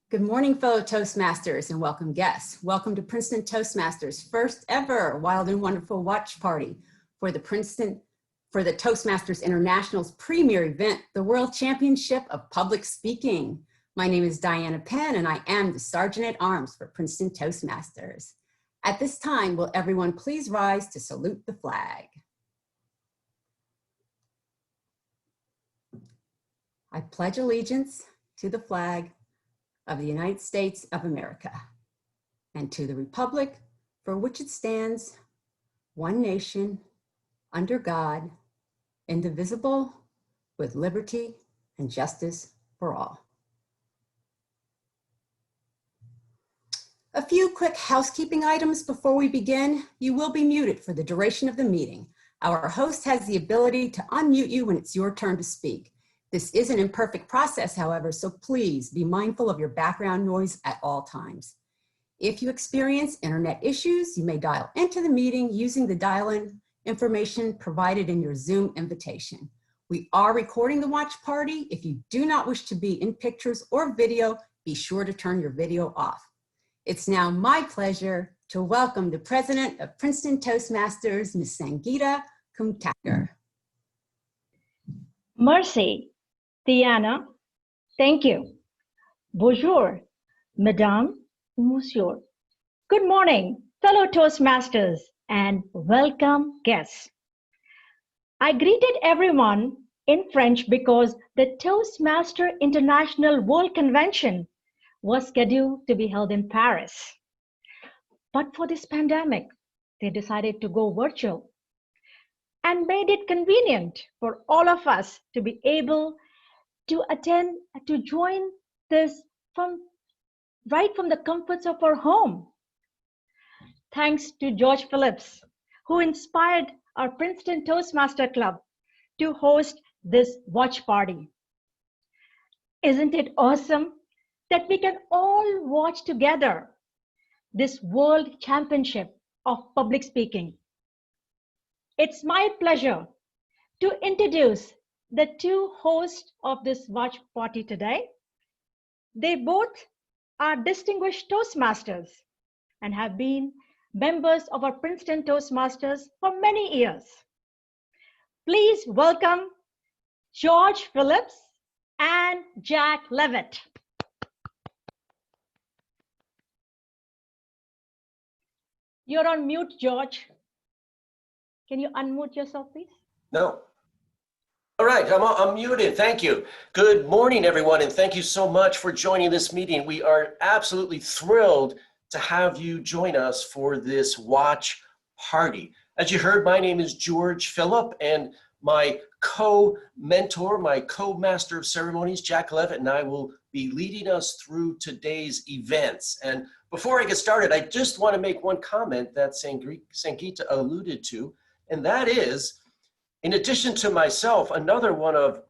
Good morning, fellow Toastmasters, and welcome guests. Welcome to Princeton Toastmasters' first ever Wild and Wonderful Watch Party for the Toastmasters International's premier event, the World Championship of Public Speaking. My name is Diana Penn, and I am the Sergeant at Arms for Princeton Toastmasters. At this time, will everyone please rise to salute the flag? I pledge allegiance to the flag of the United States of America and to the republic for which it stands, one nation, under God, indivisible, with liberty and justice for all. A few quick housekeeping items before we begin. You will be muted for the duration of the meeting. Our host has the ability to unmute you when it's your turn to speak. This is an imperfect process, however, so please be mindful of your background noise at all times. If you experience internet issues, you may dial into the meeting using the dial-in information provided in your Zoom invitation. We are recording the watch party. If you do not wish to be in pictures or video, be sure to turn your video off. It's now my pleasure to welcome the president of Princeton Toastmasters, Ms. Sangeeta Kumthakar. Merci, Diana. Thank you. Bonjour, Madame, Monsieur. Good morning, fellow Toastmasters, and welcome guests. I greeted everyone in French because the Toastmaster International World Convention was scheduled to be held in Paris. But for this pandemic, they decided to go virtual and made it convenient for all of us to be able to attend, to join this right from the comforts of our home. Thanks to George Phillips, who inspired our Princeton Toastmaster Club to host this watch party. Isn't it awesome that we can all watch together this World Championship of Public Speaking? It's my pleasure to introduce the two hosts of this watch party today. They both are distinguished Toastmasters and have been members of our Princeton Toastmasters for many years. Please welcome George Phillips and Jack Levitt. You're on mute, George. Can you unmute yourself, please? No. All right, I'm muted. Thank you. Good morning, everyone, and thank you so much for joining this meeting. We are absolutely thrilled to have you join us for this watch party. As you heard, my name is George Phillip, and my co-mentor, my co-master of ceremonies, Jack Levitt, and I will be leading us through today's events. And before I get started, I just want to make one comment that Sangeeta alluded to, and that is, in addition to myself, another one of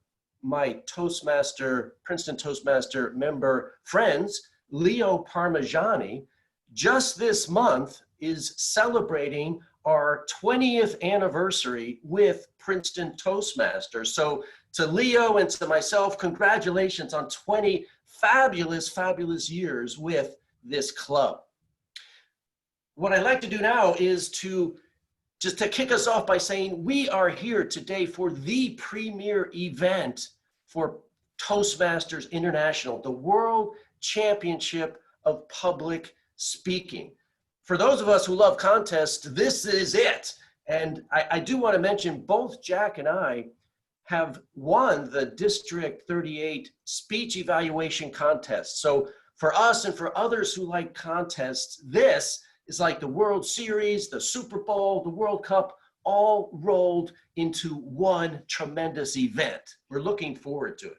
my Princeton Toastmaster member friends, Leo Parmigiani, just this month is celebrating our 20th anniversary with Princeton Toastmasters. So to Leo and to myself, congratulations on 20 fabulous, fabulous years with this club. What I'd like to do now is just to kick us off by saying we are here today for the premier event for Toastmasters International, the World Championship of Public Speaking. For those of us who love contests, this is it. And I do want to mention both Jack and I have won the District 38 speech evaluation contest. So for us and for others who like contests, this is like the World Series, the Super Bowl, the World Cup, all rolled into one tremendous event. We're looking forward to it.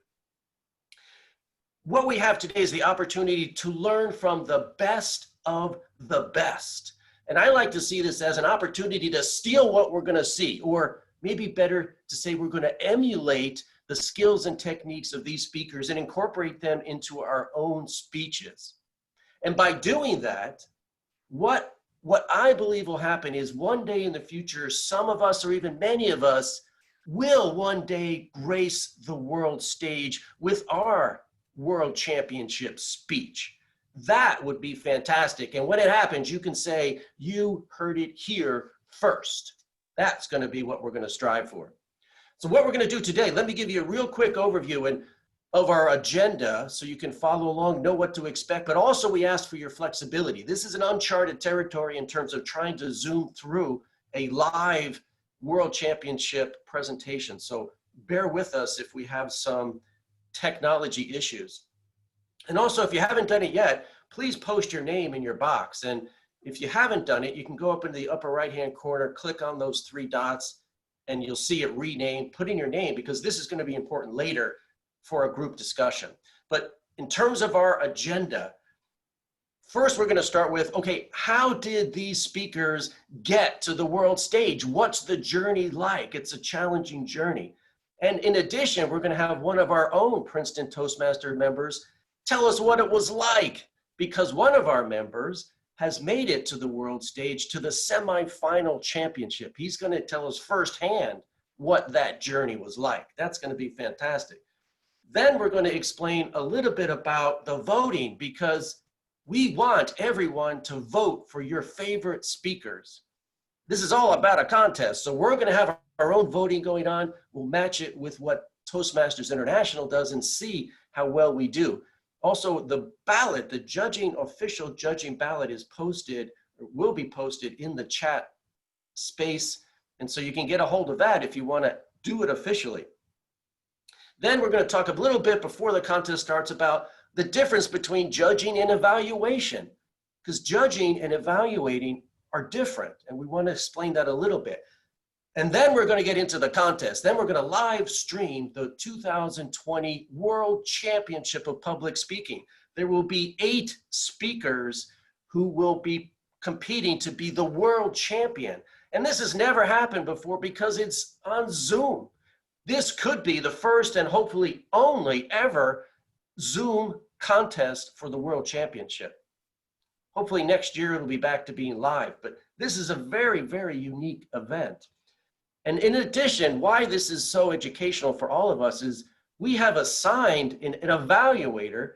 What we have today is the opportunity to learn from the best of the best. And I like to see this as an opportunity to steal what we're going to see, or maybe better to say we're going to emulate the skills and techniques of these speakers and incorporate them into our own speeches. And by doing that, what I believe will happen is one day in the future, some of us or even many of us will one day grace the world stage with our world championship speech. That would be fantastic. And when it happens, you can say, you heard it here first. That's going to be what we're going to strive for. So what we're going to do today, let me give you a real quick overview of our agenda so you can follow along, know what to expect, but also we ask for your flexibility. This is an uncharted territory in terms of trying to zoom through a live World Championship presentation. So bear with us if we have some technology issues. And also, if you haven't done it yet, please post your name in your box. And if you haven't done it, you can go up in the upper right-hand corner, click on those 3 dots, and you'll see it renamed. Put in your name, because this is going to be important later for a group discussion. But in terms of our agenda, first we're going to start with, okay, how did these speakers get to the world stage? What's the journey like? It's a challenging journey. And in addition, we're going to have one of our own Princeton Toastmaster members tell us what it was like, because one of our members has made it to the world stage, to the semifinal championship. He's going to tell us firsthand what that journey was like. That's going to be fantastic. Then we're going to explain a little bit about the voting, because we want everyone to vote for your favorite speakers. This is all about a contest. So we're going to have our own voting going on. We'll match it with what Toastmasters International does and see how well we do. Also, the ballot, the official judging ballot is posted, or will be posted in the chat space. And so you can get a hold of that if you want to do it officially. Then we're going to talk a little bit before the contest starts about the difference between judging and evaluation, because judging and evaluating are different. And we want to explain that a little bit. And then we're going to get into the contest. Then we're going to live stream the 2020 World Championship of Public Speaking. There will be 8 speakers who will be competing to be the world champion. And this has never happened before because it's on Zoom. This could be the first and hopefully only ever Zoom contest for the World Championship. Hopefully next year it'll be back to being live, but this is a very, very unique event. And in addition, why this is so educational for all of us is we have assigned an evaluator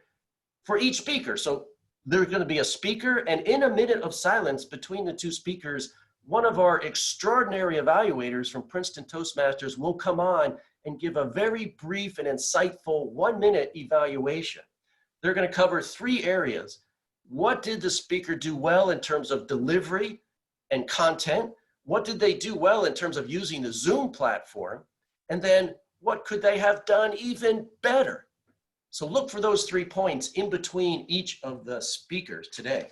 for each speaker. So there's going to be a speaker, and in a minute of silence between the 2 speakers, one of our extraordinary evaluators from Princeton Toastmasters will come on and give a very brief and insightful 1-minute evaluation. They're going to cover 3 areas. What did the speaker do well in terms of delivery and content? What did they do well in terms of using the Zoom platform? And then what could they have done even better? So look for those 3 points in between each of the speakers today.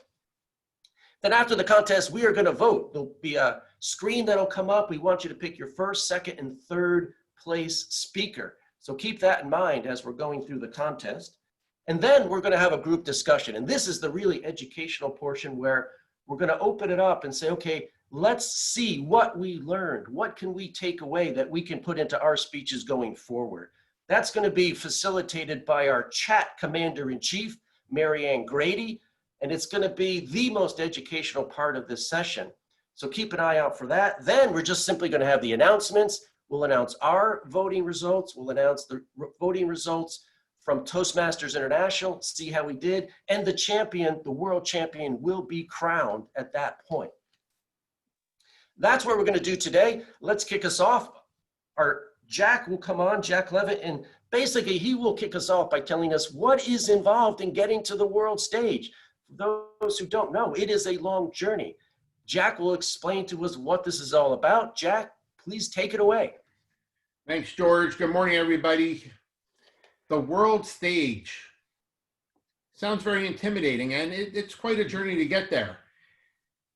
Then after the contest, we are going to vote. There'll be a screen that'll come up. We want you to pick your first, second, and third place speaker. So keep that in mind as we're going through the contest. And then we're going to have a group discussion. And this is the really educational portion where we're going to open it up and say, okay, let's see what we learned. What can we take away that we can put into our speeches going forward? That's going to be facilitated by our chat commander-in-chief, Marianne Grady, and it's going to be the most educational part of this session. So keep an eye out for that. Then we're just simply going to have the announcements. We'll announce our voting results. We'll announce the voting results from Toastmasters International, see how we did, and the champion, the world champion, will be crowned at that point. That's what we're going to do today. Let's kick us off. Our Jack will come on, Jack Levitt, and basically he will kick us off by telling us what is involved in getting to the world stage. For those who don't know, it is a long journey. Jack will explain to us what this is all about. Jack, please take it away. Thanks, George. Good morning, everybody. The world stage sounds very intimidating, and it's quite a journey to get there.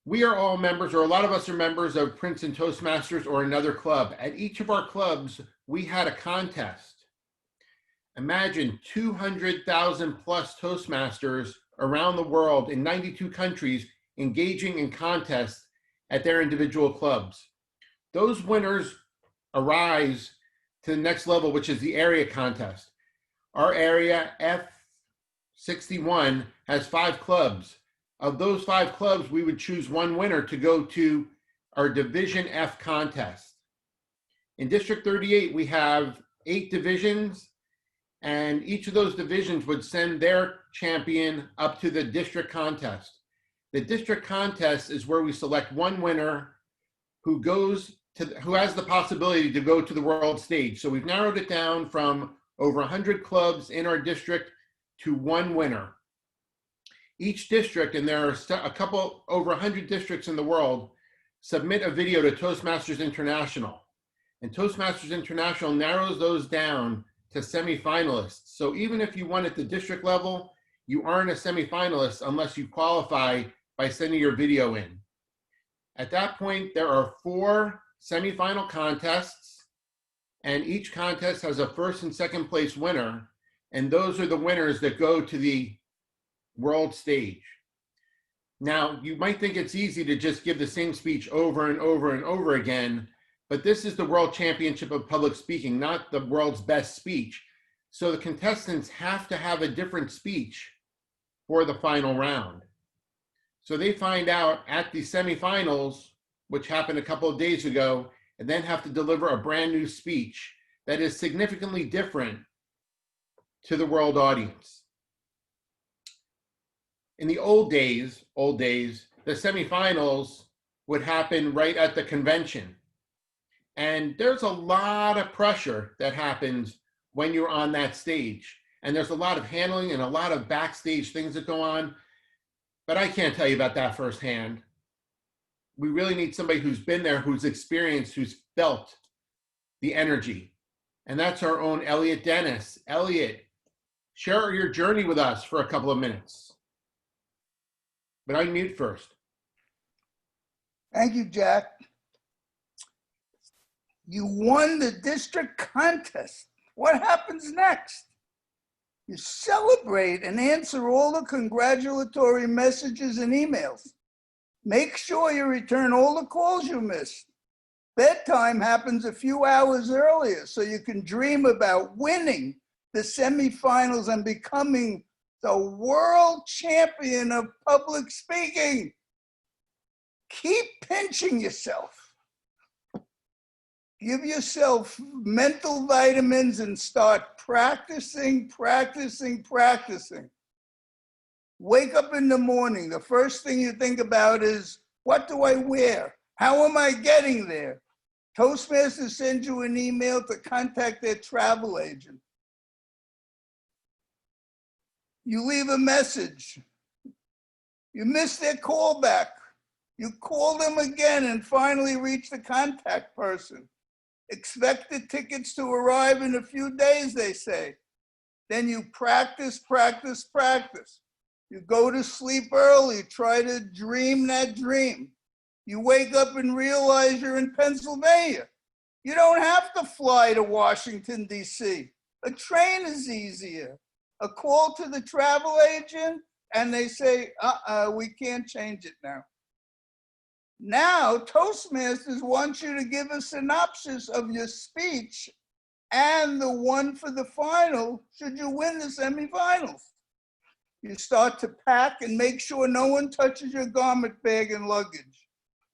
We are all members, or a lot of us are members of Princeton Toastmasters or another club. At each of our clubs, we had a contest. Imagine 200,000 plus Toastmasters around the world in 92 countries engaging in contests at their individual clubs. Those winners arise to the next level, which is the area contest. Our area F61 has 5 clubs. Of those 5 clubs, we would choose one winner to go to our Division F contest. In District 38, we have 8 divisions, and each of those divisions would send their champion up to the district contest. The district contest is where we select one winner who has the possibility to go to the world stage. So we've narrowed it down from over 100 clubs in our district to one winner. Each district, and there are a couple, over 100 districts in the world, submit a video to Toastmasters International. And Toastmasters International narrows those down to semifinalists. So even if you won at the district level, you aren't a semifinalist unless you qualify by sending your video in. At that point, there are 4 semifinal contests, and each contest has a first and second place winner, and those are the winners that go to the world stage. Now, you might think it's easy to just give the same speech over and over and over again, but this is the World Championship of Public Speaking, not the world's best speech. So the contestants have to have a different speech for the final round. So they find out at the semifinals, which happened a couple of days ago, and then have to deliver a brand new speech that is significantly different to the world audience. In the old days, the semifinals would happen right at the convention. And there's a lot of pressure that happens when you're on that stage. And there's a lot of handling and a lot of backstage things that go on. But I can't tell you about that firsthand. We really need somebody who's been there, who's experienced, who's felt the energy. And that's our own Elliot Dennis. Elliot, share your journey with us for a couple of minutes. But I mute first. Thank you, Jack. You won the district contest. What happens next? You celebrate and answer all the congratulatory messages and emails. Make sure you return all the calls you missed. Bedtime happens a few hours earlier so you can dream about winning the semifinals and becoming the world champion of public speaking. Keep pinching yourself. Give yourself mental vitamins and start practicing. Wake up in the morning. The first thing you think about is, what do I wear? How am I getting there? Toastmasters sends you an email to contact their travel agent. You leave a message. You miss their call back. You call them again and finally reach the contact person. Expect the tickets to arrive in a few days, they say. Then you practice. You go to sleep early, try to dream that dream. You wake up and realize you're in Pennsylvania. You don't have to fly to Washington, D.C. A train is easier. A call to the travel agent, and they say, we can't change it now. Now, Toastmasters wants you to give a synopsis of your speech and the one for the final, should you win the semifinals. You start to pack and make sure no one touches your garment bag and luggage.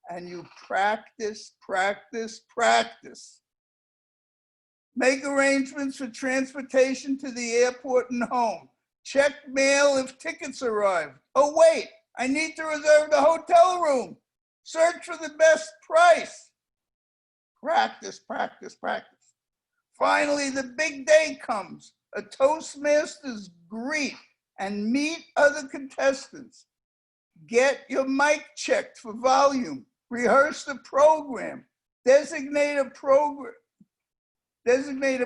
And you practice. Make arrangements for transportation to the airport and home. Check mail if tickets arrive. Oh, wait, I need to reserve the hotel room. Search for the best price. Practice. Finally, the big day comes. A Toastmasters greet and meet other contestants. Get your mic checked for volume. Rehearse the program. Designate a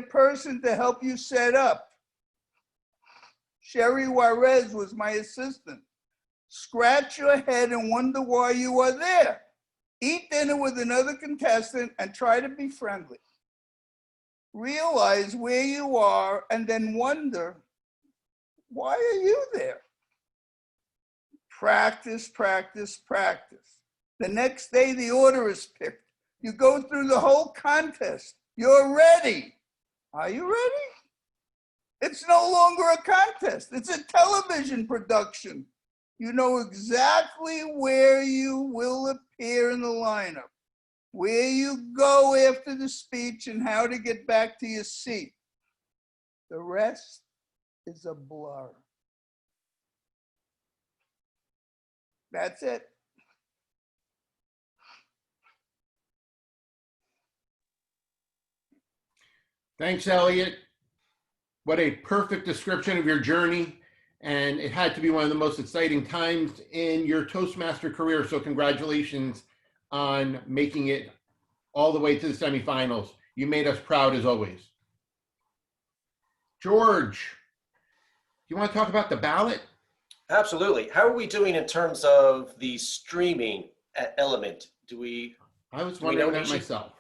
person to help you set up. Sherry Juarez was my assistant. Scratch your head and wonder why you are there. Eat dinner with another contestant and try to be friendly. Realize where you are and then wonder, why are you there? Practice. The next day, the order is picked. You go through the whole contest. You're ready. Are you ready? It's no longer a contest. It's a television production. You know exactly where you will appear in the lineup, where you go after the speech, and how to get back to your seat. The rest is a blur. That's it. Thanks, Elliot. What a perfect description of your journey. And it had to be one of the most exciting times in your Toastmaster career. So congratulations on making it all the way to the semifinals. You made us proud as always. George, you want to talk about the ballot? Absolutely. How are we doing in terms of the streaming element? I was Do we know, wondering that Nishi? myself.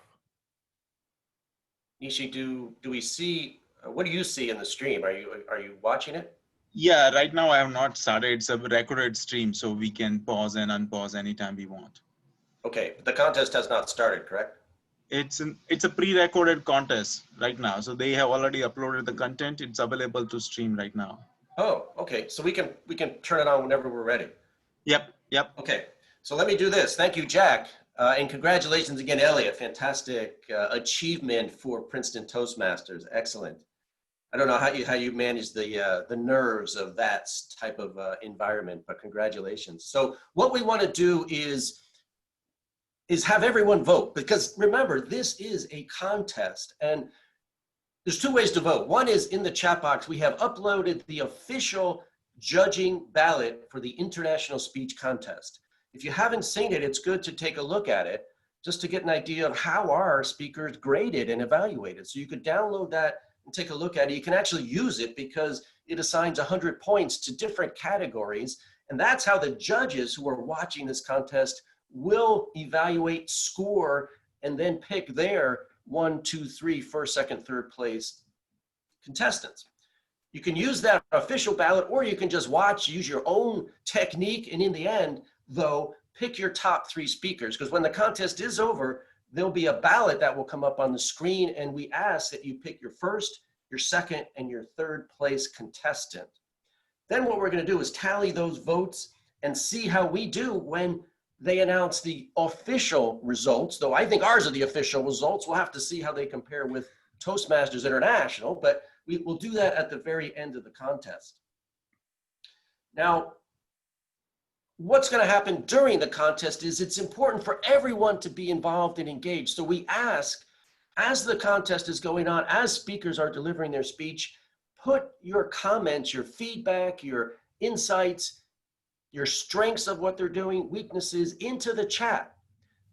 Nishi, do we see, what do you see in the stream? Are you watching it? Yeah, right now I have not started. It's a recorded stream, so we can pause and unpause anytime we want. Okay, but the contest has not started, correct? It's a pre-recorded contest right now, so they have already uploaded the content. It's available to stream right now. Oh, okay. So we can turn it on whenever we're ready. Yep. Okay. So let me do this. Thank you, Jack, and congratulations again, Elliot. Fantastic achievement for Princeton Toastmasters. Excellent. I don't know how you manage the nerves of that type of environment, but congratulations. So what we want to do is have everyone vote, because remember, this is a contest, and there's two ways to vote. One is in the chat box. We have uploaded the official judging ballot for the International Speech Contest. If you haven't seen it, it's good to take a look at it just to get an idea of how our speakers graded and evaluated. So you could download that and take a look at it. You can actually use it because it assigns 100 points to different categories. And that's how the judges who are watching this contest will evaluate, score, and then pick their 1, 2, 3, first, second, third place contestants. You can use that official ballot, or you can just watch, use your own technique, and in the end, though, pick your top 3 speakers, because when the contest is over, there'll be a ballot that will come up on the screen, and we ask that you pick your first, your second, and your third place contestant. Then what we're going to do is tally those votes and see how we do when they announce the official results, though I think ours are the official results. We'll have to see how they compare with Toastmasters International, but we will do that at the very end of the contest. Now, what's going to happen during the contest is it's important for everyone to be involved and engaged. So we ask, as the contest is going on, as speakers are delivering their speech, put your comments, your feedback, your insights, your strengths of what they're doing, weaknesses into the chat,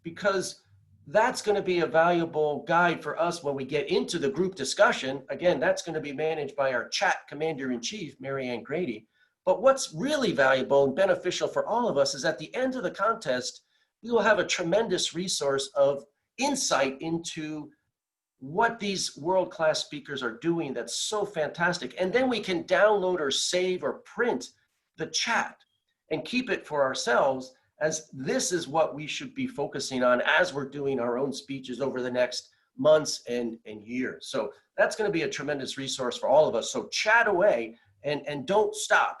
because that's going to be a valuable guide for us when we get into the group discussion. Again, that's going to be managed by our chat commander-in-chief, Mary Ann Grady. But what's really valuable and beneficial for all of us is at the end of the contest, we will have a tremendous resource of insight into what these world-class speakers are doing that's so fantastic. And then we can download or save or print the chat and keep it for ourselves, as this is what we should be focusing on as we're doing our own speeches over the next months and years. So that's going to be a tremendous resource for all of us. So chat away and don't stop.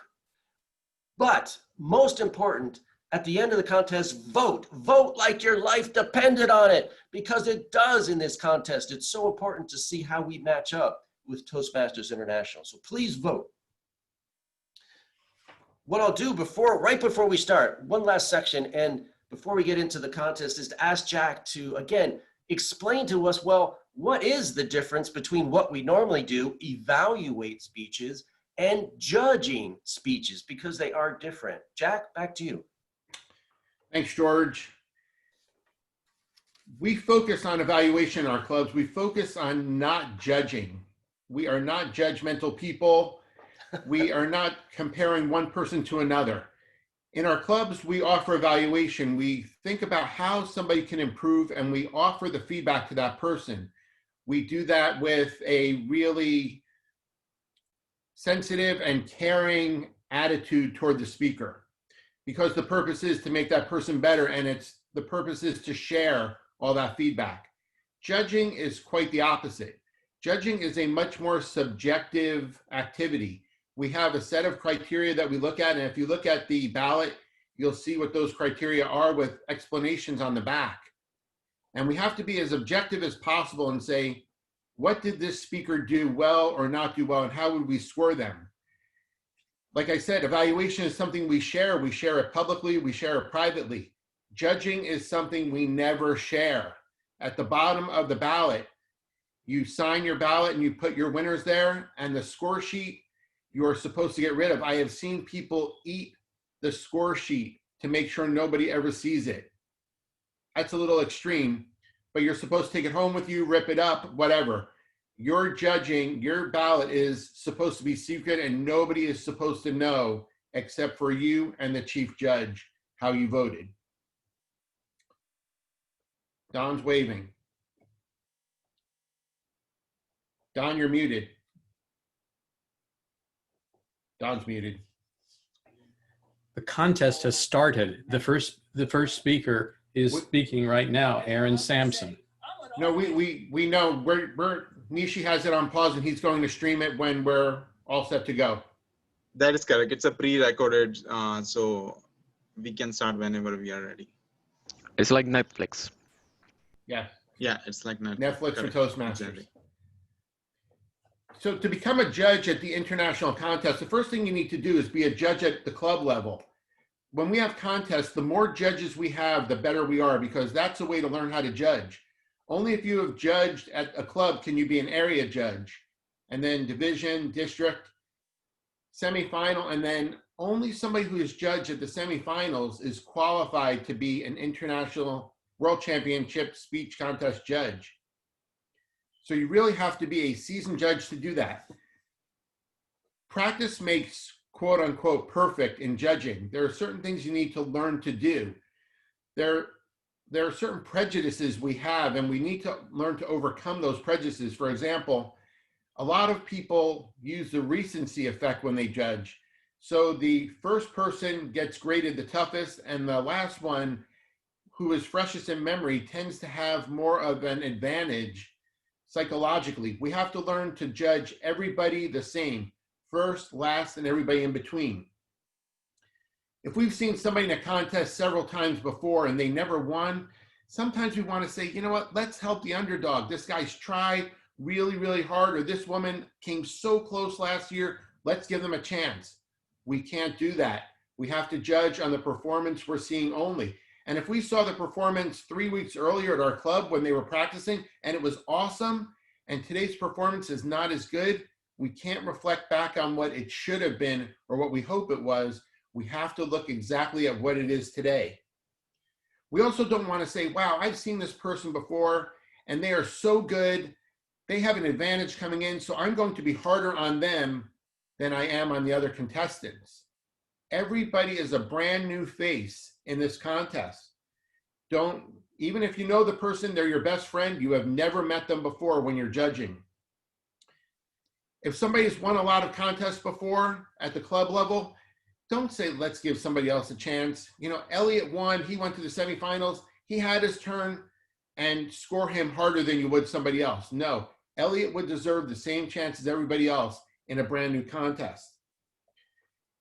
But most important, at the end of the contest, vote. Vote like your life depended on it, because it does in this contest. It's so important to see how we match up with Toastmasters International. So please vote. What I'll do right before we start, one last section, and before we get into the contest, is to ask Jack to, again, explain to us, well, what is the difference between what we normally do, evaluate speeches, and judging speeches, because they are different. Jack, back to you. Thanks, George. We focus on evaluation in our clubs. We focus on not judging. We are not judgmental people. We are not comparing one person to another. In our clubs, we offer evaluation. We think about how somebody can improve, and we offer the feedback to that person. We do that with a really sensitive and caring attitude toward the speaker, because the purpose is to make that person better, and the purpose is to share all that feedback. Judging is quite the opposite. Judging is a much more subjective activity. We have a set of criteria that we look at, and if you look at the ballot, you'll see what those criteria are with explanations on the back. And we have to be as objective as possible and say, What did this speaker do well or not do well, and how would we score them? Like I said, evaluation is something we share. We share it publicly, we share it privately. Judging is something we never share. At the bottom of the ballot, you sign your ballot and you put your winners there, and the score sheet you're supposed to get rid of. I have seen people eat the score sheet to make sure nobody ever sees it. That's a little extreme, but you're supposed to take it home with you, rip it up, whatever. Your judging, your ballot is supposed to be secret, and nobody is supposed to know except for you and the chief judge how you voted. Don's waving. Don, you're muted. Don's muted. The contest has started. The first speaker is speaking right now, Aaron Sampson. No, we know. Nishi has it on pause, and he's going to stream it when we're all set to go. That is correct. It's a pre-recorded, so we can start whenever we are ready. It's like Netflix. Yeah. Yeah, it's like Netflix for correct. Toastmasters. Exactly. So to become a judge at the international contest, the first thing you need to do is be a judge at the club level. When we have contests, the more judges we have, the better we are, because that's a way to learn how to judge. Only if you have judged at a club can you be an area judge, and then division, district, semifinal, and then only somebody who is judged at the semifinals is qualified to be an international world championship speech contest judge. So you really have to be a seasoned judge to do that. Practice makes quote unquote perfect in judging. There are certain things you need to learn to do. There are certain prejudices we have, and we need to learn to overcome those prejudices. For example, a lot of people use the recency effect when they judge. So the first person gets graded the toughest, and the last one, who is freshest in memory, tends to have more of an advantage psychologically. We have to learn to judge everybody the same, first, last, and everybody in between. If we've seen somebody in a contest several times before and they never won, sometimes we want to say, you know what, let's help the underdog. This guy's tried really, really hard, or this woman came so close last year, let's give them a chance. We can't do that. We have to judge on the performance we're seeing only. And if we saw the performance 3 weeks earlier at our club when they were practicing and it was awesome, and today's performance is not as good, we can't reflect back on what it should have been or what we hope it was. We have to look exactly at what it is today. We also don't want to say, wow, I've seen this person before and they are so good. They have an advantage coming in, so I'm going to be harder on them than I am on the other contestants. Everybody is a brand new face in this contest. Even if you know the person, they're your best friend, you have never met them before when you're judging. If somebody's won a lot of contests before at the club level, don't say, let's give somebody else a chance. You know, Elliot won, he went to the semifinals, he had his turn, and score him harder than you would somebody else. No, Elliot would deserve the same chance as everybody else in a brand new contest.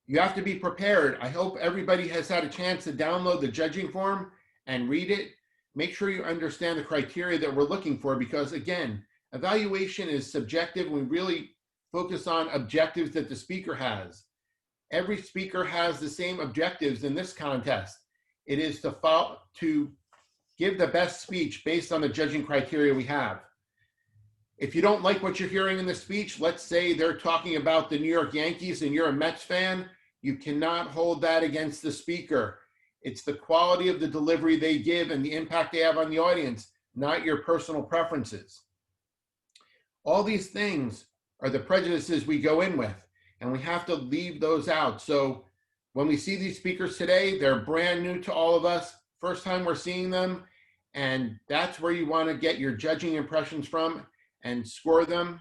You have to be prepared. I hope everybody has had a chance to download the judging form and read it. Make sure you understand the criteria that we're looking for, because again, evaluation is subjective. We really focus on objectives that the speaker has. Every speaker has the same objectives in this contest. It is to give the best speech based on the judging criteria we have. If you don't like what you're hearing in the speech, let's say they're talking about the New York Yankees and you're a Mets fan, you cannot hold that against the speaker. It's the quality of the delivery they give and the impact they have on the audience, not your personal preferences. All these things are the prejudices we go in with, and we have to leave those out. So when we see these speakers today, they're brand new to all of us, first time we're seeing them, and that's where you want to get your judging impressions from and score them.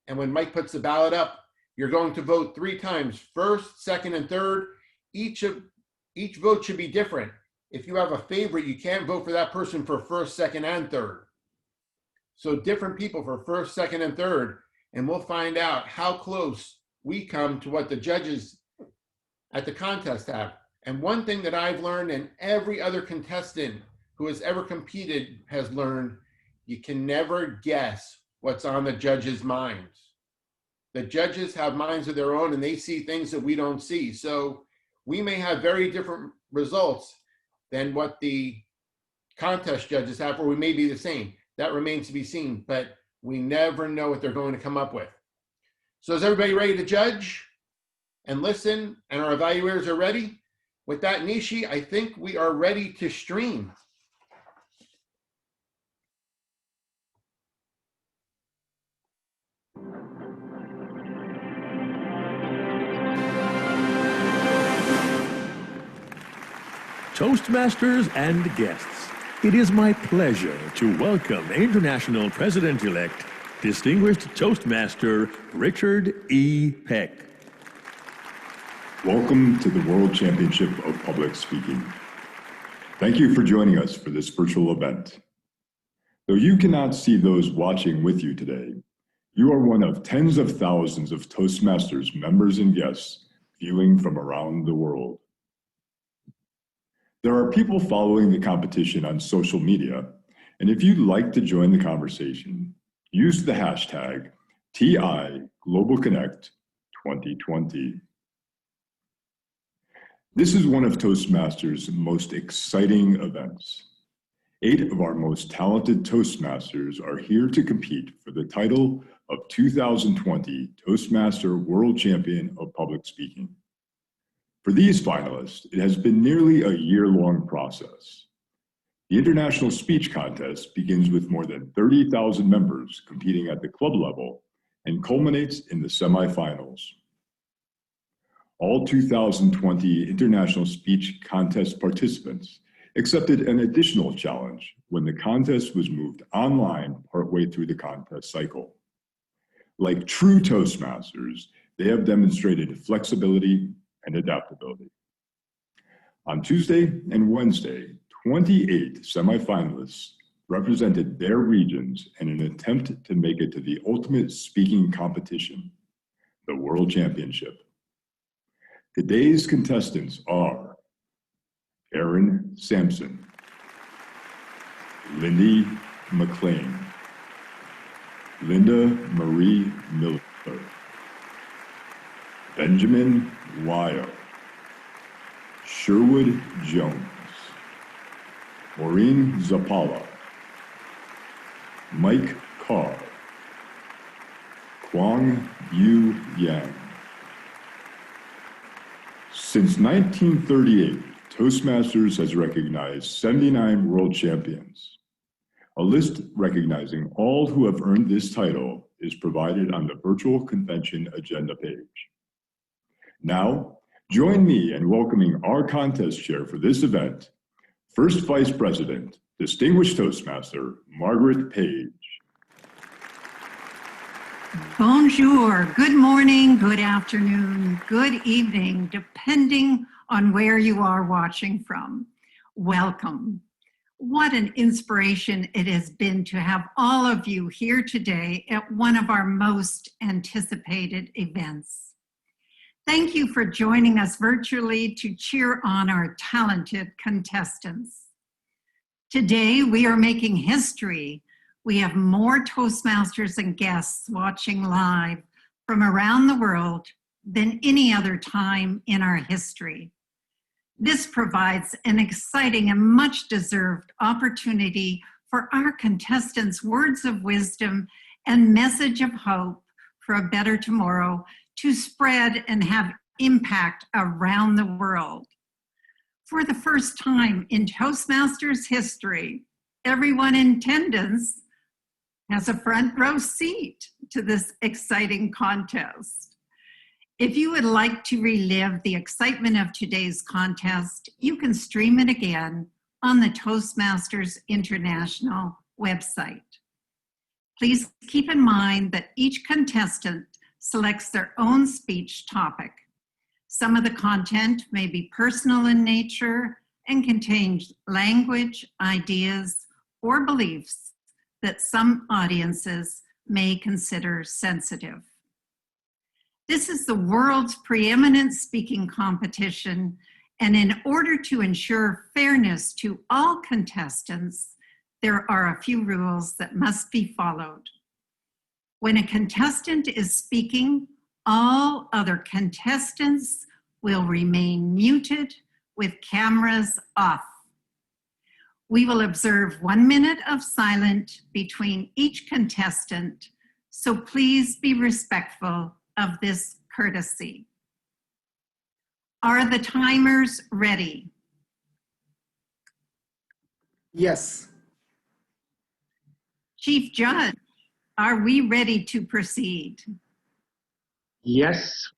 And when Mike puts the ballot up, you're going to vote 3 times, first, second, and third. Each vote should be different. If you have a favorite, you can't vote for that person for first, second, and third. So different people for first, second, and third, and we'll find out how close we come to what the judges at the contest have. And one thing that I've learned, and every other contestant who has ever competed has learned, you can never guess what's on the judges' minds. The judges have minds of their own and they see things that we don't see. So we may have very different results than what the contest judges have, or we may be the same. That remains to be seen, but we never know what they're going to come up with. So is everybody ready to judge and listen, and our evaluators are ready? With that, Nishi, I think we are ready to stream. Toastmasters and guests, it is my pleasure to welcome International President-elect, Distinguished Toastmaster Richard E. Peck. Welcome to the World Championship of Public Speaking. Thank you for joining us for this virtual event. Though you cannot see those watching with you today, you are one of tens of thousands of Toastmasters members and guests viewing from around the world. There are people following the competition on social media, and if you'd like to join the conversation, use the hashtag TIGlobalConnect2020. This is one of Toastmasters' most exciting events. 8 of our most talented Toastmasters are here to compete for the title of 2020 Toastmaster World Champion of Public Speaking. For these finalists, it has been nearly a year-long process. The International Speech Contest begins with more than 30,000 members competing at the club level and culminates in the semifinals. All 2020 International Speech Contest participants accepted an additional challenge when the contest was moved online partway through the contest cycle. Like true Toastmasters, they have demonstrated flexibility and adaptability. On Tuesday and Wednesday, 28 semifinalists represented their regions in an attempt to make it to the ultimate speaking competition, the World Championship. Today's contestants are Aaron Sampson, Lindy McLean, Linda Marie Miller, Benjamin Wyo, Sherwood Jones, Maureen Zapala, Mike Carr, Kwang Yu Yang. Since 1938, Toastmasters has recognized 79 world champions. A list recognizing all who have earned this title is provided on the virtual convention agenda page. Now, join me in welcoming our contest chair for this event, First Vice President, Distinguished Toastmaster, Margaret Page. Bonjour, good morning, good afternoon, good evening, depending on where you are watching from. Welcome. What an inspiration it has been to have all of you here today at one of our most anticipated events. Thank you for joining us virtually to cheer on our talented contestants. Today, we are making history. We have more Toastmasters and guests watching live from around the world than any other time in our history. This provides an exciting and much-deserved opportunity for our contestants' words of wisdom and message of hope for a better tomorrow to spread and have impact around the world. For the first time in Toastmasters history, everyone in attendance has a front row seat to this exciting contest. If you would like to relive the excitement of today's contest, you can stream it again on the Toastmasters International website. Please keep in mind that each contestant selects their own speech topic. Some of the content may be personal in nature and contains language, ideas, or beliefs that some audiences may consider sensitive. This is the world's preeminent speaking competition, and in order to ensure fairness to all contestants, there are a few rules that must be followed. When a contestant is speaking, all other contestants will remain muted with cameras off. We will observe 1 minute of silence between each contestant, so please be respectful of this courtesy. Are the timers ready? Yes. Chief Judge, are we ready to proceed? Yes.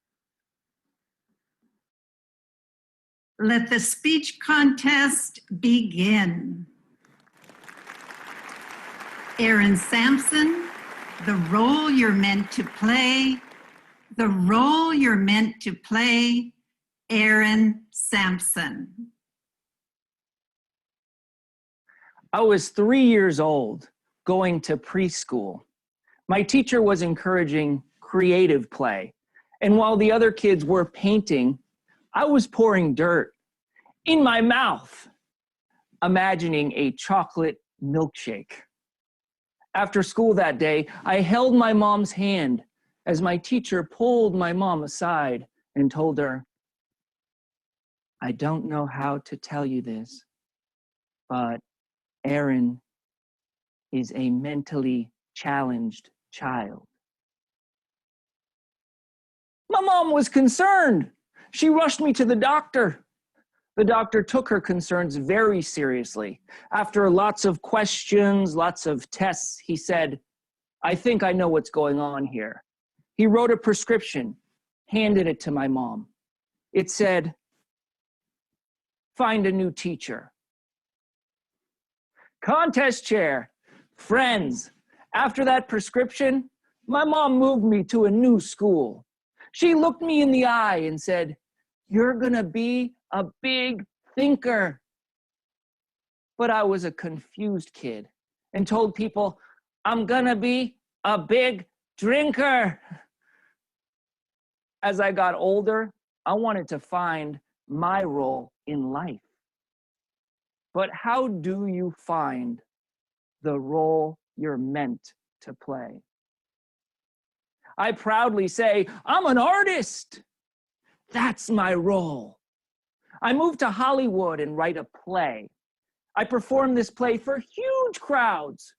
Let the speech contest begin. Aaron Sampson, the role you're meant to play, the role you're meant to play, Aaron Sampson. I was 3 years old, going to preschool. My teacher was encouraging creative play, and while the other kids were painting, I was pouring dirt in my mouth, imagining a chocolate milkshake. After school that day, I held my mom's hand as my teacher pulled my mom aside and told her, "I don't know how to tell you this, but Aaron is a mentally challenged child." My mom was concerned. She rushed me to the doctor. The doctor took her concerns very seriously. After lots of questions, lots of tests, he said, "I think I know what's going on here." He wrote a prescription, handed it to my mom. It said, "Find a new teacher." Contest chair, friends, after that prescription, my mom moved me to a new school. She looked me in the eye and said, "You're gonna be a big thinker." But I was a confused kid and told people, "I'm gonna be a big drinker." As I got older, I wanted to find my role in life. But how do you find the role you're meant to play? I proudly say, "I'm an artist. That's my role." I moved to Hollywood and write a play. I perform this play for huge crowds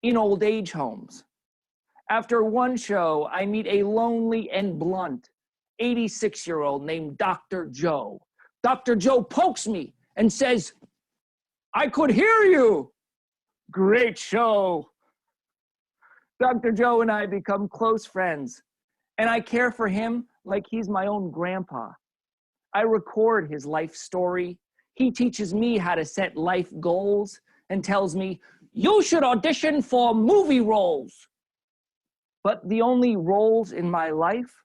in old age homes. After one show, I meet a lonely and blunt 86-year-old named Dr. Joe. Dr. Joe pokes me and says, "I could hear you." Great show. Dr. Joe and I become close friends, and I care for him like he's my own grandpa. I record his life story. He teaches me how to set life goals and tells me, "You should audition for movie roles." But the only roles in my life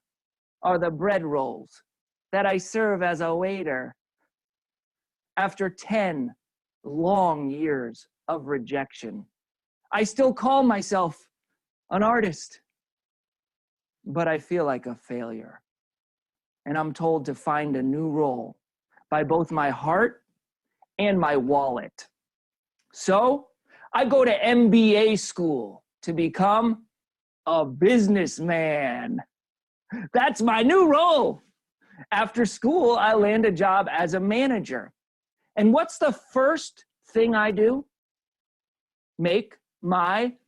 are the bread rolls that I serve as a waiter. After 10 long years of rejection, I still call myself an artist, but I feel like a failure. And I'm told to find a new role by both my heart and my wallet. So I go to MBA school to become a businessman. That's my new role. After school, I land a job as a manager. And what's the first thing I do? Make my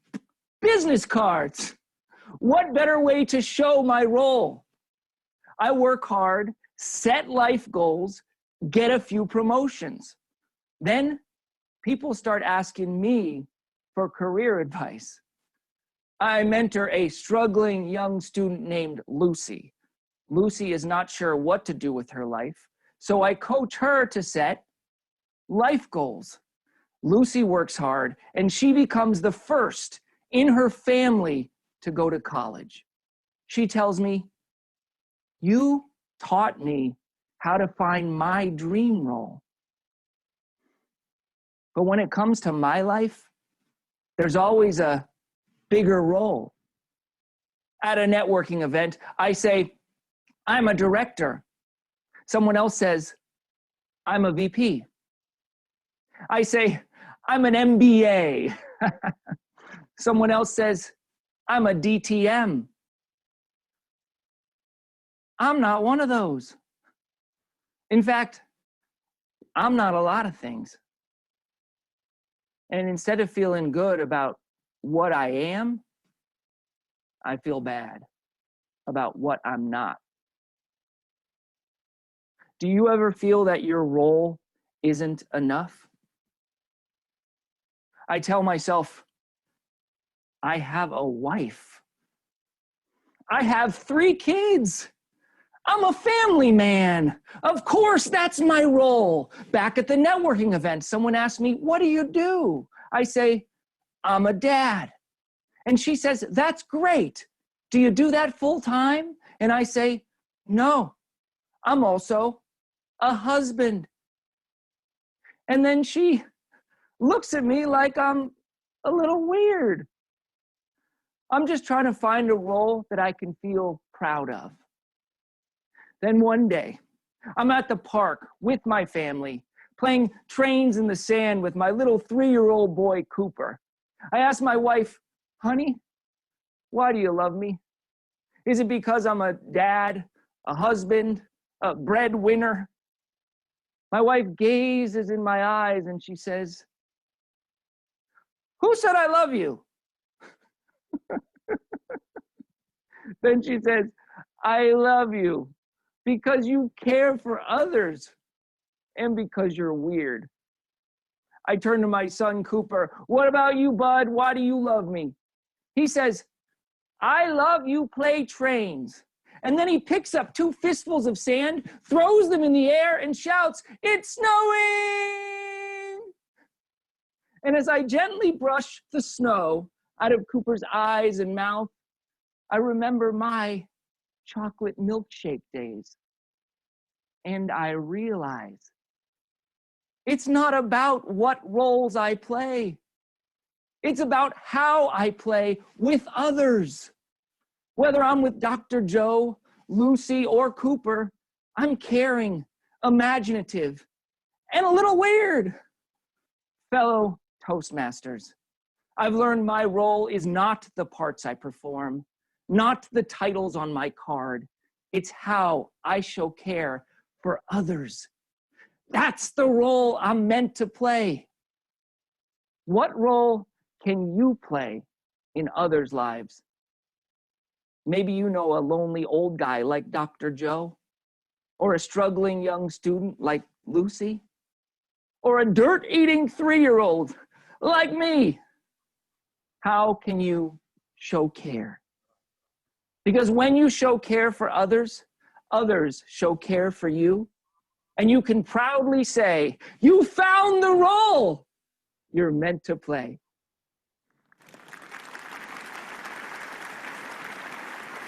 business cards. What better way to show my role? I work hard, set life goals, get a few promotions. Then people start asking me for career advice. I mentor a struggling young student named Lucy. Lucy is not sure what to do with her life, so I coach her to set life goals. Lucy works hard, and she becomes the first in her family to go to college. She tells me, "You taught me how to find my dream role." But when it comes to my life, there's always a bigger role. At a networking event, I say, "I'm a director." Someone else says, "I'm a VP." I say, "I'm an MBA." Someone else says, I'm a DTM. I'm not one of those. In fact, I'm not a lot of things. And instead of feeling good about what I am, I feel bad about what I'm not. Do you ever feel that your role isn't enough? I tell myself, I have a wife. I have 3 kids. I'm a family man. Of course, that's my role. Back at the networking event, someone asked me, what do you do? I say, I'm a dad. And she says, that's great. Do you do that full time? And I say, no, I'm also a husband. And then she looks at me like I'm a little weird. I'm just trying to find a role that I can feel proud of. Then one day, I'm at the park with my family, playing trains in the sand with my little 3-year-old boy, Cooper. I asked my wife, honey, why do you love me? Is it because I'm a dad, a husband, a breadwinner? My wife gazes in my eyes and she says, who said I love you? Then she says, I love you because you care for others and because you're weird. I turn to my son, Cooper. What about you, bud? Why do you love me? He says, I love you play trains. And then he picks up 2 fistfuls of sand, throws them in the air, and shouts, it's snowing! And as I gently brush the snow out of Cooper's eyes and mouth, I remember my chocolate milkshake days. And I realize it's not about what roles I play. It's about how I play with others. Whether I'm with Dr. Joe, Lucy, or Cooper, I'm caring, imaginative, and a little weird. Fellow Toastmasters, I've learned my role is not the parts I perform, not the titles on my card. It's how I show care for others. That's the role I'm meant to play. What role can you play in others' lives? Maybe you know a lonely old guy like Dr. Joe, or a struggling young student like Lucy, or a dirt-eating 3-year-old like me. How can you show care? Because when you show care for others, others show care for you, and you can proudly say, you found the role you're meant to play.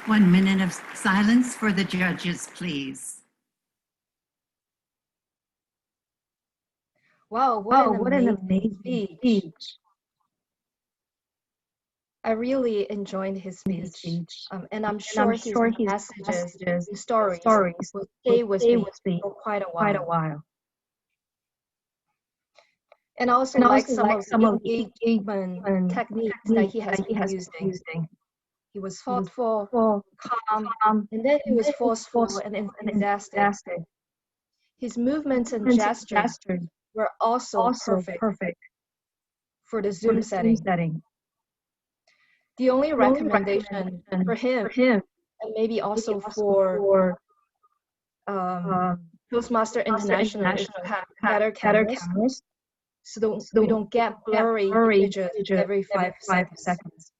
1 minute of silence for the judges, please. Wow, what an amazing speech. I really enjoyed his speech. And I'm sure his messages and stories will stay with me for quite a while. And I also like some of the engagement techniques that he has been using. He was thoughtful, calm, and then he was forceful and enthusiastic. His movements and gestures were also perfect for the Zoom setting. The only recommendation for him, and maybe also for Toastmaster International, is to have better cameras so we don't get blurry images every 5 seconds.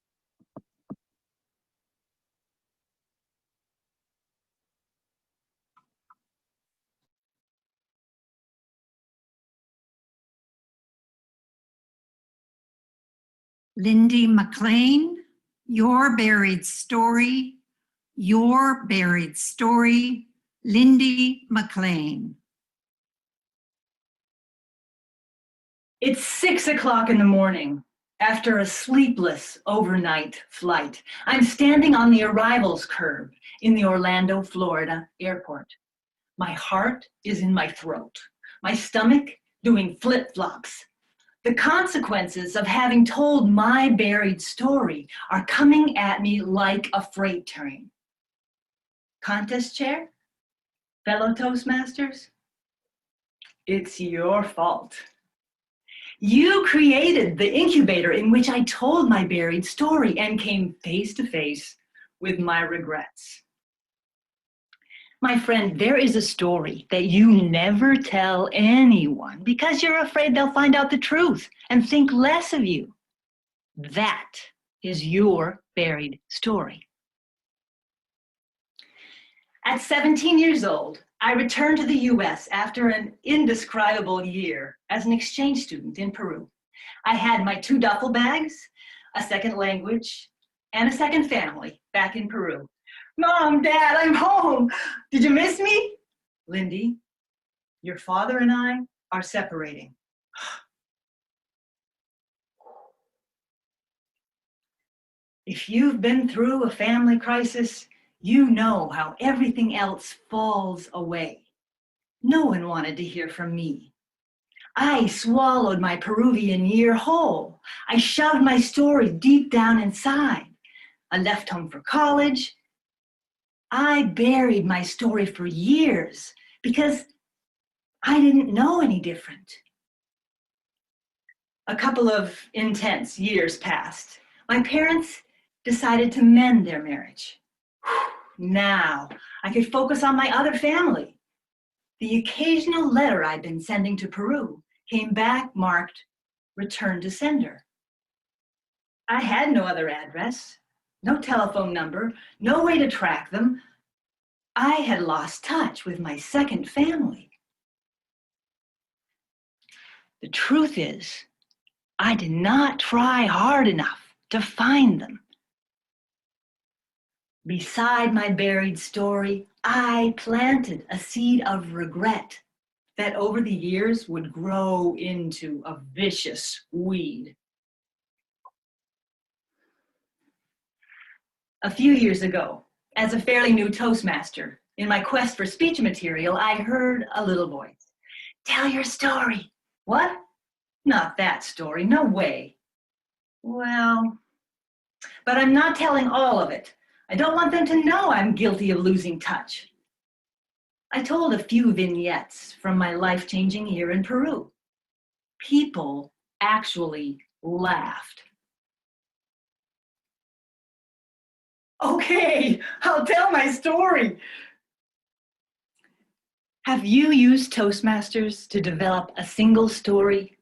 Lindy McLean, Your Buried Story, Your Buried Story, Lindy McLean. It's 6 o'clock in the morning. After a sleepless overnight flight, I'm standing on the arrivals curb in the Orlando, Florida airport. My heart is in my throat, my stomach doing flip-flops. The consequences of having told my buried story are coming at me like a freight train. Contest chair? Fellow Toastmasters? It's your fault. You created the incubator in which I told my buried story and came face to face with my regrets. My friend, there is a story that you never tell anyone because you're afraid they'll find out the truth and think less of you. That is your buried story. At 17 years old, I returned to the US after an indescribable year as an exchange student in Peru. I had my 2 duffel bags, a second language, and a second family back in Peru. Mom, Dad, I'm home. Did you miss me? Lindy, your father and I are separating. If you've been through a family crisis, you know how everything else falls away. No one wanted to hear from me. I swallowed my Peruvian year whole. I shoved my story deep down inside. I left home for college. I buried my story for years because I didn't know any different. A couple of intense years passed. My parents decided to mend their marriage. Now I could focus on my other family. The occasional letter I'd been sending to Peru came back marked return to sender. I had no other address, no telephone number, no way to track them. I had lost touch with my second family. The truth is, I did not try hard enough to find them. Beside my buried story, I planted a seed of regret that over the years would grow into a vicious weed. A few years ago, as a fairly new Toastmaster, in my quest for speech material, I heard a little voice. Tell your story. What? Not that story, no way. Well, but I'm not telling all of it. I don't want them to know I'm guilty of losing touch. I told a few vignettes from my life-changing year in Peru. People actually laughed. Okay, I'll tell my story. Have you used Toastmasters to develop a single story?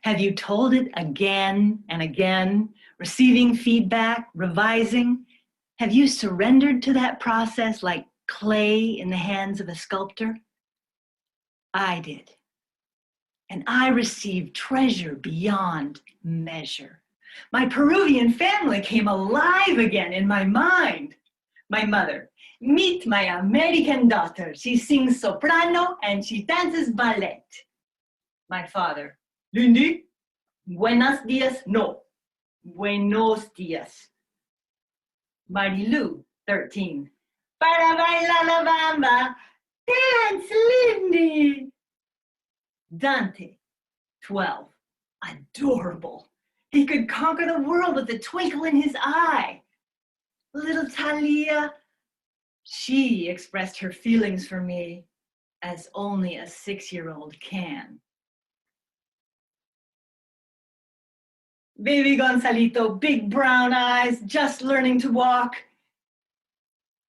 Have you told it again and again, receiving feedback, revising? Have you surrendered to that process like clay in the hands of a sculptor? I did. And I received treasure beyond measure. My Peruvian family came alive again in my mind. My mother, meet my American daughter. She sings soprano and she dances ballet. My father, Lindy, buenos dias, no, buenos dias. Marilu, 13. Para bailar la bamba, dance, Lindy. Dante, 12. Adorable. He could conquer the world with a twinkle in his eye. Little Talia, she expressed her feelings for me as only a 6-year-old can. Baby Gonzalito, big brown eyes, just learning to walk.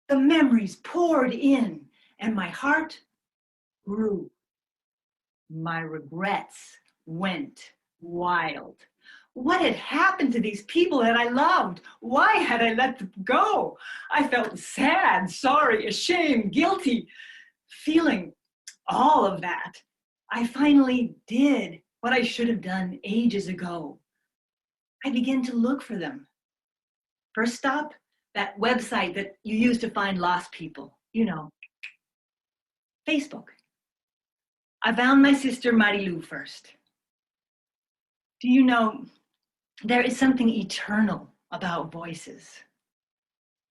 The memories poured in and my heart grew. My regrets went wild. What had happened to these people that I loved? Why had I let them go? I felt sad, sorry, ashamed, guilty, feeling all of that. I finally did what I should have done ages ago. I began to look for them. First stop, that website that you use to find lost people, you know, Facebook. I found my sister Marilu first. Do you know, there is something eternal about voices.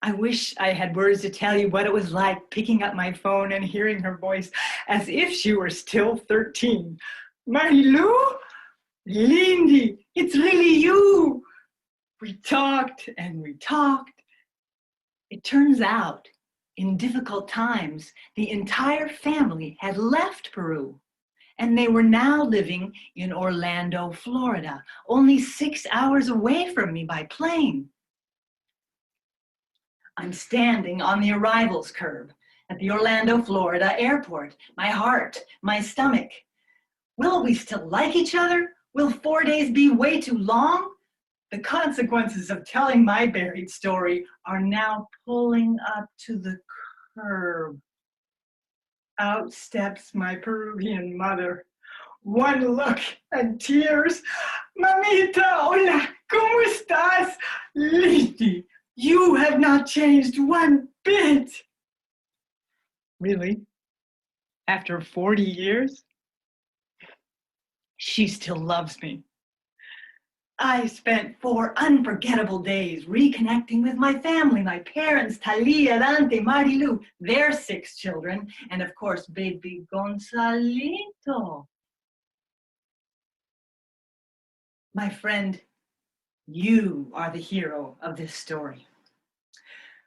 I wish I had words to tell you what it was like picking up my phone and hearing her voice as if she were still 13. Marilu? Lindy, it's really you. We talked and we talked. It turns out, in difficult times, the entire family had left Peru, and they were now living in Orlando, Florida, only 6 hours away from me by plane. I'm standing on the arrivals curb at the Orlando, Florida airport. My heart, my stomach. Will we still like each other? Will 4 days be way too long? The consequences of telling my buried story are now pulling up to the curb. Out steps my Peruvian mother. One look and tears. Mamita, hola, ¿cómo estás? Liti, you have not changed one bit. Really? After 40 years? She still loves me. I spent 4 unforgettable days reconnecting with my family, my parents, Talia, Dante, Marilu, their 6 children, and of course, baby Gonzalito. My friend, you are the hero of this story.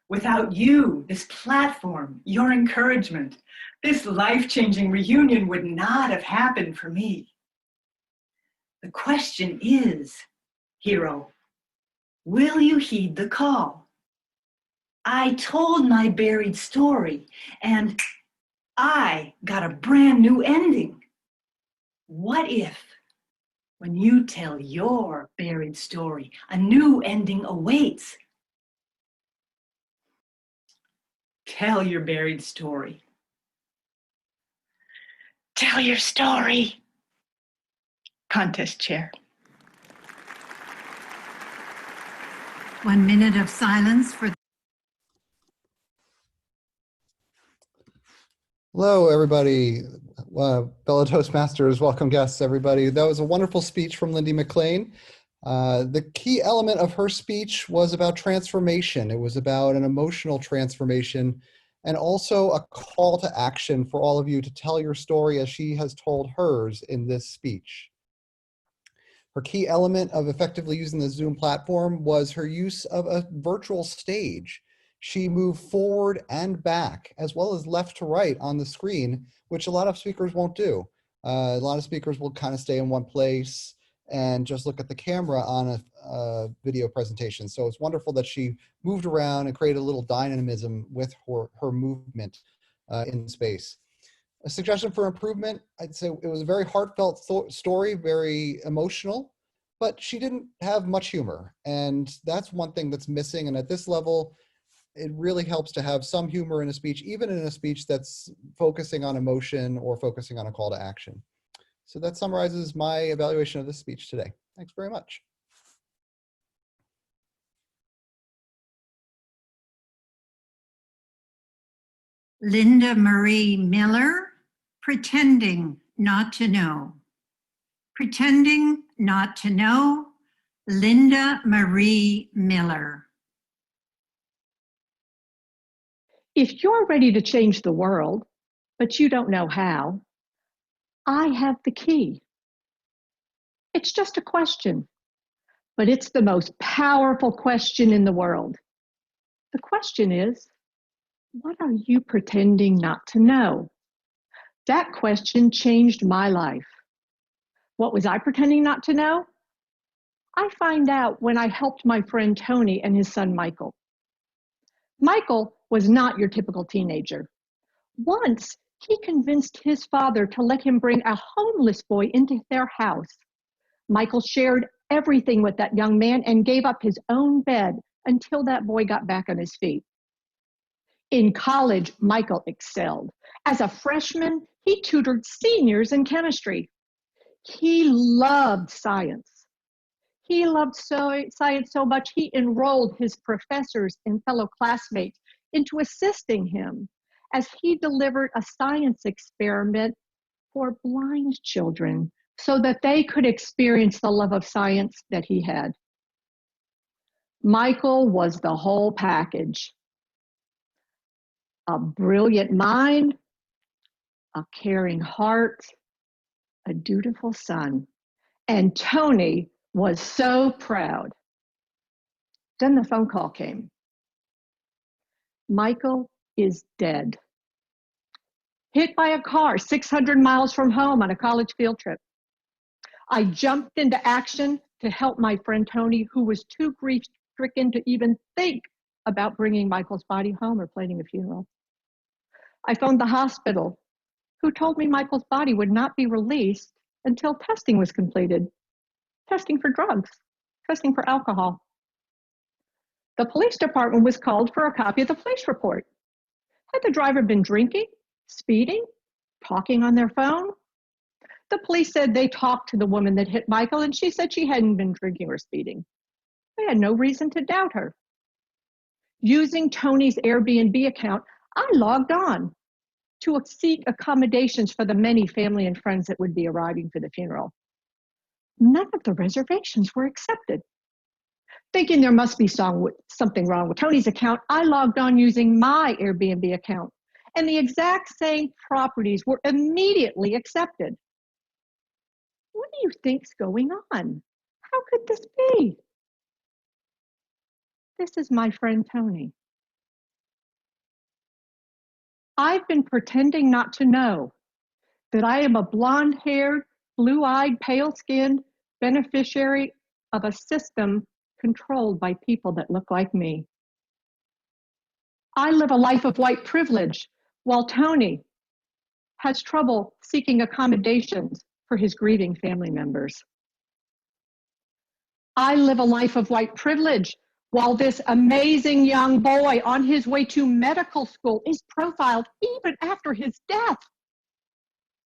Without you, this platform, your encouragement, this life-changing reunion would not have happened for me. The question is, hero, will you heed the call? I told my buried story, and I got a brand new ending. What if, when you tell your buried story, a new ending awaits? Tell your buried story. Tell your story. Contest chair. 1 minute of silence for. Hello, everybody. Fellow Toastmasters, welcome guests, everybody. That was a wonderful speech from Lindy McLean. The key element of her speech was about transformation. It was about an emotional transformation and also a call to action for all of you to tell your story as she has told hers in this speech. Her key element of effectively using the Zoom platform was her use of a virtual stage. She moved forward and back, as well as left to right on the screen, which a lot of speakers won't do. A lot of speakers will kind of stay in one place and just look at the camera on a video presentation. So it's wonderful that she moved around and created a little dynamism with her movement in space. A suggestion for improvement, I'd say it was a very heartfelt story, very emotional, but she didn't have much humor. And that's one thing that's missing. And at this level, it really helps to have some humor in a speech, even in a speech that's focusing on emotion or focusing on a call to action. So that summarizes my evaluation of this speech today. Thanks very much. Linda Marie Miller, pretending not to know. Pretending not to know, Linda Marie Miller. If you're ready to change the world, but you don't know how, I have the key. It's just a question, but it's the most powerful question in the world. The question is, what are you pretending not to know? That question changed my life. What was I pretending not to know? I find out when I helped my friend Tony and his son Michael. Michael was not your typical teenager. Once, he convinced his father to let him bring a homeless boy into their house. Michael shared everything with that young man and gave up his own bed until that boy got back on his feet. In college, Michael excelled. As a freshman, he tutored seniors in chemistry. He loved science. He loved science so much, he enrolled his professors and fellow classmates into assisting him as he delivered a science experiment for blind children so that they could experience the love of science that he had. Michael was the whole package. A brilliant mind, a caring heart, a dutiful son, And Tony was so proud. Then the phone call came. Michael is dead. Hit by a car 600 miles from home on a college field trip. I jumped into action to help my friend Tony, who was too grief-stricken to even think about bringing Michael's body home or planning a funeral. I phoned the hospital, who told me Michael's body would not be released until testing was completed. Testing for drugs, testing for alcohol. The police department was called for a copy of the police report. Had the driver been drinking, speeding, talking on their phone? The police said they talked to the woman that hit Michael, and she said she hadn't been drinking or speeding. They had no reason to doubt her. Using Tony's Airbnb account, I logged on to seek accommodations for the many family and friends that would be arriving for the funeral. None of the reservations were accepted. Thinking there must be something wrong with Tony's account, I logged on using my Airbnb account, and the exact same properties were immediately accepted. What do you think's going on? How could this be? This is my friend Tony. I've been pretending not to know that I am a blonde-haired, blue-eyed, pale-skinned beneficiary of a system controlled by people that look like me. I live a life of white privilege, while Tony has trouble seeking accommodations for his grieving family members. I live a life of white privilege, while this amazing young boy on his way to medical school is profiled even after his death,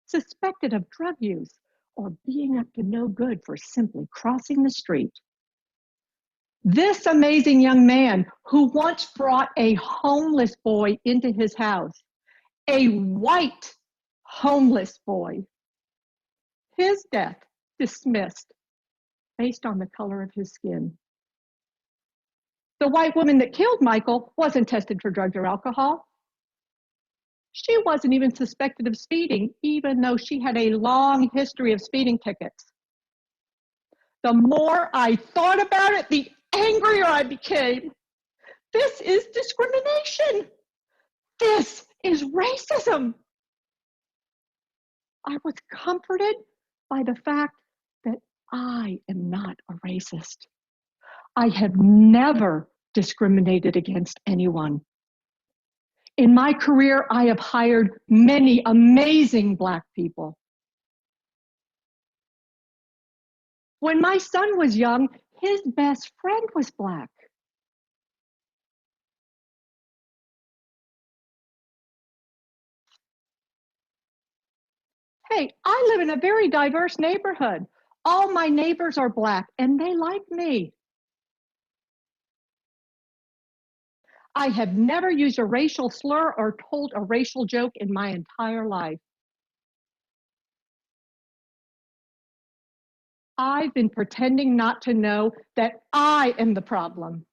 suspected of drug use or being up to no good for simply crossing the street. This amazing young man who once brought a homeless boy into his house, a white homeless boy, his death dismissed based on the color of his skin. The white woman that killed Michael wasn't tested for drugs or alcohol. She wasn't even suspected of speeding, even though she had a long history of speeding tickets. The more I thought about it, the angrier I became. This is discrimination. This is racism. I was comforted by the fact that I am not a racist. I have never discriminated against anyone. In my career, I have hired many amazing Black people. When my son was young, his best friend was Black. Hey, I live in a very diverse neighborhood. All my neighbors are Black, and they like me. I have never used a racial slur or told a racial joke in my entire life. I've been pretending not to know that I am the problem.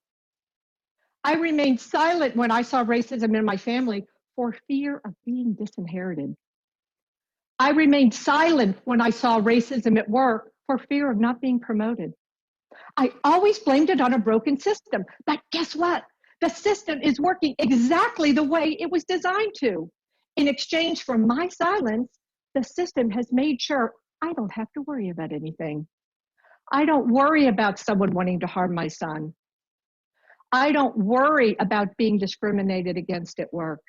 I remained silent when I saw racism in my family for fear of being disinherited. I remained silent when I saw racism at work for fear of not being promoted. I always blamed it on a broken system, but guess what? The system is working exactly the way it was designed to. In exchange for my silence, the system has made sure I don't have to worry about anything. I don't worry about someone wanting to harm my son. I don't worry about being discriminated against at work.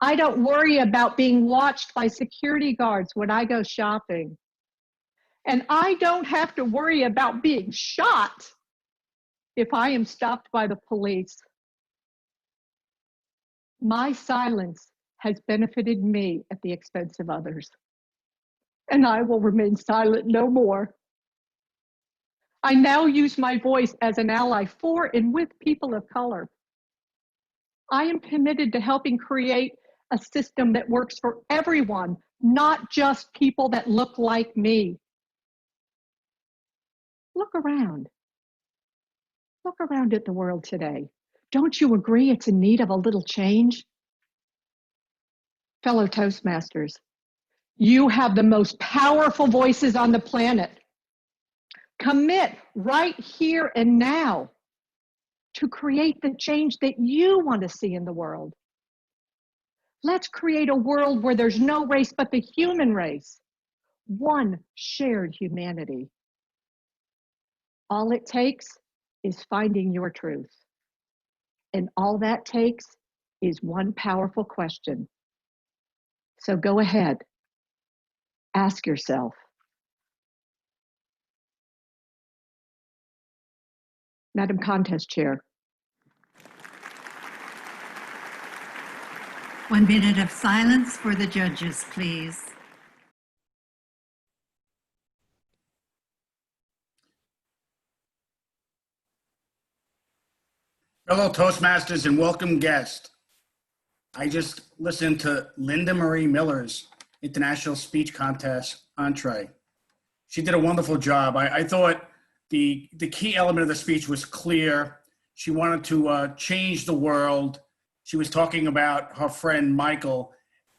I don't worry about being watched by security guards when I go shopping. And I don't have to worry about being shot if I am stopped by the police. My silence has benefited me at the expense of others. And I will remain silent no more. I now use my voice as an ally for and with people of color. I am committed to helping create a system that works for everyone, not just people that look like me. Look around. Look around at the world today. Don't you agree it's in need of a little change? Fellow Toastmasters, you have the most powerful voices on the planet. Commit right here and now to create the change that you want to see in the world. Let's create a world where there's no race but the human race, one shared humanity. All it takes is finding your truth. And all that takes is one powerful question. So go ahead, ask yourself, Madam Contest Chair. 1 minute of silence for the judges, please. Fellow Toastmasters and welcome guest. I just listened to Linda Marie Miller's International Speech Contest entree. She did a wonderful job. I thought the key element of the speech was clear. She wanted to change the world. She was talking about her friend Michael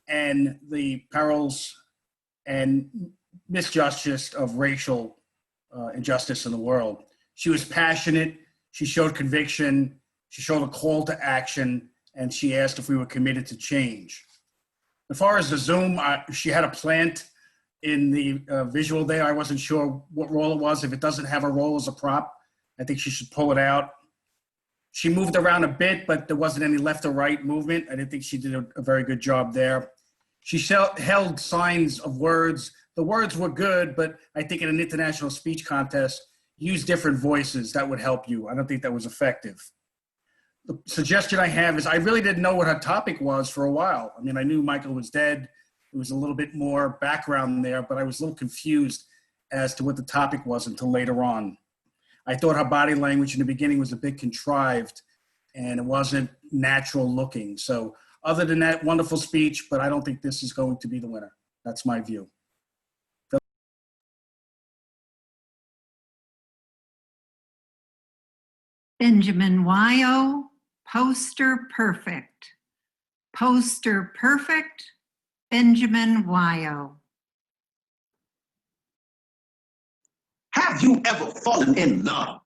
and the perils and misjustice of racial injustice in the world. She was passionate. She showed conviction. She showed a call to action, and she asked if we were committed to change. As far as the Zoom, she had a plant in the visual there. I wasn't sure what role it was. If it doesn't have a role as a prop, I think she should pull it out. She moved around a bit, but there wasn't any left or right movement. I didn't think she did a very good job there. She held signs of words. The words were good, but I think in an international speech contest, use different voices. That would help you. I don't think that was effective. The suggestion I have is I really didn't know what her topic was for a while. I mean, I knew Michael was dead. There was a little bit more background there, but I was a little confused as to what the topic was until later on. I thought her body language in the beginning was a bit contrived and it wasn't natural looking. So other than that, wonderful speech, but I don't think this is going to be the winner. That's my view. Benjamin Wyo, poster perfect. Poster perfect, Benjamin Wyo. Have you ever fallen in love?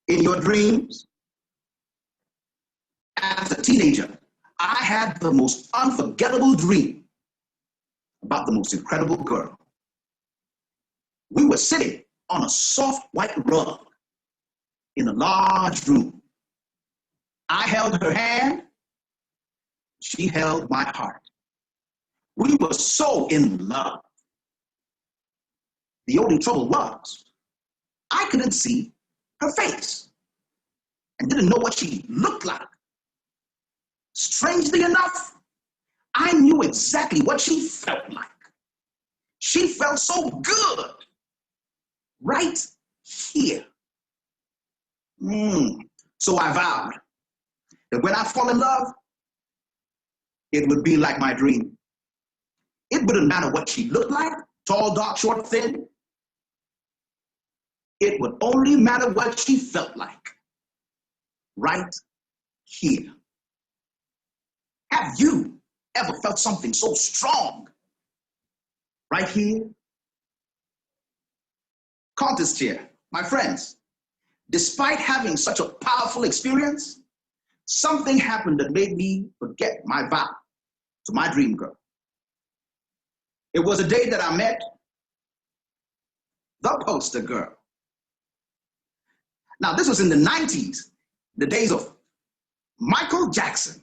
In your dreams? As a teenager, I had the most unforgettable dream about the most incredible girl. We were sitting on a soft white rug in a large room. I held her hand. She held my heart. We were so in love. The only trouble was, I couldn't see her face and didn't know what she looked like. Strangely enough, I knew exactly what she felt like. She felt so good right here. So I vowed that when I fall in love, it would be like my dream. It wouldn't matter what she looked like, tall, dark, short, thin. It would only matter what she felt like, right here. Have you ever felt something so strong, right here? Contest chair, my friends, despite having such a powerful experience, something happened that made me forget my vow to my dream girl. It was a day that I met the poster girl. Now, this was in the 90s, the days of Michael Jackson,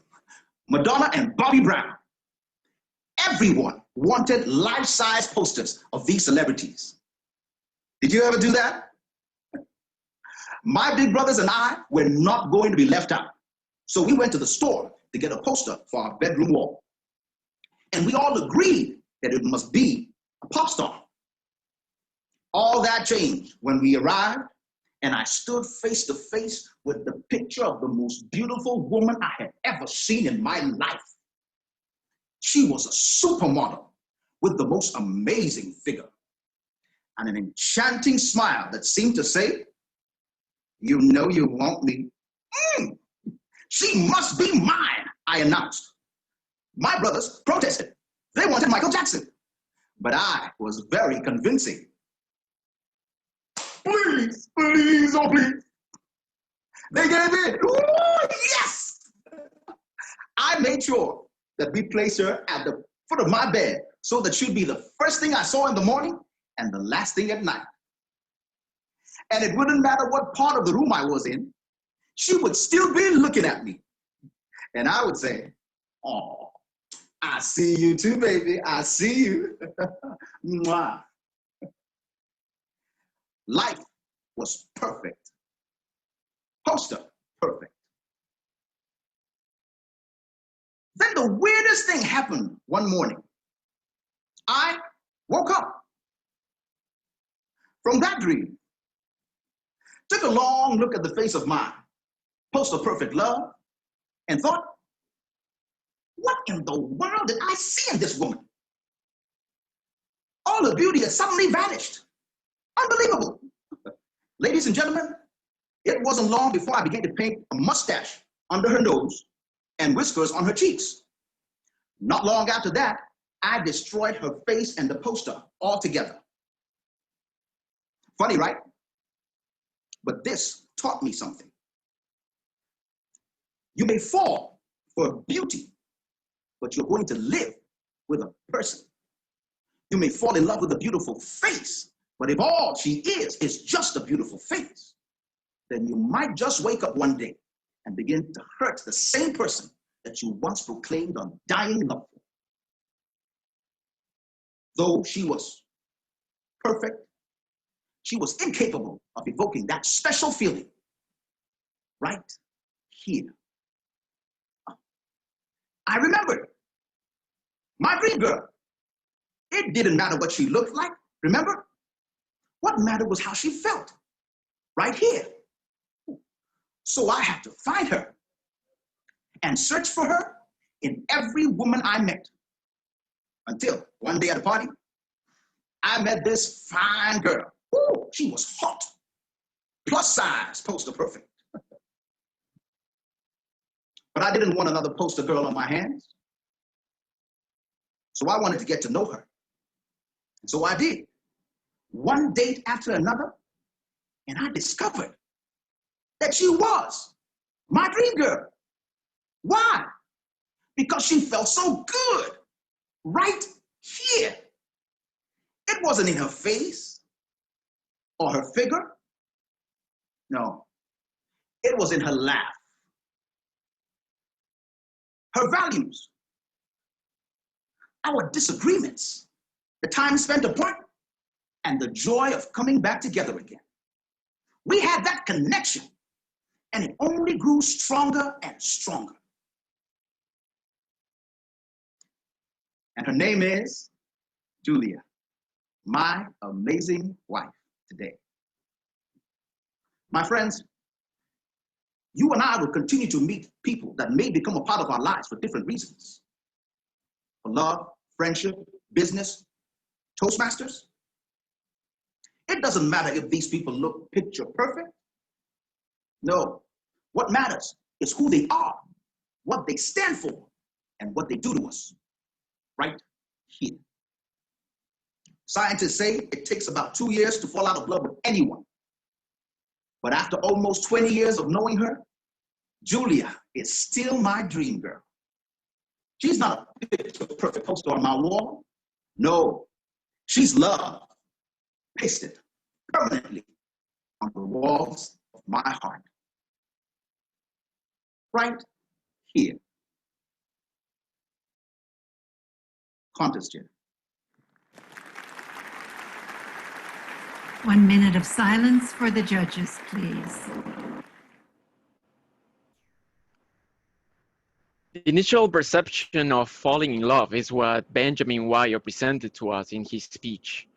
Madonna, and Bobby Brown. Everyone wanted life-size posters of these celebrities. Did you ever do that? My big brothers and I were not going to be left out. So we went to the store to get a poster for our bedroom wall. And we all agreed that it must be a pop star. All that changed when we arrived and I stood face to face with the picture of the most beautiful woman I had ever seen in my life. She was a supermodel with the most amazing figure and an enchanting smile that seemed to say, "You know you want me." She must be mine, I announced. My brothers protested. They wanted Michael Jackson, but I was very convincing. please, please, oh, please. They gave in. Ooh, yes! I made sure that we placed her at the foot of my bed so that she'd be the first thing I saw in the morning and the last thing at night. And it wouldn't matter what part of the room I was in, she would still be looking at me. And I would say, oh, I see you too, baby. I see you. Mwah. Life was perfect. Poster, perfect. Then the weirdest thing happened one morning. I woke up from that dream, took a long look at the face of my poster perfect love, and thought, what in the world did I see in this woman? All her beauty had suddenly vanished. Unbelievable. Ladies and gentlemen, it wasn't long before I began to paint a mustache under her nose and whiskers on her cheeks. Not long after that, I destroyed her face and the poster altogether. Funny, right? But this taught me something. You may fall for beauty, but you're going to live with a person. You may fall in love with a beautiful face, but if all she is just a beautiful face, then you might just wake up one day and begin to hurt the same person that you once proclaimed undying love for. Though she was perfect, she was incapable of evoking that special feeling right here. I remembered my dream girl. It didn't matter what she looked like, remember? What mattered was how she felt, right here. So I had to find her and search for her in every woman I met. Until one day at a party, I met this fine girl. Ooh, she was hot, plus size, poster perfect. But I didn't want another poster girl on my hands. So I wanted to get to know her. And so I did. One date after another, and I discovered that she was my dream girl. Why? Because she felt so good right here. It wasn't in her face or her figure. No, it was in her laugh. Her values, our disagreements, the time spent apart, and the joy of coming back together again. We had that connection, and it only grew stronger and stronger. And her name is Julia, my amazing wife today. My friends, you and I will continue to meet people that may become a part of our lives for different reasons. For love, friendship, business, Toastmasters. It doesn't matter if these people look picture perfect. No, what matters is who they are, what they stand for, and what they do to us, right here. Scientists say it takes about 2 years to fall out of love with anyone. But after almost 20 years of knowing her, Julia is still my dream girl. She's not a picture perfect poster on my wall. No, she's love pasted permanently on the walls of my heart. Right here. Contest chair. 1 minute of silence for the judges, please. The initial perception of falling in love is what Benjamin Wire presented to us in his speech.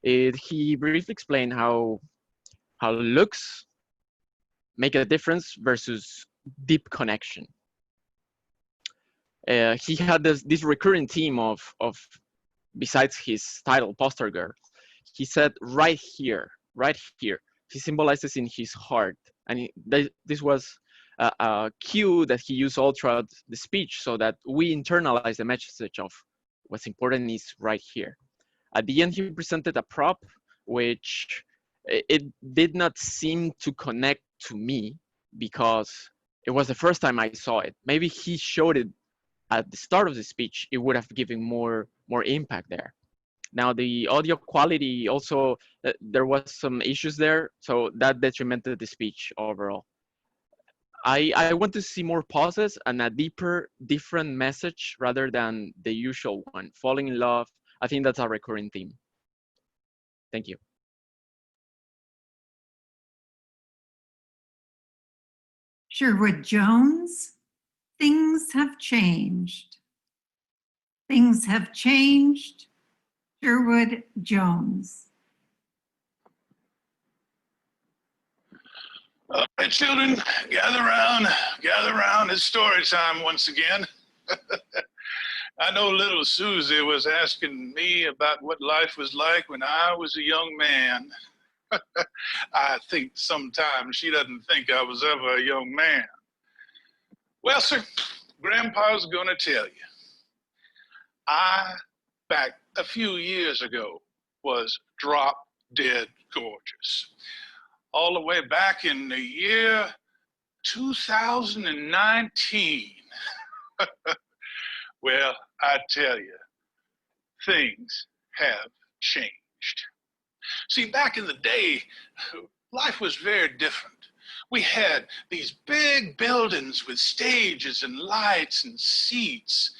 He briefly explained how looks make a difference versus deep connection. He had this recurring theme of besides his title, Poster Girl. He said right here. He symbolizes in his heart. And this was a cue that he used all throughout the speech so that we internalize the message of what's important is right here. At the end, he presented a prop which it did not seem to connect to me because it was the first time I saw it. Maybe he showed it at the start of the speech, it would have given more impact there. Now the audio quality also, there was some issues there, so that detrimented the speech overall. I want to see more pauses and a deeper, different message rather than the usual one. Falling in love, I think that's a recurring theme. Thank you. Sherwood Jones, things have changed. Things have changed. Sherwood Jones. All right, children, gather around. It's story time once again. I know little Susie was asking me about what life was like when I was a young man. I think sometimes she doesn't think I was ever a young man. Well, sir, Grandpa's gonna tell you. I, back a few years ago, was drop dead gorgeous. All the way back in the year 2019. Well, I tell you, things have changed. See, back in the day, life was very different. We had these big buildings with stages and lights and seats.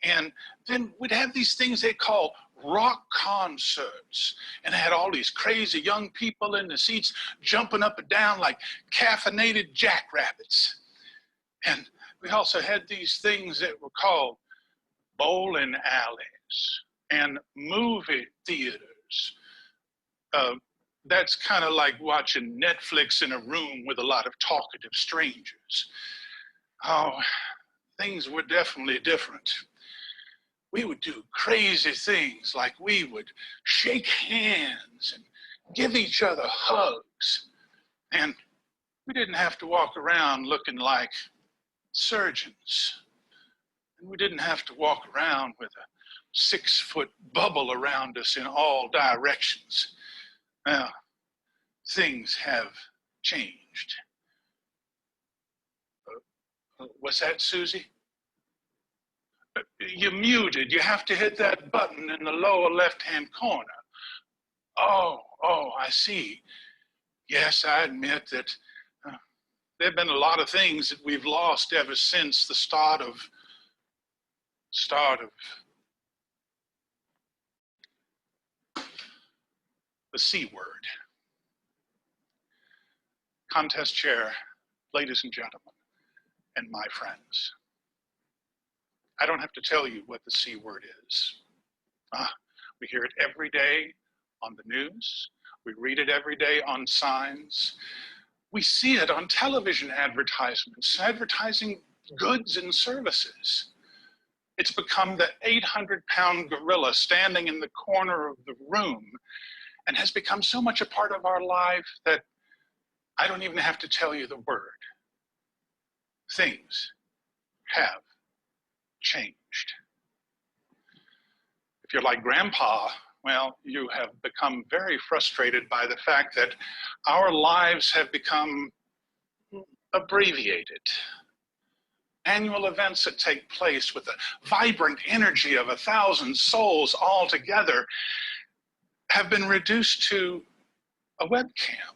And then we'd have these things they call rock concerts. And they had all these crazy young people in the seats jumping up and down like caffeinated jackrabbits. And we also had these things that were called bowling alleys and movie theaters. That's kind of like watching Netflix in a room with a lot of talkative strangers. Oh, things were definitely different. We would do crazy things like we would shake hands and give each other hugs. And we didn't have to walk around looking like surgeons. And we didn't have to walk around with a 6-foot bubble around us in all directions. Now, things have changed. Was that Susie? You're muted. You have to hit that button in the lower left-hand corner. Oh, I see. Yes, I admit that there have been a lot of things that we've lost ever since the start of the C word. Contest chair, ladies and gentlemen, and my friends. I don't have to tell you what the C word is. We hear it every day on the news. We read it every day on signs. We see it on television advertisements, advertising goods and services. It's become the 800-pound gorilla standing in the corner of the room and has become so much a part of our life that I don't even have to tell you the word. Things have changed. If you're like Grandpa, well, you have become very frustrated by the fact that our lives have become abbreviated. Annual events that take place with the vibrant energy of 1,000 souls all together have been reduced to a webcam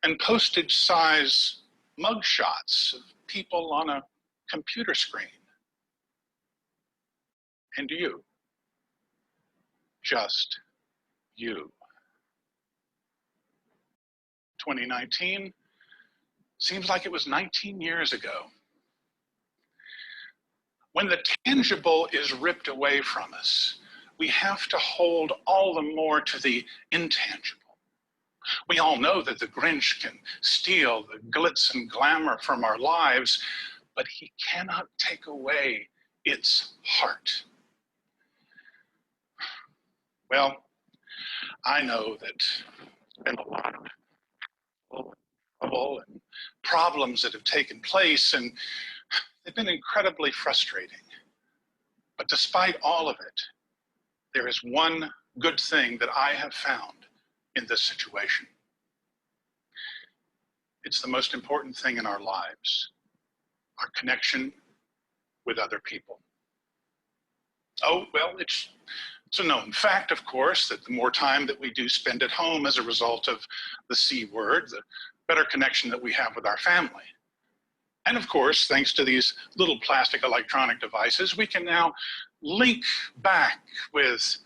and postage-size mugshots of people on a computer screen. And you, just you. 2019 seems like it was 19 years ago. When the tangible is ripped away from us, we have to hold all the more to the intangible. We all know that the Grinch can steal the glitz and glamour from our lives, but he cannot take away its heart. Well, I know that there's been a lot of trouble and problems that have taken place, and they've been incredibly frustrating. But despite all of it, there is one good thing that I have found in this situation. It's the most important thing in our lives, our connection with other people. Oh, well, it's a known fact, of course, that the more time that we do spend at home as a result of the C word, the better connection that we have with our family. And of course, thanks to these little plastic electronic devices, we can now link back with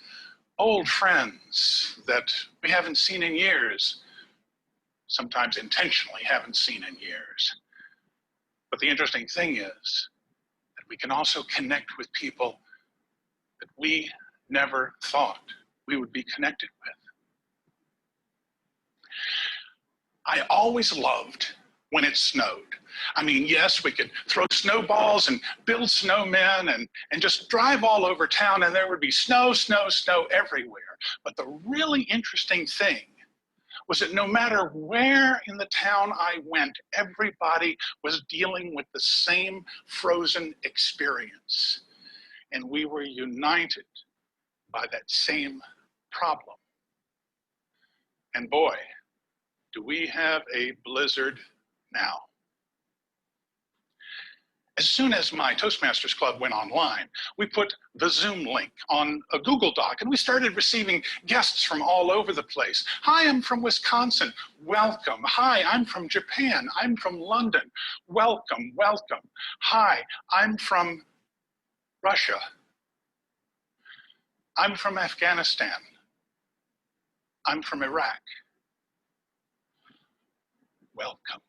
old friends that we haven't seen in years, sometimes intentionally haven't seen in years. But the interesting thing is that we can also connect with people that we never thought we would be connected with. I always loved when it snowed. I mean, yes, we could throw snowballs and build snowmen and just drive all over town and there would be snow, snow, snow everywhere. But the really interesting thing was that no matter where in the town I went, everybody was dealing with the same frozen experience. And we were united by that same problem. And boy, do we have a blizzard now. As soon as my Toastmasters Club went online, we put the Zoom link on a Google Doc and we started receiving guests from all over the place. Hi, I'm from Wisconsin. Welcome. Hi, I'm from Japan. I'm from London. Welcome, welcome. Hi, I'm from Russia. I'm from Afghanistan. I'm from Iraq. Welcome.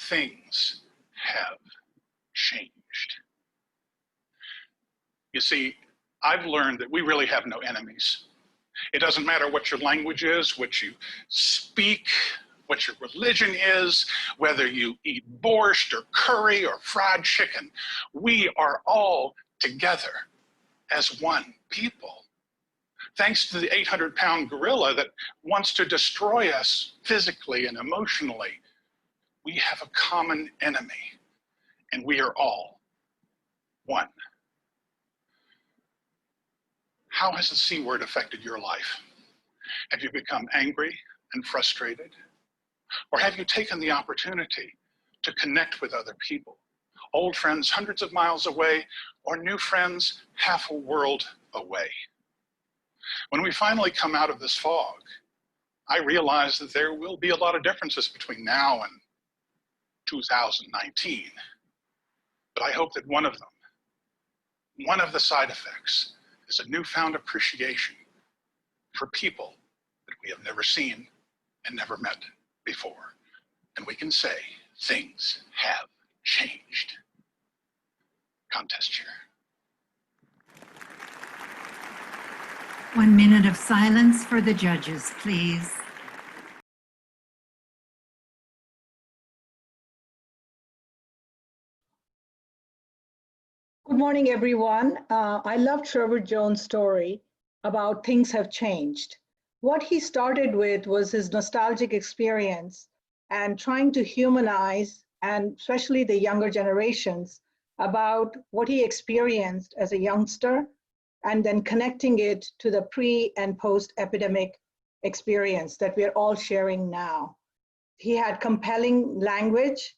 Things have changed. You see, I've learned that we really have no enemies. It doesn't matter what your language is, what you speak, what your religion is, whether you eat borscht or curry or fried chicken. We are all together as one people. Thanks to the 800-pound gorilla that wants to destroy us physically and emotionally, we have a common enemy, and we are all one. How has the C word affected your life? Have you become angry and frustrated? Or have you taken the opportunity to connect with other people? Old friends hundreds of miles away, or new friends half a world away? When we finally come out of this fog, I realize that there will be a lot of differences between now and 2019. But I hope that one of them, one of the side effects, is a newfound appreciation for people that we have never seen and never met before. And we can say things have changed. Contest chair. 1 minute of silence for the judges, please. Good morning, everyone. I love Trevor Jones' story about things have changed. What he started with was his nostalgic experience and trying to humanize, and especially the younger generations, about what he experienced as a youngster, and then connecting it to the pre and post-epidemic experience that we're all sharing now. He had compelling language,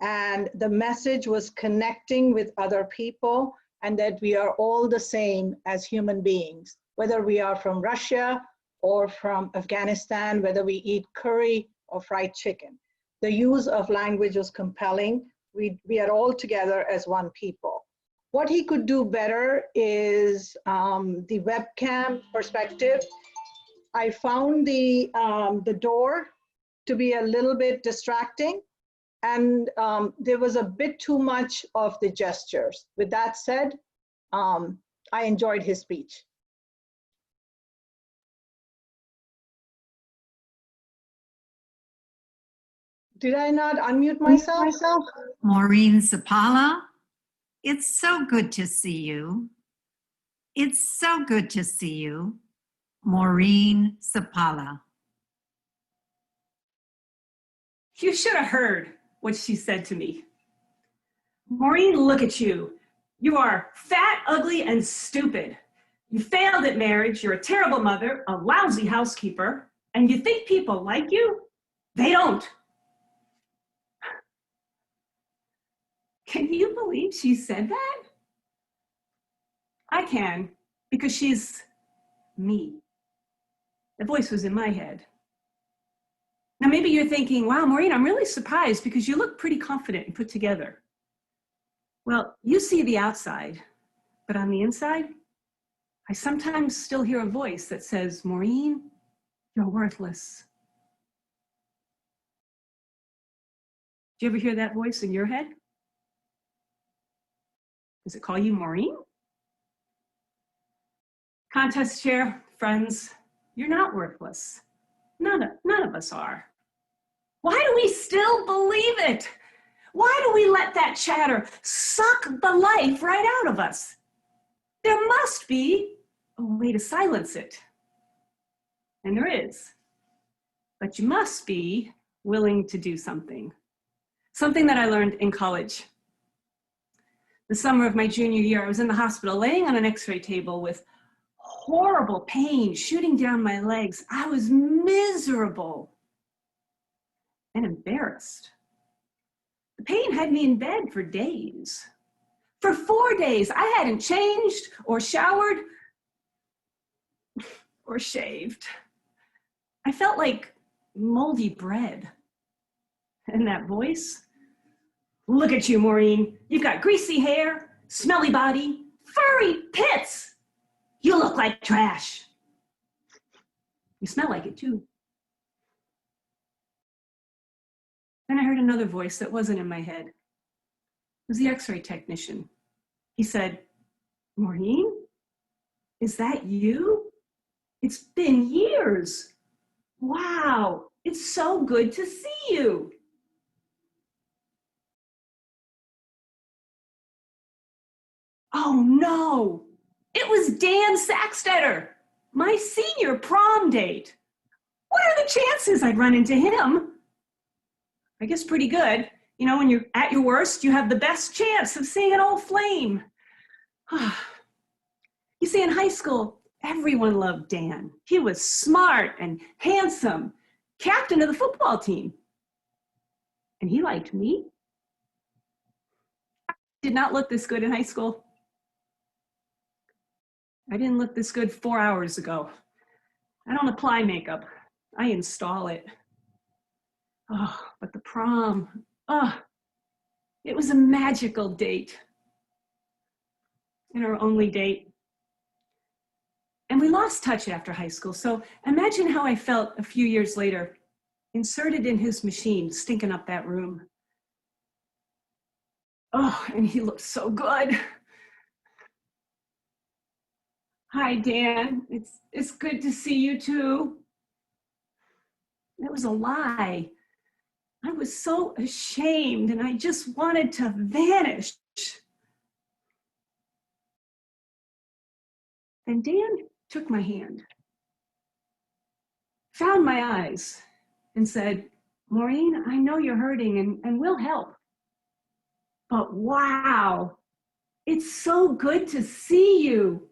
and the message was connecting with other people and that we are all the same as human beings, whether we are from Russia or from Afghanistan, whether we eat curry or fried chicken. The use of language was compelling. We are all together as one people. What he could do better is the webcam perspective. I found the door to be a little bit distracting, and there was a bit too much of the gestures. With that said, I enjoyed his speech. Did I not unmute myself? Maureen Zapala, it's so good to see you. It's so good to see you. Maureen Zapala. You should have heard what she said to me. Maureen, look at you. You are fat, ugly, and stupid. You failed at marriage, you're a terrible mother, a lousy housekeeper, and you think people like you? They don't. Can you believe she said that? I can, because she's me. The voice was in my head. Now maybe you're thinking, wow, Maureen, I'm really surprised because you look pretty confident and put together. Well, you see the outside, but on the inside, I sometimes still hear a voice that says, Maureen, you're worthless. Do you ever hear that voice in your head? Does it call you Maureen? Contest chair, friends, you're not worthless. None of us are. Why do we still believe it? Why do we let that chatter suck the life right out of us? There must be a way to silence it. And there is. But you must be willing to do something. Something that I learned in college. The summer of my junior year, I was in the hospital laying on an x-ray table with horrible pain shooting down my legs. I was miserable and embarrassed. The pain had me in bed for days. For 4 days, I hadn't changed or showered or shaved. I felt like moldy bread. And that voice, look at you, Maureen. You've got greasy hair, smelly body, furry pits. You look like trash. You smell like it too. Then I heard another voice that wasn't in my head. It was the x-ray technician. He said, Maureen, is that you? It's been years. Wow, it's so good to see you. Oh no, it was Dan Saxtetter, my senior prom date. What are the chances I'd run into him? I guess pretty good. You know, when you're at your worst, you have the best chance of seeing an old flame. You see, in high school, everyone loved Dan. He was smart and handsome, captain of the football team. And he liked me. I did not look this good in high school. I didn't look this good 4 hours ago. I don't apply makeup. I install it. Oh, but the prom, it was a magical date. And our only date. And we lost touch after high school. So imagine how I felt a few years later, inserted in his machine, stinking up that room. Oh, and he looked so good. Hi, Dan. It's good to see you too. It was a lie. I was so ashamed and I just wanted to vanish. And Dan took my hand, found my eyes, and said, Maureen, I know you're hurting and we'll help. But wow, it's so good to see you.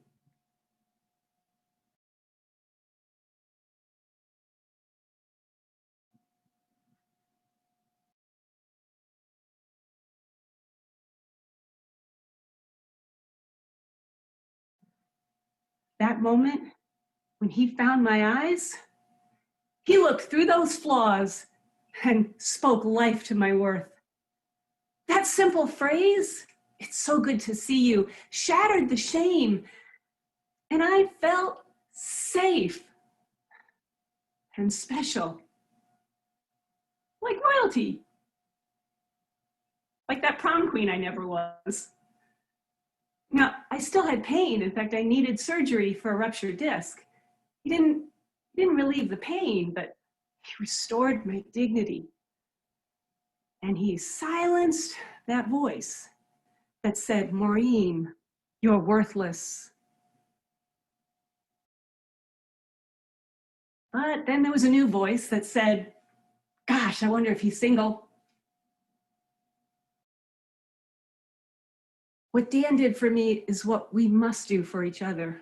That moment, when he found my eyes, he looked through those flaws and spoke life to my worth. That simple phrase, it's so good to see you, shattered the shame. And I felt safe and special, like royalty, like that prom queen I never was. Now, I still had pain. In fact, I needed surgery for a ruptured disc. He didn't relieve the pain, but he restored my dignity. And he silenced that voice that said, Maureen, you're worthless. But then there was a new voice that said, gosh, I wonder if he's single. What Dan did for me is what we must do for each other.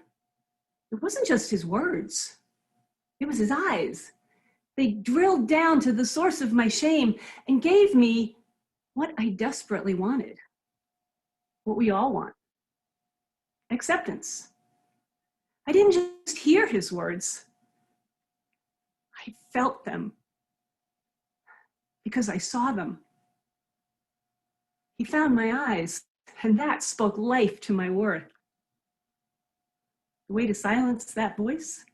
It wasn't just his words. It was his eyes. They drilled down to the source of my shame and gave me what I desperately wanted. What we all want. Acceptance. I didn't just hear his words. I felt them because I saw them. He found my eyes, and that spoke life to my worth. The way to silence that voice,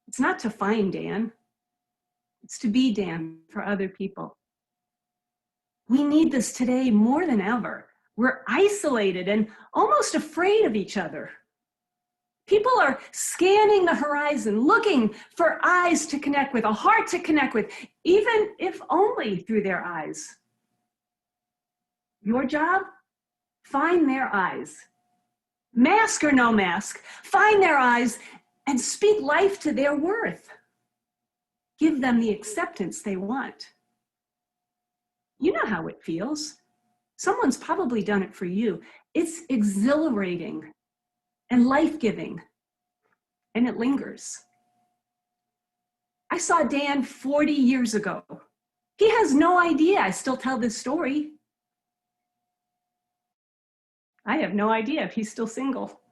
it's not to find Dan, it's to be Dan for other people. We need this today more than ever. We're isolated and almost afraid of each other. People are scanning the horizon, looking for eyes to connect with, a heart to connect with, even if only through their eyes. Your job? Find their eyes. Mask or no mask, find their eyes and speak life to their worth. Give them the acceptance they want. You know how it feels. Someone's probably done it for you. It's exhilarating and life-giving, and it lingers. I saw Dan 40 years ago. He has no idea I still tell this story. I have no idea if he's still single.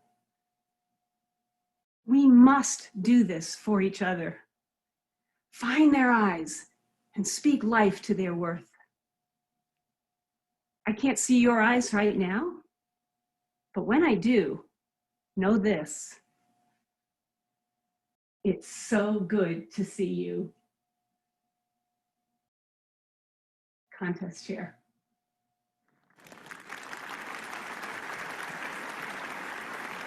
We must do this for each other. Find their eyes and speak life to their worth. I can't see your eyes right now, but when I do, know this. It's so good to see you. Contest chair.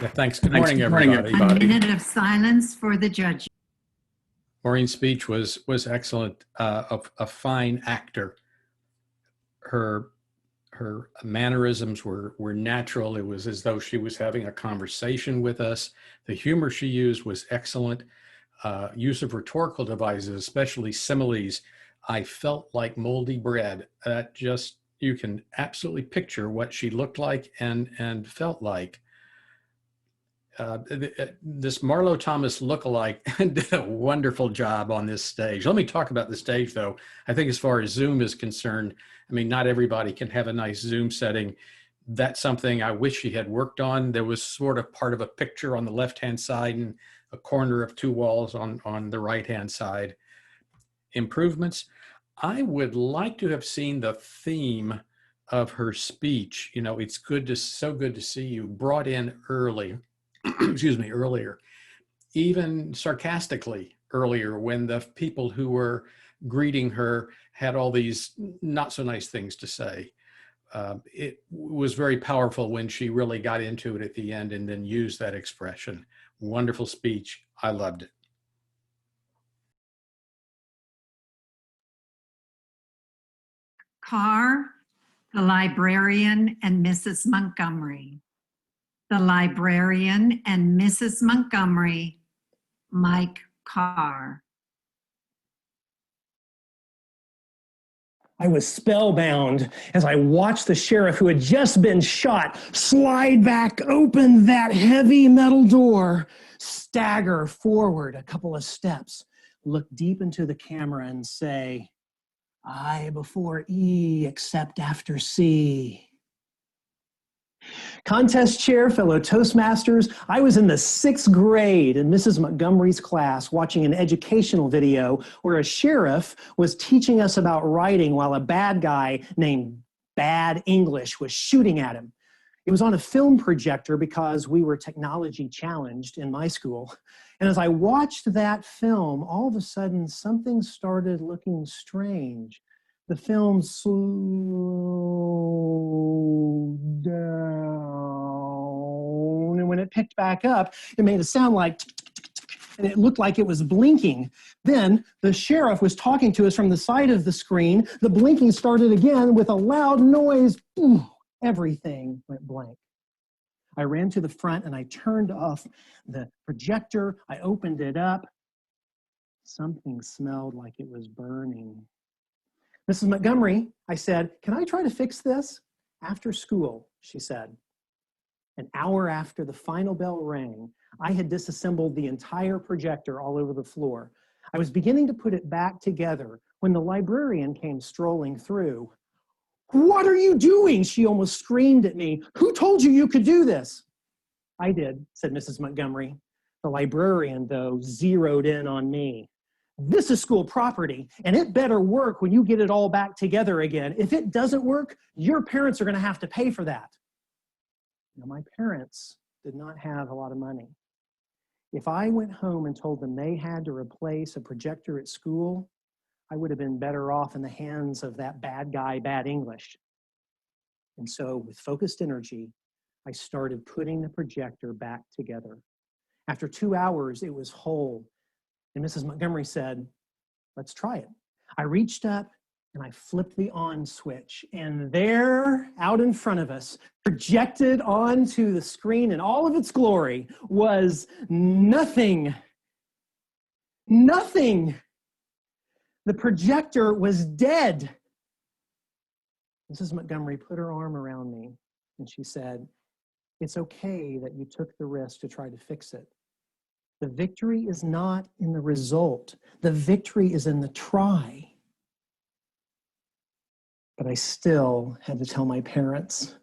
Yeah, thanks. Good morning, everybody. A minute of silence for the judge. Maureen's speech was excellent. A fine actor. Her mannerisms were natural. It was as though she was having a conversation with us. The humor she used was excellent. Use of rhetorical devices, especially similes. I felt like moldy bread. That just, you can absolutely picture what she looked like and felt like. This Marlo Thomas lookalike did a wonderful job on this stage. Let me talk about the stage, though. I think as far as Zoom is concerned, I mean, not everybody can have a nice Zoom setting. That's something I wish she had worked on. There was sort of part of a picture on the left-hand side and a corner of two walls on the right-hand side. Improvements. I would like to have seen the theme of her speech. You know, it's so good to see you, brought in early. Excuse me, earlier, even sarcastically earlier, when the people who were greeting her had all these not so nice things to say. It was very powerful when she really got into it at the end and then used that expression. Wonderful speech. I loved it. Carr, the librarian, and Mrs. Montgomery. The librarian and Mrs. Montgomery, Mike Carr. I was spellbound as I watched the sheriff who had just been shot slide back open that heavy metal door, stagger forward a couple of steps, look deep into the camera and say, I before E except after C. Contest chair, fellow Toastmasters, I was in the 6th grade in Mrs. Montgomery's class watching an educational video where a sheriff was teaching us about writing while a bad guy named Bad English was shooting at him. It was on a film projector because we were technology challenged in my school. And as I watched that film, all of a sudden something started looking strange. The film slowed down, and when it picked back up, it made a sound like, and it looked like it was blinking. Then the sheriff was talking to us from the side of the screen. The blinking started again with a loud noise. Ooh, everything went blank. I ran to the front and I turned off the projector. I opened it up. Something smelled like it was burning. Mrs. Montgomery, I said, can I try to fix this? After school, she said. An hour after the final bell rang, I had disassembled the entire projector all over the floor. I was beginning to put it back together when the librarian came strolling through. "What are you doing?" she almost screamed at me. "Who told you you could do this?" "I did," said Mrs. Montgomery. The librarian, though, zeroed in on me. "This is school property, and it better work when you get it all back together again. If it doesn't work, your parents are going to have to pay for that." Now, my parents did not have a lot of money. If I went home and told them they had to replace a projector at school, I would have been better off in the hands of that bad guy, Bad English. And so, with focused energy, I started putting the projector back together. After 2 hours, it was whole. And Mrs. Montgomery said, "Let's try it." I reached up and I flipped the on switch. And there, out in front of us, projected onto the screen in all of its glory, was nothing. Nothing. The projector was dead. Mrs. Montgomery put her arm around me and she said, "It's okay that you took the risk to try to fix it. The victory is not in the result. The victory is in the try." But I still had to tell my parents.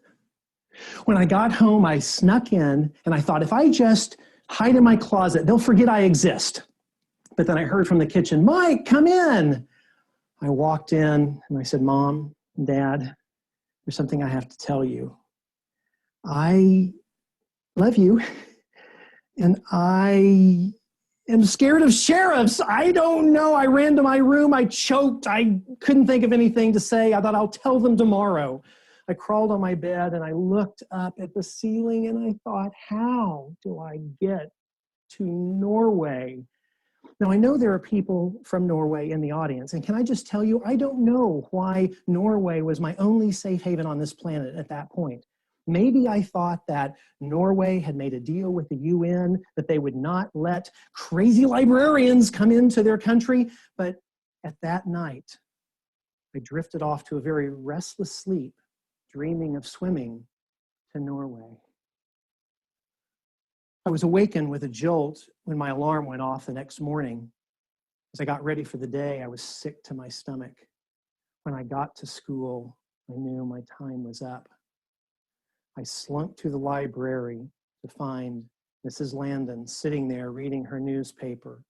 When I got home, I snuck in and I thought, if I just hide in my closet, they'll forget I exist. But then I heard from the kitchen, "Mike, come in." I walked in and I said, "Mom, Dad, there's something I have to tell you. I love you. And I am scared of sheriffs. I don't know. I ran to my room. I choked. I couldn't think of anything to say. I thought, I'll tell them tomorrow." I crawled on my bed and I looked up at the ceiling and I thought, how do I get to Norway? Now, I know there are people from Norway in the audience. And can I just tell you, I don't know why Norway was my only safe haven on this planet at that point. Maybe I thought that Norway had made a deal with the UN that they would not let crazy librarians come into their country. But at that night, I drifted off to a very restless sleep, dreaming of swimming to Norway. I was awakened with a jolt when my alarm went off the next morning. As I got ready for the day, I was sick to my stomach. When I got to school, I knew my time was up. I slunk to the library to find Mrs. Landon sitting there reading her newspaper.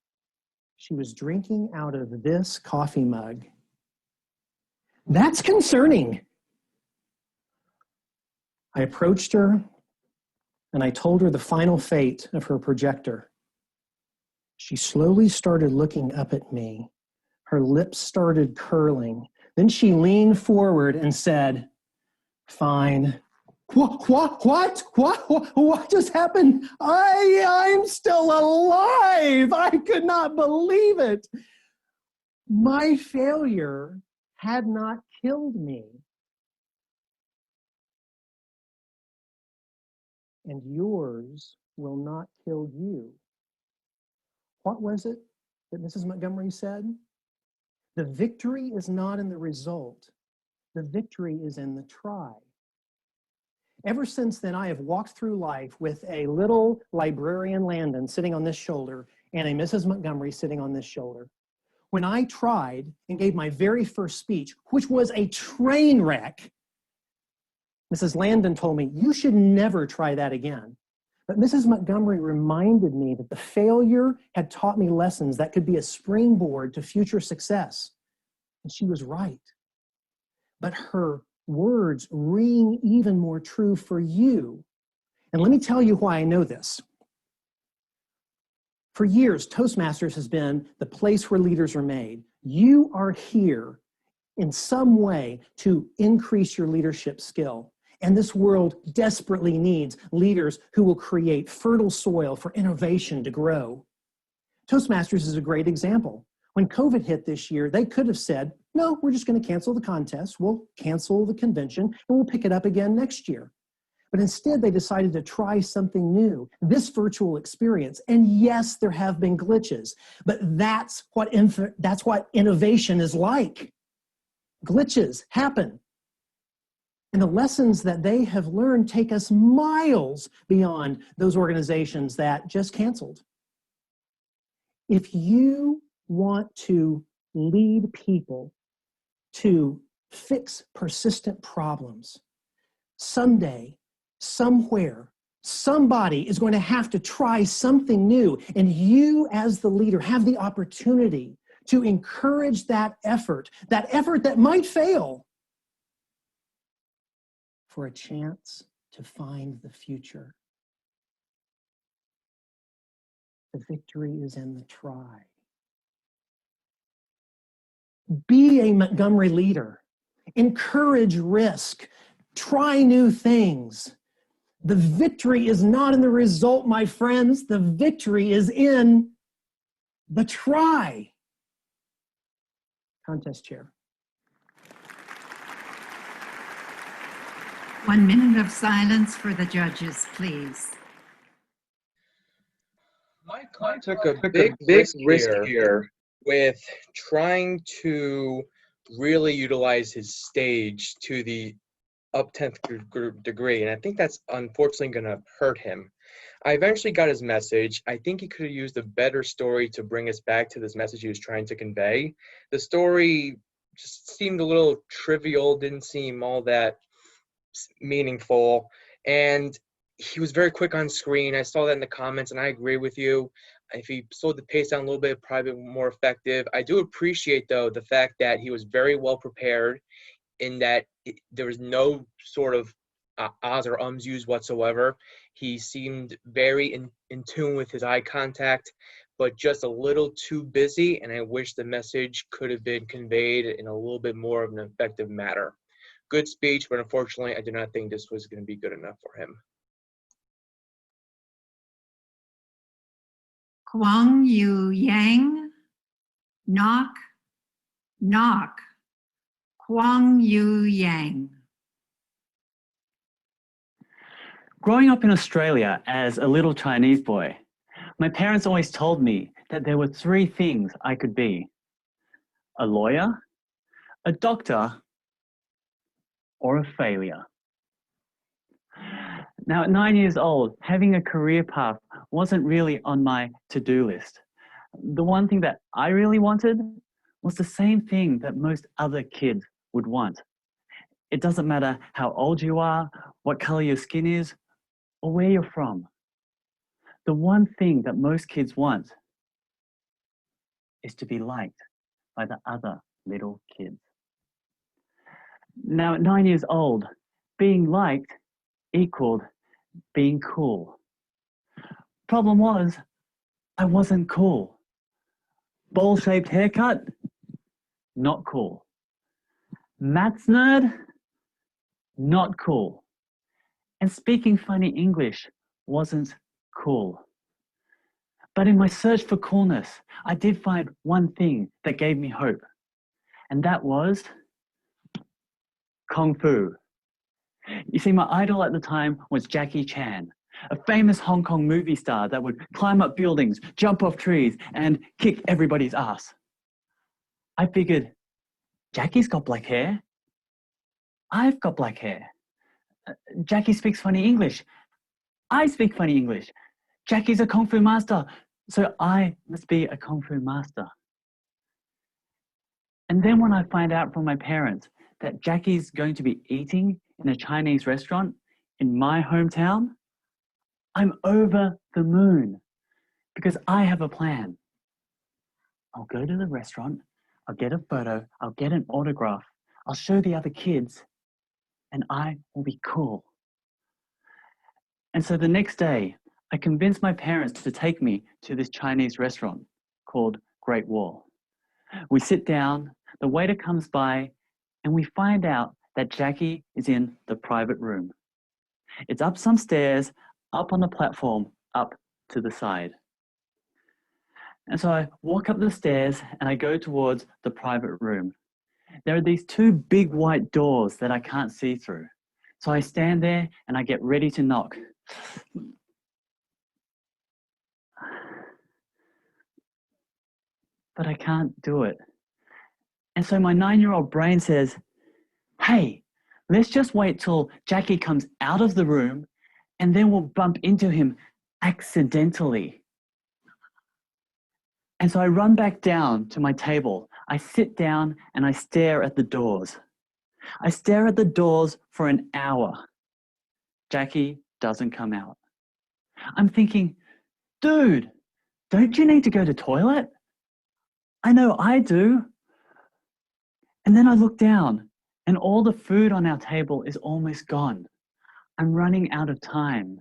She was drinking out of this coffee mug. That's concerning. I approached her and I told her the final fate of her projector. She slowly started looking up at me. Her lips started curling. Then she leaned forward and said, "Fine." What just happened? I'm still alive. I could not believe it. My failure had not killed me. And yours will not kill you. What was it that Mrs. Montgomery said? The victory is not in the result. The victory is in the try. Ever since then, I have walked through life with a little librarian Landon sitting on this shoulder and a Mrs. Montgomery sitting on this shoulder. When I tried and gave my very first speech, which was a train wreck, Mrs. Landon told me, "You should never try that again." But Mrs. Montgomery reminded me that the failure had taught me lessons that could be a springboard to future success. And she was right. But her words ring even more true for you. And let me tell you why I know this. For years, Toastmasters has been the place where leaders are made. You are here in some way to increase your leadership skill. And this world desperately needs leaders who will create fertile soil for innovation to grow. Toastmasters is a great example. When COVID hit this year, they could have said, "No, we're just going to cancel the contest. We'll cancel the convention and we'll pick it up again next year." But instead, they decided to try something new, this virtual experience. And yes, there have been glitches, but that's what innovation is like. Glitches happen. And the lessons that they have learned take us miles beyond those organizations that just canceled. If you want to lead people to fix persistent problems, someday, somewhere, somebody is going to have to try something new. And you, as the leader, have the opportunity to encourage that effort that might fail, for a chance to find the future. The victory is in the try. Be a Montgomery leader. Encourage risk. Try new things. The victory is not in the result, my friends. The victory is in the try. Contest chair. 1 minute of silence for the judges, please. Mike took a big risk here with trying to really utilize his stage to the up 10th degree, and I think that's unfortunately going to hurt him. I eventually got his message. I think he could have used a better story to bring us back to this message he was trying to convey. The story just seemed a little trivial, didn't seem all that meaningful, and he was very quick on screen. I saw that in the comments, and I agree with you. If he slowed the pace down a little bit, probably more effective. I do appreciate, though, the fact that he was very well prepared, in that there was no sort of ahs or ums used whatsoever. He seemed very in tune with his eye contact, but just a little too busy, and I wish the message could have been conveyed in a little bit more of an effective manner. Good speech, but unfortunately, I do not think this was going to be good enough for him. Kwang Yu Yang, knock, knock. Kwang Yu Yang. Growing up in Australia as a little Chinese boy, my parents always told me that there were 3 things I could be: a lawyer, a doctor, or a failure. Now, at 9 years old, having a career path wasn't really on my to-do list. The one thing that I really wanted was the same thing that most other kids would want. It doesn't matter how old you are, what color your skin is, or where you're from. The one thing that most kids want is to be liked by the other little kids. Now, at 9 years old, being liked equaled being cool. Problem was, I wasn't cool. Bowl-shaped haircut, not cool. Maths nerd, not cool. And speaking funny English wasn't cool. But in my search for coolness, I did find one thing that gave me hope. And that was Kung Fu. You see, my idol at the time was Jackie Chan, a famous Hong Kong movie star that would climb up buildings, jump off trees, and kick everybody's ass. I figured, Jackie's got black hair. I've got black hair. Jackie speaks funny English. I speak funny English. Jackie's a Kung Fu master, so I must be a Kung Fu master. And then when I find out from my parents that Jackie's going to be eating in a Chinese restaurant in my hometown, I'm over the moon because I have a plan. I'll go to the restaurant, I'll get a photo, I'll get an autograph, I'll show the other kids, and I will be cool. And so the next day, I convinced my parents to take me to this Chinese restaurant called Great Wall. We sit down, the waiter comes by, and we find out that Jackie is in the private room. It's up some stairs, up on the platform, up to the side. And so I walk up the stairs and I go towards the private room. There are these 2 big white doors that I can't see through. So I stand there and I get ready to knock. But I can't do it. And so my 9-year-old brain says, hey, Let's just wait till Jackie comes out of the room and then we'll bump into him accidentally. And so I run back down to my table. I sit down and I stare at the doors. I stare at the doors for an hour. Jackie doesn't come out. I'm thinking, dude, don't you need to go to the toilet? I know I do. And then I look down and all the food on our table is almost gone. I'm running out of time.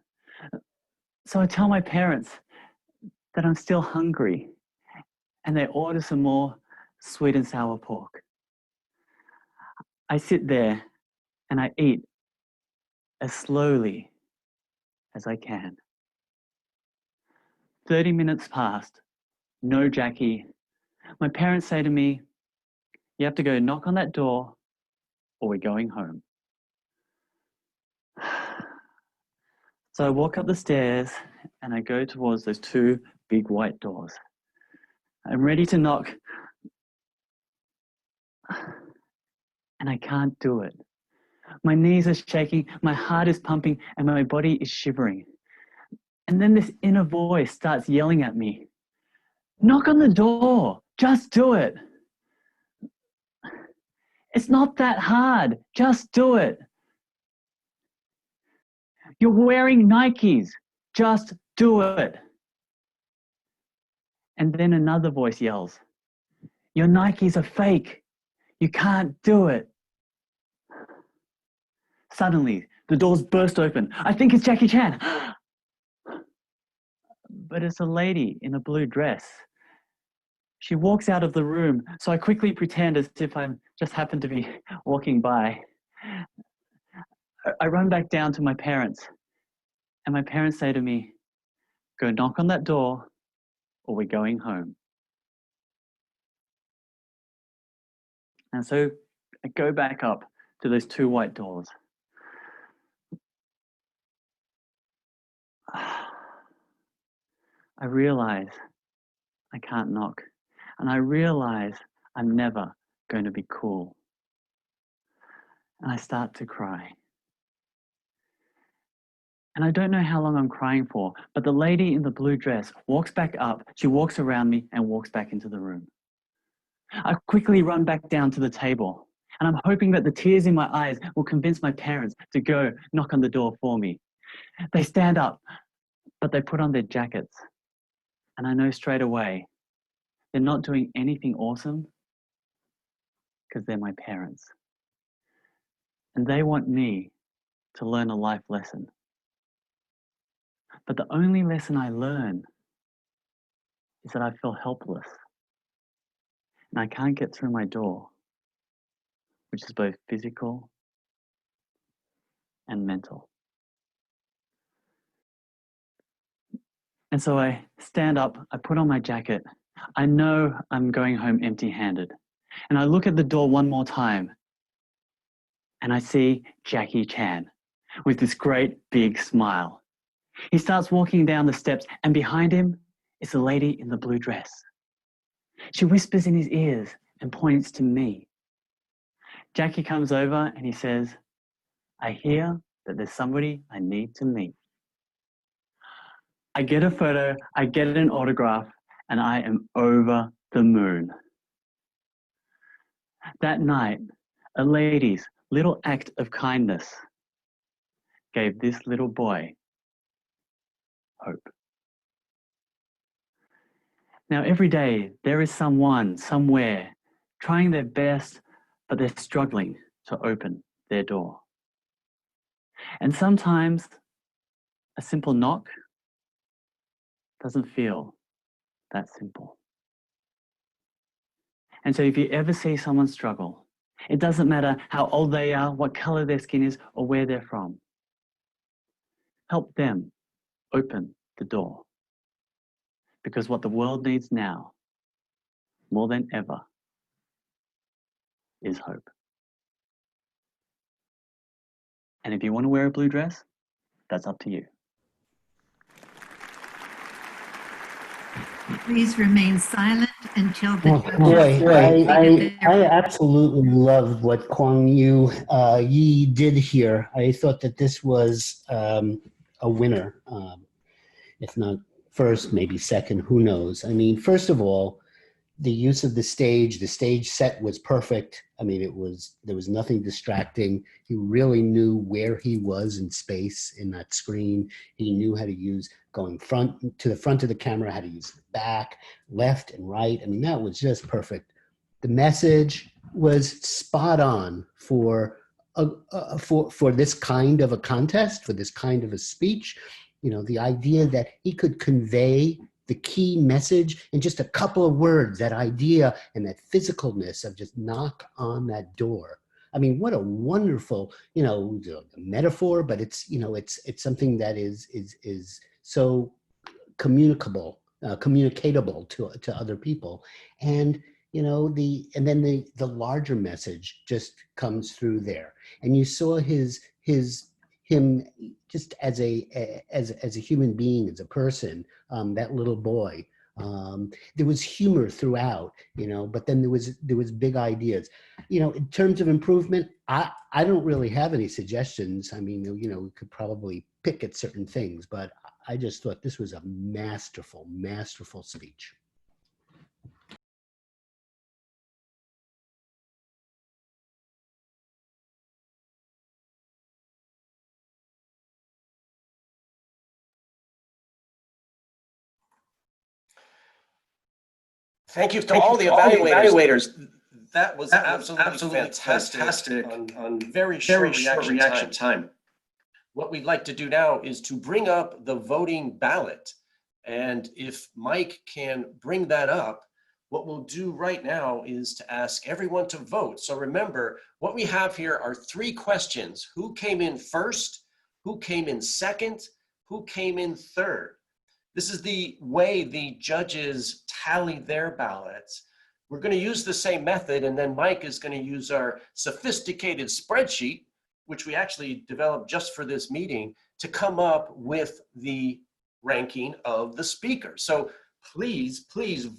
So I tell my parents that I'm still hungry and they order some more sweet and sour pork. I sit there and I eat as slowly as I can. 30 minutes passed, no Jackie. My parents say to me, you have to go knock on that door or we're going home. So I walk up the stairs and I go towards those two big white doors. I'm ready to knock and I can't do it. My knees are shaking, my heart is pumping, and my body is shivering. And then this inner voice starts yelling at me, knock on the door, just do it. It's not that hard, just do it. You're wearing Nikes, just do it. And then another voice yells, your Nikes are fake, you can't do it. Suddenly, the doors burst open. I think it's Jackie Chan. But it's a lady in a blue dress. She walks out of the room, so I quickly pretend as if I just happened to be walking by. I run back down to my parents, and my parents say to me, go knock on that door, or we're going home. And so I go back up to those two white doors. I realize I can't knock, and I realize I'm never going to be cool. And I start to cry. And I don't know how long I'm crying for, but the lady in the blue dress walks back up, she walks around me and walks back into the room. I quickly run back down to the table, and I'm hoping that the tears in my eyes will convince my parents to go knock on the door for me. They stand up, but they put on their jackets. And I know straight away, they're not doing anything awesome because they're my parents. And they want me to learn a life lesson. But the only lesson I learn is that I feel helpless. And I can't get through my door, which is both physical and mental. And so I stand up, I put on my jacket. I know I'm going home empty-handed. And I look at the door one more time and I see Jackie Chan with this great big smile. He starts walking down the steps and behind him is the lady in the blue dress. She whispers in his ears and points to me. Jackie comes over and he says, I hear that there's somebody I need to meet. I get a photo, I get an autograph, and I am over the moon. That night, a lady's little act of kindness gave this little boy hope. Now, every day, there is someone, somewhere, trying their best, but they're struggling to open their door. And sometimes, a simple knock doesn't feel that simple. And so if you ever see someone struggle, it doesn't matter how old they are, what color their skin is, or where they're from. Help them open the door. Because what the world needs now, more than ever, is hope. And if you want to wear a blue dress, that's up to you. Please remain silent until the Oh, boy, I absolutely loved what Kwang Yi did here. I thought that this was a winner, if not first, maybe second, who knows. I mean, first of all, the use of the stage set was perfect. I mean, there was nothing distracting. He really knew where he was in space in that screen. He knew how to use going to the front of the camera, how to use the back, left and right. I mean, that was just perfect. The message was spot on for this kind of a contest, for this kind of a speech. You know, the idea that he could convey the key message in just a couple of words, that idea and that physicalness of just knock on that door. I mean, what a wonderful, you know, metaphor, but it's, you know, it's something that is so communicatable to other people. And, you know, then the larger message just comes through there. And you saw him just as a human being, as a person, that little boy. There was humor throughout, you know, but then there was big ideas. You know, in terms of improvement, I don't really have any suggestions. I mean, you know, we could probably pick at certain things, but I just thought this was a masterful speech. Thank you to all the evaluators. That was absolutely fantastic on very short reaction time. What we'd like to do now is to bring up the voting ballot. And if Mike can bring that up, what we'll do right now is to ask everyone to vote. So remember, what we have here are 3 questions. Who came in first? Who came in second? Who came in third? This is the way the judges tally their ballots. We're going to use the same method, and then Mike is going to use our sophisticated spreadsheet, which we actually developed just for this meeting, to come up with the ranking of the speakers. So please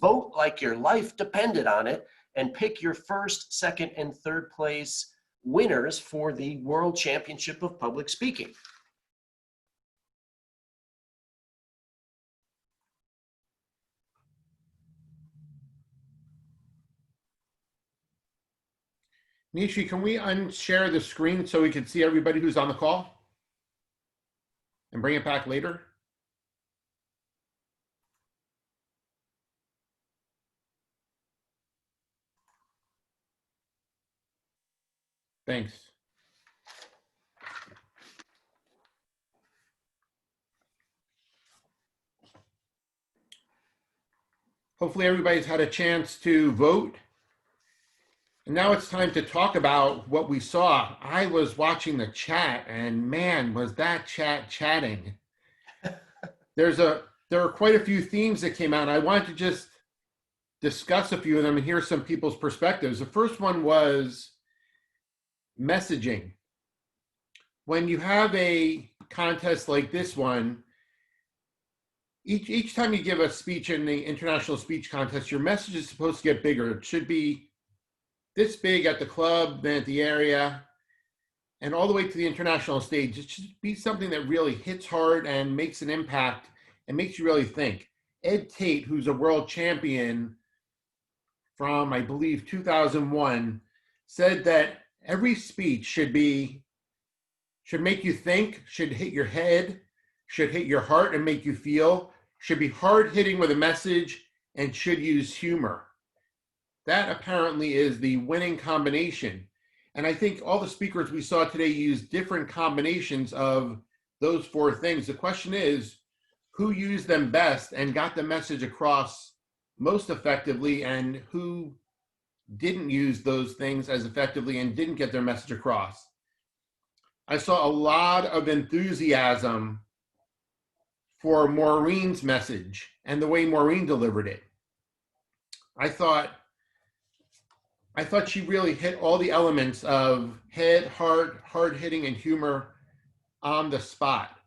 vote like your life depended on it and pick your first, second, and third place winners for the World Championship of Public Speaking. Nishi, can we unshare the screen so we can see everybody who's on the call and bring it back later? Thanks. Hopefully everybody's had a chance to vote. And now it's time to talk about what we saw. I was watching the chat, and man, was that chat chatting. There are quite a few themes that came out. I wanted to just discuss a few of them and hear some people's perspectives. The first one was messaging. When you have a contest like this one, each time you give a speech in the International Speech Contest, your message is supposed to get bigger. It should be this big at the club, then at the area, and all the way to the international stage. It should be something that really hits hard and makes an impact and makes you really think. Ed Tate, who's a world champion from, I believe, 2001, said that every speech should make you think, should hit your head, should hit your heart and make you feel, should be hard-hitting with a message, and should use humor. That apparently is the winning combination. And I think all the speakers we saw today used different combinations of those 4 things. The question is, who used them best and got the message across most effectively, and who didn't use those things as effectively and didn't get their message across? I saw a lot of enthusiasm for Maureen's message and the way Maureen delivered it. I thought she really hit all the elements of head, heart, hard-hitting, and humor on the spot.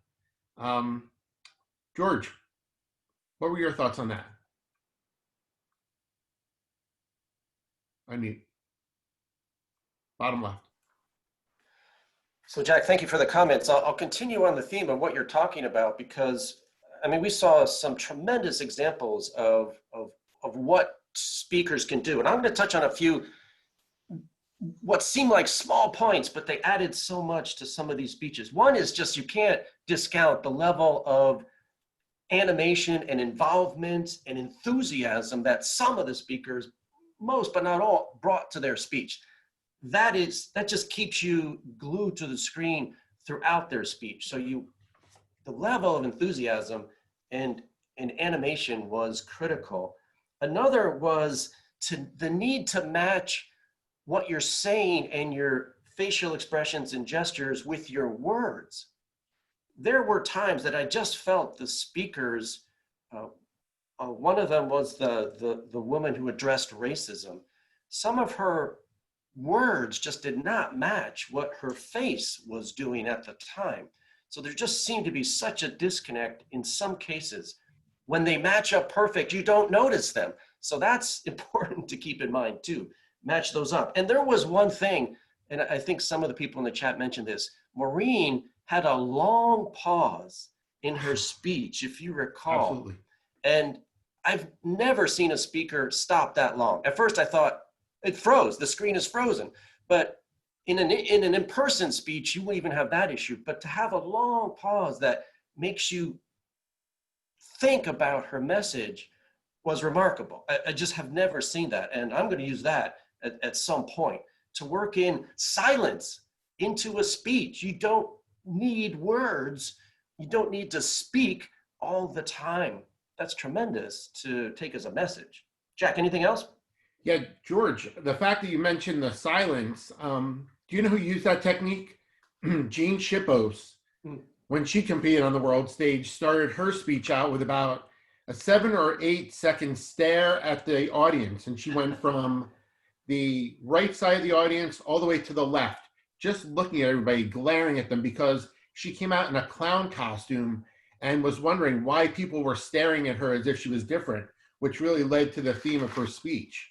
George, what were your thoughts on that? Unmute. Bottom left. So Jack, thank you for the comments. I'll continue on the theme of what you're talking about, because I mean, we saw some tremendous examples of what speakers can do. And I'm going to touch on a few what seem like small points, but they added so much to some of these speeches. One is just, you can't discount the level of animation and involvement and enthusiasm that some of the speakers, most but not all, brought to their speech. That just keeps you glued to the screen throughout their speech. So the level of enthusiasm and animation was critical. Another was the need to match what you're saying and your facial expressions and gestures with your words. There were times that I just felt the speakers, one of them was the woman who addressed racism. Some of her words just did not match what her face was doing at the time. So there just seemed to be such a disconnect in some cases. When they match up perfect, you don't notice them. So that's important to keep in mind too. Match those up. And there was one thing, and I think some of the people in the chat mentioned this, Maureen had a long pause in her speech, if you recall. Absolutely. And I've never seen a speaker stop that long. At first I thought it froze, the screen is frozen. But in an in-person speech, you won't even have that issue. But to have a long pause that makes you think about her message was remarkable. I just have never seen that. And I'm going to use that at some point to work in silence into a speech. You don't need words. You don't need to speak all the time. That's tremendous to take as a message. Jack, anything else? Yeah, George, the fact that you mentioned the silence, do you know who used that technique? Jean Shippos, when she competed on the world stage, started her speech out with about a 7 or 8 second stare at the audience. And she went from the right side of the audience all the way to the left, just looking at everybody, glaring at them, because she came out in a clown costume and was wondering why people were staring at her as if she was different, which really led to the theme of her speech.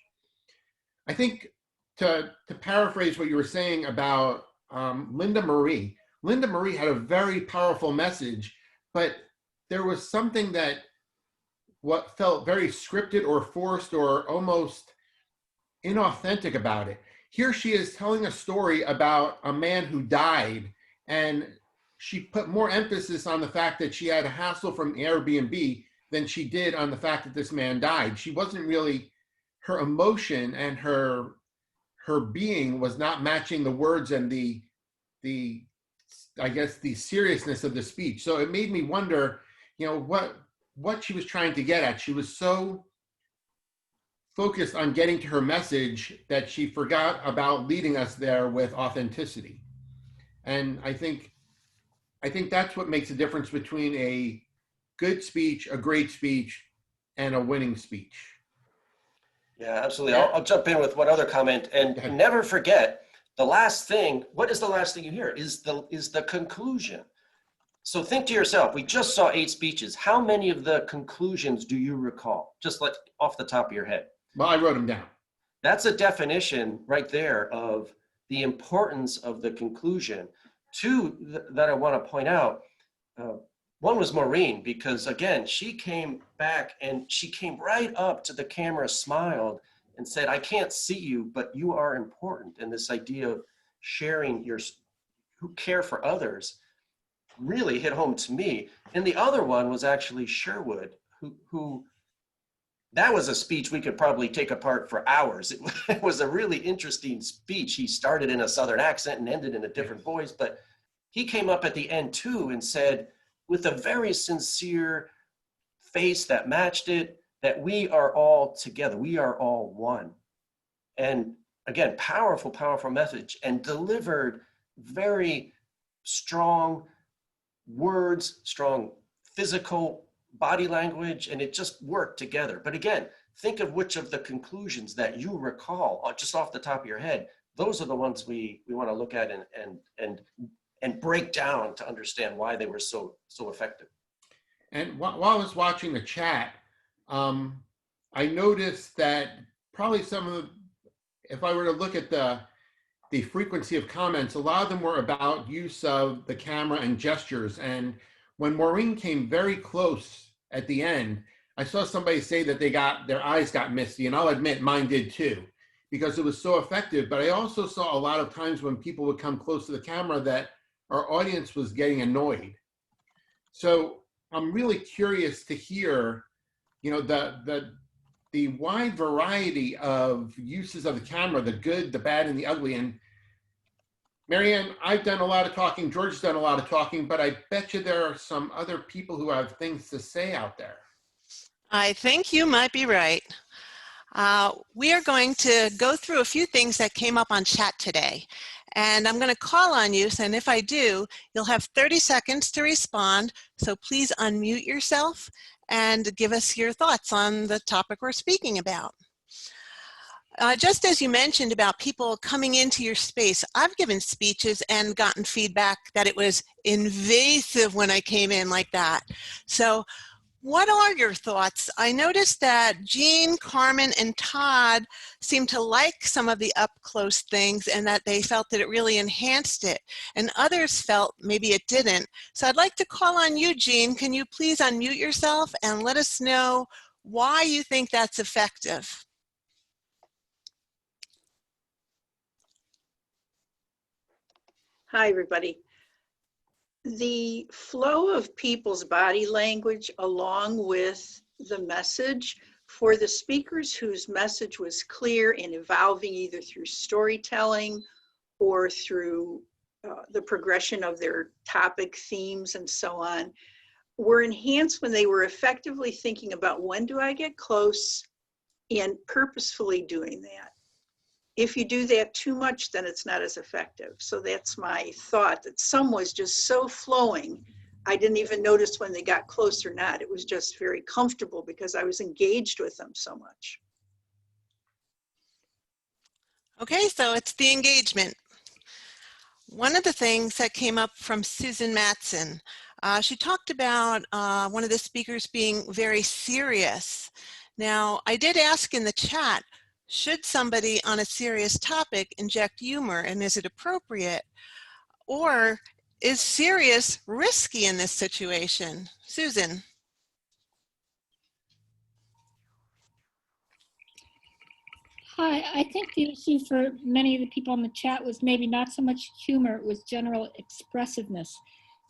I think to paraphrase what you were saying about Linda Marie had a very powerful message, but there was something that what felt very scripted or forced or almost inauthentic about it. Here she is telling a story about a man who died, and she put more emphasis on the fact that she had a hassle from Airbnb than she did on the fact that this man died. She wasn't really, her emotion and her being was not matching the words and the I guess the seriousness of the speech. So it made me wonder, you know, what she was trying to get at. She was so focused on getting to her message that she forgot about leading us there with authenticity. And I think that's what makes a difference between a good speech, a great speech, and a winning speech. Yeah, absolutely. I'll jump in with one other comment, and never forget the last thing. What is the last thing you hear? Is the conclusion. So think to yourself, we just saw 8 speeches. How many of the conclusions do you recall? Just off the top of your head. Well, I wrote them down. That's a definition right there of the importance of the conclusion. 2 that I want to point out. One was Maureen, because again, she came back and she came right up to the camera, smiled, and said, I can't see you, but you are important. And this idea of sharing who care for others really hit home to me. And the other one was actually Sherwood, who that was a speech we could probably take apart for hours. It was a really interesting speech. He started in a Southern accent and ended in a different voice, but he came up at the end too and said, with a very sincere face that matched it, that we are all together, we are all one. And again, powerful, powerful message, and delivered very strong words, strong physical body language, and it just worked together. But again, think of which of the conclusions that you recall just off the top of your head. Those are the ones we want to look at and break down to understand why they were so effective. And while I was watching the chat, I noticed that probably some of if I were to look at the frequency of comments, a lot of them were about use of the camera and gestures. And when Maureen came very close at the end, I saw somebody say that their eyes got misty, and I'll admit mine did too, because it was so effective. But I also saw a lot of times when people would come close to the camera that our audience was getting annoyed. So I'm really curious to hear, you know, the wide variety of uses of the camera, the good, the bad, and the ugly. And Marianne, I've done a lot of talking, George's done a lot of talking, but I bet you there are some other people who have things to say out there. I think you might be right. We are going to go through a few things that came up on chat today. And I'm going to call on you, and if I do, you'll have 30 seconds to respond. So please unmute yourself and give us your thoughts on the topic we're speaking about. Just as you mentioned about people coming into your space, I've given speeches and gotten feedback that it was invasive when I came in like that. So what are your thoughts? I noticed that Jean, Carmen, and Todd seemed to like some of the up-close things and that they felt that it really enhanced it. And others felt maybe it didn't. So I'd like to call on you, Jean. Can you please unmute yourself and let us know why you think that's effective? Hi, everybody. The flow of people's body language along with the message for the speakers whose message was clear and evolving either through storytelling or through the progression of their topic themes and so on, were enhanced when they were effectively thinking about when do I get close and purposefully doing that. If you do that too much, then it's not as effective. So that's my thought, that some was just so flowing, I didn't even notice when they got close or not. It was just very comfortable because I was engaged with them so much. Okay, so it's the engagement. One of the things that came up from Susan Matson, she talked about one of the speakers being very serious. Now, I did ask in the chat, should somebody on a serious topic inject humor, and is it appropriate? Or is serious risky in this situation? Susan. Hi, I think the issue for many of the people in the chat was maybe not so much humor, it was general expressiveness,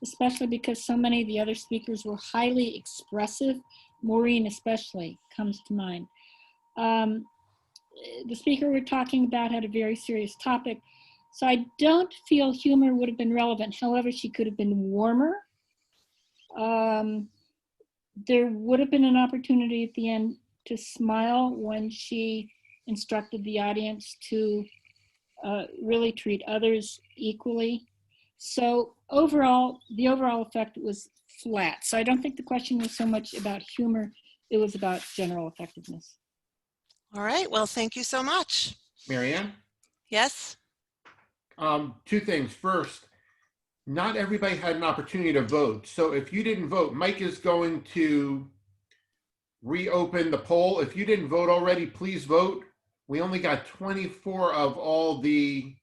especially because so many of the other speakers were highly expressive. Maureen especially comes to mind. The speaker we're talking about had a very serious topic, so I don't feel humor would have been relevant. However, she could have been warmer. There would have been an opportunity at the end to smile when she instructed the audience to really treat others equally. So overall, the overall effect was flat. So I don't think the question was so much about humor, it was about general effectiveness. All right, well, thank you so much. Marianne? Yes? Two things. First, not everybody had an opportunity to vote. So if you didn't vote, Mike is going to reopen the poll. If you didn't vote already, please vote. We only got 24 of all the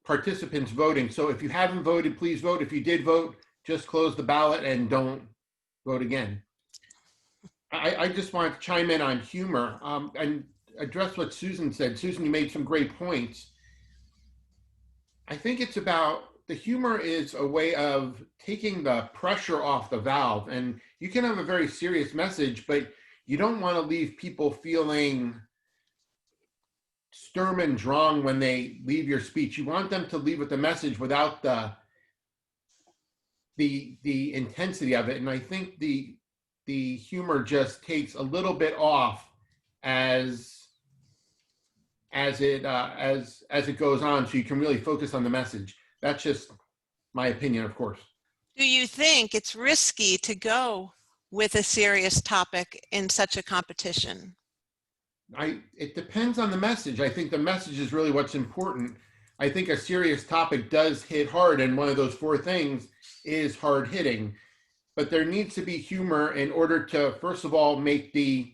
participants voting. So if you haven't voted, please vote. If you did vote, just close the ballot and don't vote again. I just wanted to chime in on humor and address what Susan said. Susan, you made some great points. I think it's about, the humor is a way of taking the pressure off the valve. And you can have a very serious message, but you don't want to leave people feeling sturm and drang when they leave your speech. You want them to leave with the message without the intensity of it. And I think the humor just takes a little bit off as it goes on, so you can really focus on the message. That's just my opinion, of course. Do you think it's risky to go with a serious topic in such a competition? It depends on the message. I think the message is really what's important. I think a serious topic does hit hard, and one of those four things is hard hitting. But there needs to be humor in order to, first of all, make the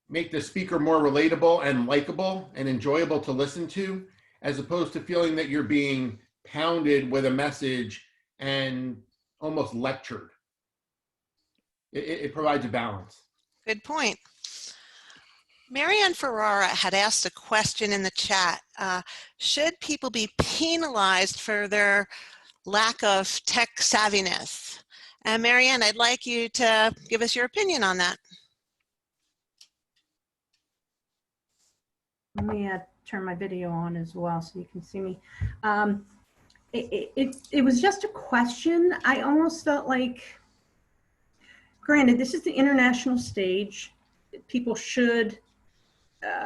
make the speaker more relatable and likable and enjoyable to listen to, as opposed to feeling that you're being pounded with a message and almost lectured. It provides a balance. Good point. Marianne Ferrara had asked a question in the chat. Should people be penalized for their lack of tech savviness? And Marianne, I'd like you to give us your opinion on that. Let me turn my video on as well so you can see me. It was just a question. I almost felt like, granted, this is the international stage. People should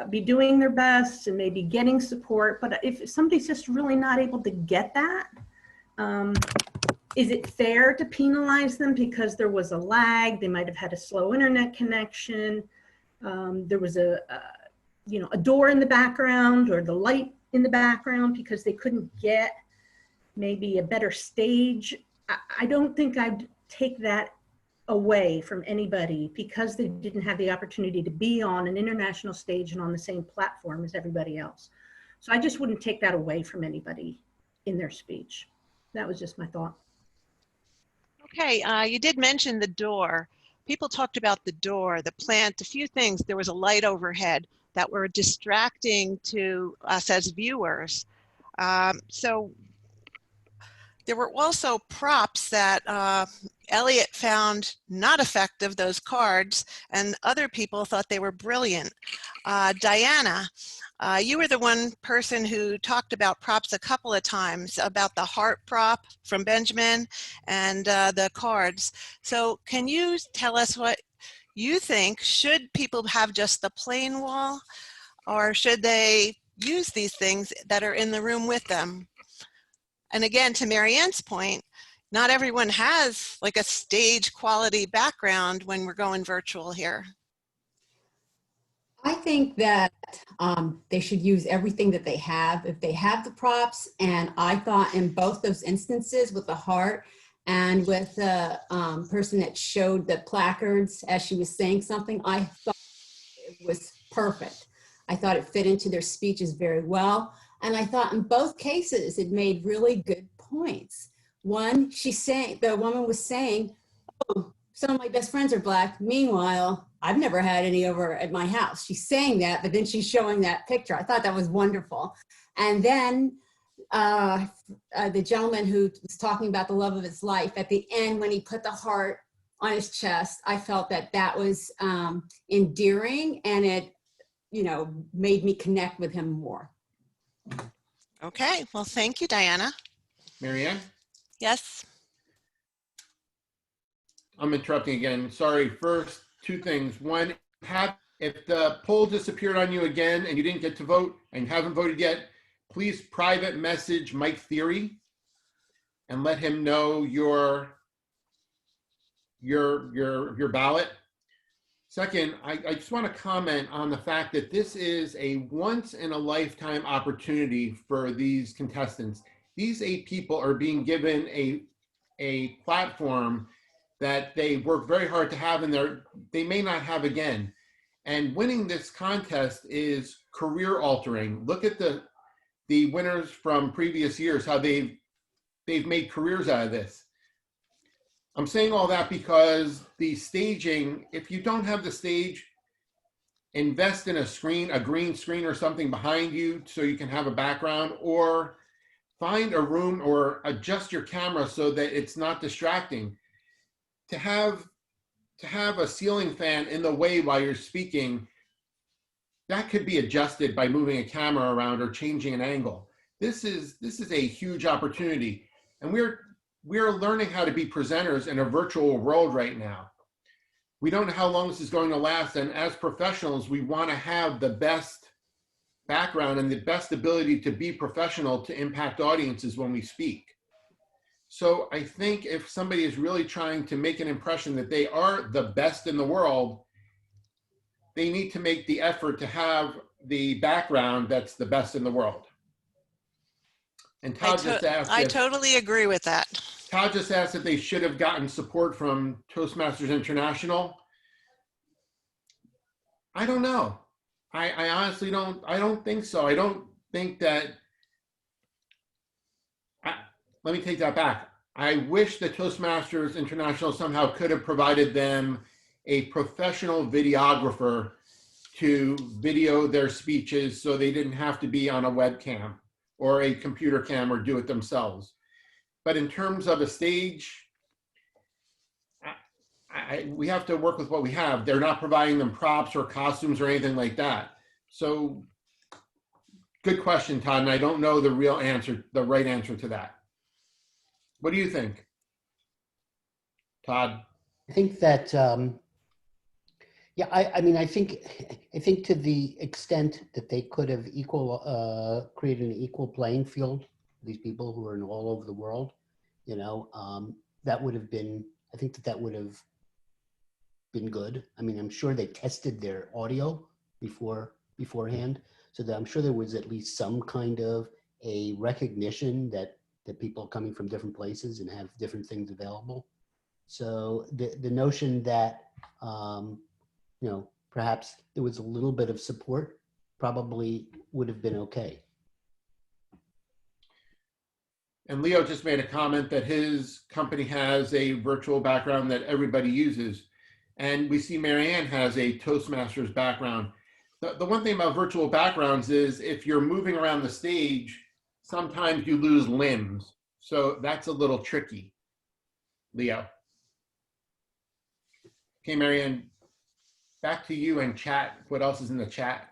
be doing their best and maybe getting support, but if somebody's just really not able to get that, is it fair to penalize them because there was a lag? They might have had a slow internet connection. There was a door in the background or the light in the background because they couldn't get maybe a better stage. I don't think I'd take that away from anybody because they didn't have the opportunity to be on an international stage and on the same platform as everybody else. So I just wouldn't take that away from anybody in their speech. That was just my thought. Okay, you did mention the door. People talked about the door, the plant, a few things. There was a light overhead that were distracting to us as viewers. So there were also props that Elliot found not effective, those cards, and other people thought they were brilliant. Diana, you were the one person who talked about props a couple of times, about the heart prop from Benjamin and the cards. So can you tell us what you think? Should people have just the plain wall, or should they use these things that are in the room with them? And again, to Marianne's point, not everyone has like a stage quality background when we're going virtual here. I think that they should use everything that they have if they have the props. And I thought in both those instances with the heart and with the person that showed the placards as she was saying something, I thought it was perfect. I thought it fit into their speeches very well. And I thought in both cases, it made really good points. One, the woman was saying, oh, some of my best friends are Black. Meanwhile, I've never had any over at my house. She's saying that, but then she's showing that picture. I thought that was wonderful. And then the gentleman who was talking about the love of his life, at the end, when he put the heart on his chest, I felt that that was endearing, and it, made me connect with him more. Okay, well, thank you, Diana. Marianne? Yes? I'm interrupting again. Sorry. First, two things. One, if the poll disappeared on you again and you didn't get to vote and haven't voted yet, please private message Mike Theory and let him know your ballot. Second, I just want to comment on the fact that this is a once-in-a-lifetime opportunity for these contestants. These 8 people are being given a platform that they work very hard to have, and they may not have again. And winning this contest is career-altering. Look at the winners from previous years, how they've made careers out of this. I'm saying all that because the staging, if you don't have the stage, invest in a green screen or something behind you so you can have a background, or find a room or adjust your camera so that it's not distracting. To have a ceiling fan in the way while you're speaking, that could be adjusted by moving a camera around or changing an angle. This is a huge opportunity, and we're learning how to be presenters in a virtual world right now. We don't know how long this is going to last, and as professionals, we want to have the best background and the best ability to be professional to impact audiences when we speak. So I think if somebody is really trying to make an impression that they are the best in the world, they need to make the effort to have the background that's the best in the world. And Todd just asked, I totally agree with that. Todd just asked if they should have gotten support from Toastmasters International. I don't know. I honestly don't think so. I don't think that, let me take that back. I wish that Toastmasters International somehow could have provided them a professional videographer to video their speeches so they didn't have to be on a webcam or a computer cam or do it themselves. But in terms of a stage, we have to work with what we have. They're not providing them props or costumes or anything like that. So good question, Todd, and I don't know the real answer, the right answer to that. What do you think, Todd? I think that, yeah, I mean, I think to the extent that they could have created an equal playing field, these people who are in all over the world, you know, that would have been, I think that would have been good. I mean, I'm sure they tested their audio beforehand, so that I'm sure there was at least some kind of a recognition that people are coming from different places and have different things available. So the notion that, you know, perhaps there was a little bit of support probably would have been okay. And Leo just made a comment that his company has a virtual background that everybody uses. And we see Marianne has a Toastmasters background. The one thing about virtual backgrounds is if you're moving around the stage, sometimes you lose limbs. So that's a little tricky, Leo. Okay, Marianne, back to you and chat. What else is in the chat?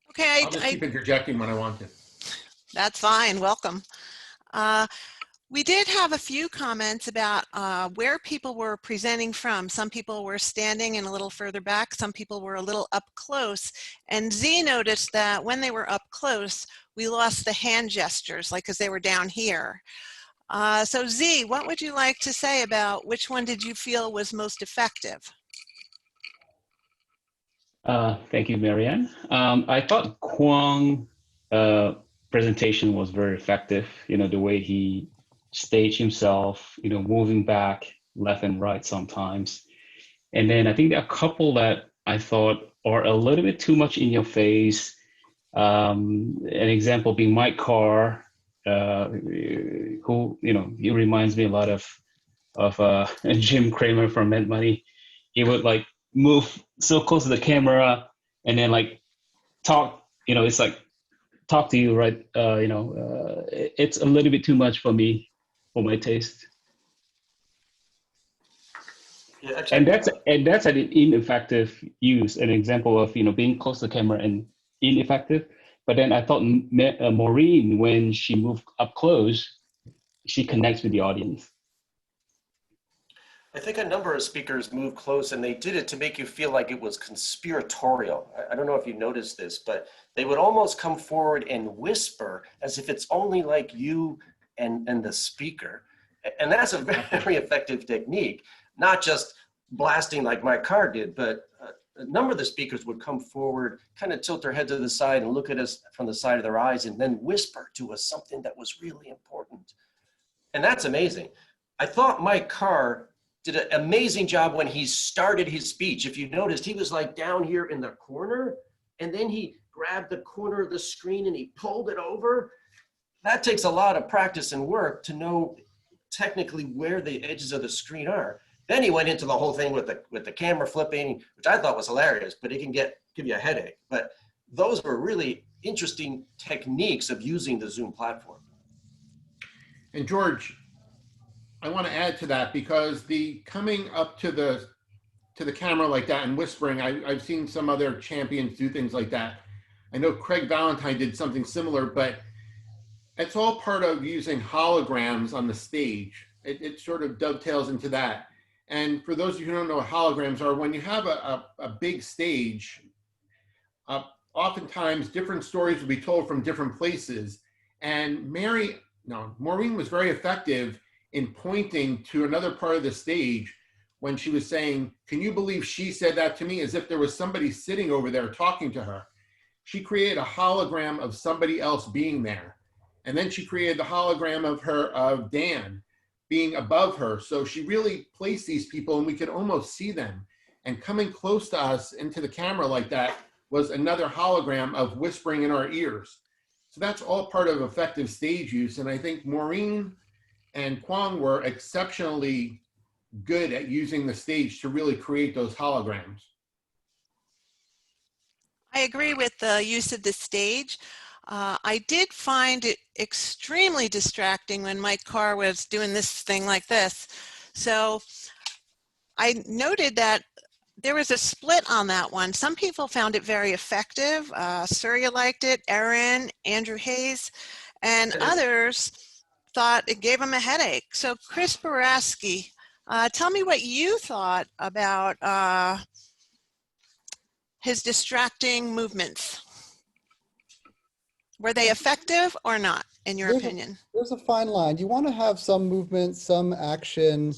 Okay, I'll just keep interjecting when I want to. That's fine. Welcome. We did have a few comments about where people were presenting from. Some people were standing and a little further back. Some people were a little up close. And Z noticed that when they were up close, we lost the hand gestures, like because they were down here. So Z, what would you like to say about which one did you feel was most effective? Thank you, Marianne. I thought Kwong presentation was very effective. You know, the way he staged himself, you know, moving back left and right sometimes. And then I think there are a couple that I thought are a little bit too much in your face. An example being Mike Carr, who, you know, he reminds me a lot of Jim Cramer from Mint Money. He would like move so close to the camera and then like talk, you know, it's like talk to you, right? You know, it's a little bit too much for me, for my taste. Yeah, actually, and that's an ineffective use, an example of, you know, being close to the camera and ineffective. But then I thought Maureen, when she moved up close, she connects with the audience. I think a number of speakers moved close and they did it to make you feel like it was conspiratorial. I don't know if you noticed this, but they would almost come forward and whisper as if it's only like you and the speaker. And that's a very effective technique, not just blasting like Mike Carr did, but a number of the speakers would come forward, kind of tilt their head to the side and look at us from the side of their eyes and then whisper to us something that was really important. And that's amazing. I thought Mike Carr did an amazing job when he started his speech. If you noticed, he was like down here in the corner, and then he grabbed the corner of the screen and he pulled it over. That takes a lot of practice and work to know technically where the edges of the screen are. Then he went into the whole thing with the camera flipping, which I thought was hilarious, but it can give you a headache. But those were really interesting techniques of using the Zoom platform. And George, I want to add to that, because the coming up to the camera like that and whispering, I've seen some other champions do things like that. I know Craig Valentine did something similar, but it's all part of using holograms on the stage. It sort of dovetails into that. And for those of you who don't know what holograms are, when you have a big stage, oftentimes different stories will be told from different places. And Maureen was very effective in pointing to another part of the stage when she was saying, "Can you believe she said that to me?" as if there was somebody sitting over there talking to her. She created a hologram of somebody else being there. And then she created the hologram of Dan being above her. So she really placed these people and we could almost see them. And coming close to us into the camera like that was another hologram of whispering in our ears. So that's all part of effective stage use. And I think Maureen and Kwong were exceptionally good at using the stage to really create those holograms. I agree with the use of the stage. I did find it extremely distracting when my car was doing this thing like this. So I noted that there was a split on that one. Some people found it very effective. Surya liked it, Erin, Andrew Hayes, and others thought it gave them a headache. So Chris Boraski, tell me what you thought about his distracting movements. Were they effective or not, in your opinion? There's a fine line. You want to have some movement, some action.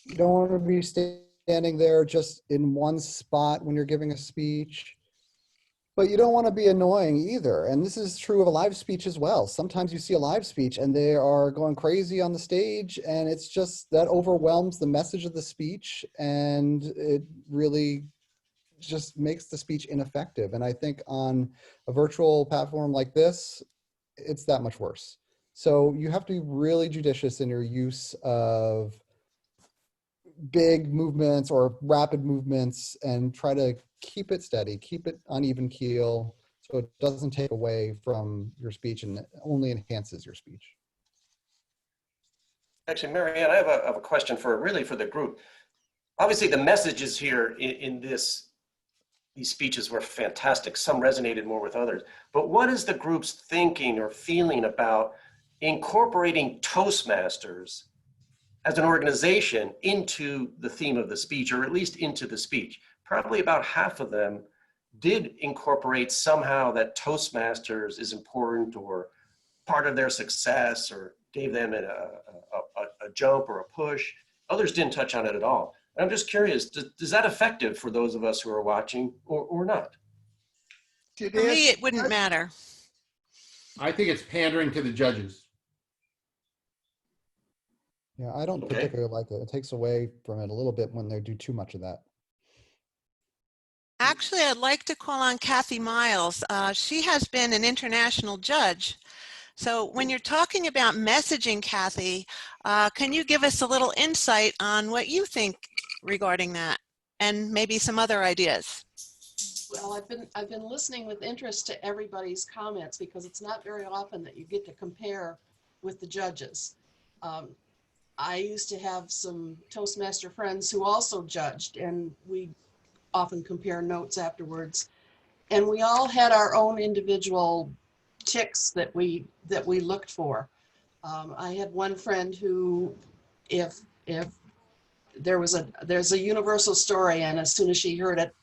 You don't want to be standing there just in one spot when you're giving a speech. But you don't want to be annoying either. And this is true of a live speech as well. Sometimes you see a live speech and they are going crazy on the stage, and it's just that overwhelms the message of the speech, and it really just makes the speech ineffective. And I think on a virtual platform like this, it's that much worse. So you have to be really judicious in your use of big movements or rapid movements and try to keep it steady, keep it on even keel, so it doesn't take away from your speech and only enhances your speech. Actually, Marianne, I have a question for the group. Obviously, the messages here in these speeches were fantastic. Some resonated more with others. But what is the group's thinking or feeling about incorporating Toastmasters as an organization into the theme of the speech, or at least into the speech? Probably about half of them did incorporate somehow that Toastmasters is important or part of their success, or gave them a jump or a push. Others didn't touch on it at all. I'm just curious, is that effective for those of us who are watching, or not? For me, it wouldn't matter. I think it's pandering to the judges. Yeah, I don't particularly like it. It takes away from it a little bit when they do too much of that. Actually, I'd like to call on Kathy Miles. She has been an international judge. So when you're talking about messaging, Kathy, can you give us a little insight on what you think regarding that, and maybe some other ideas? Well, I've been listening with interest to everybody's comments, because it's not very often that you get to compare with the judges. I used to have some Toastmaster friends who also judged, and we often compare notes afterwards. And we all had our own individual ticks that we looked for. I had one friend who, if there's a universal story, and as soon as she heard it,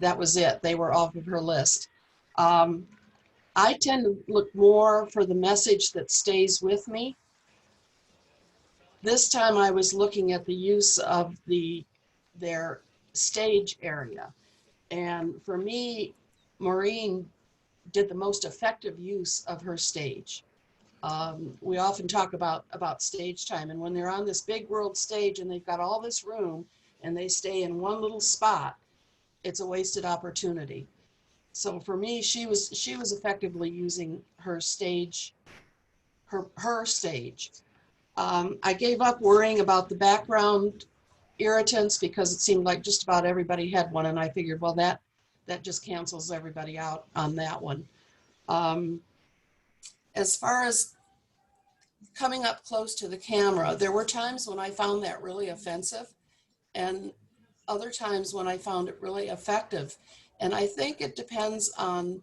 that was it. They were off of her list. I tend to look more for the message that stays with me. This time I was looking at the use of their stage area. And for me, Maureen did the most effective use of her stage. We often talk about stage time, and when they're on this big world stage and they've got all this room and they stay in one little spot, it's a wasted opportunity. So for me, she was effectively using her stage, her stage. I gave up worrying about the background irritants, because it seemed like just about everybody had one, and I figured, well, that just cancels everybody out on that one. As far as coming up close to the camera, there were times when I found that really offensive, and other times when I found it really effective. And I think it depends on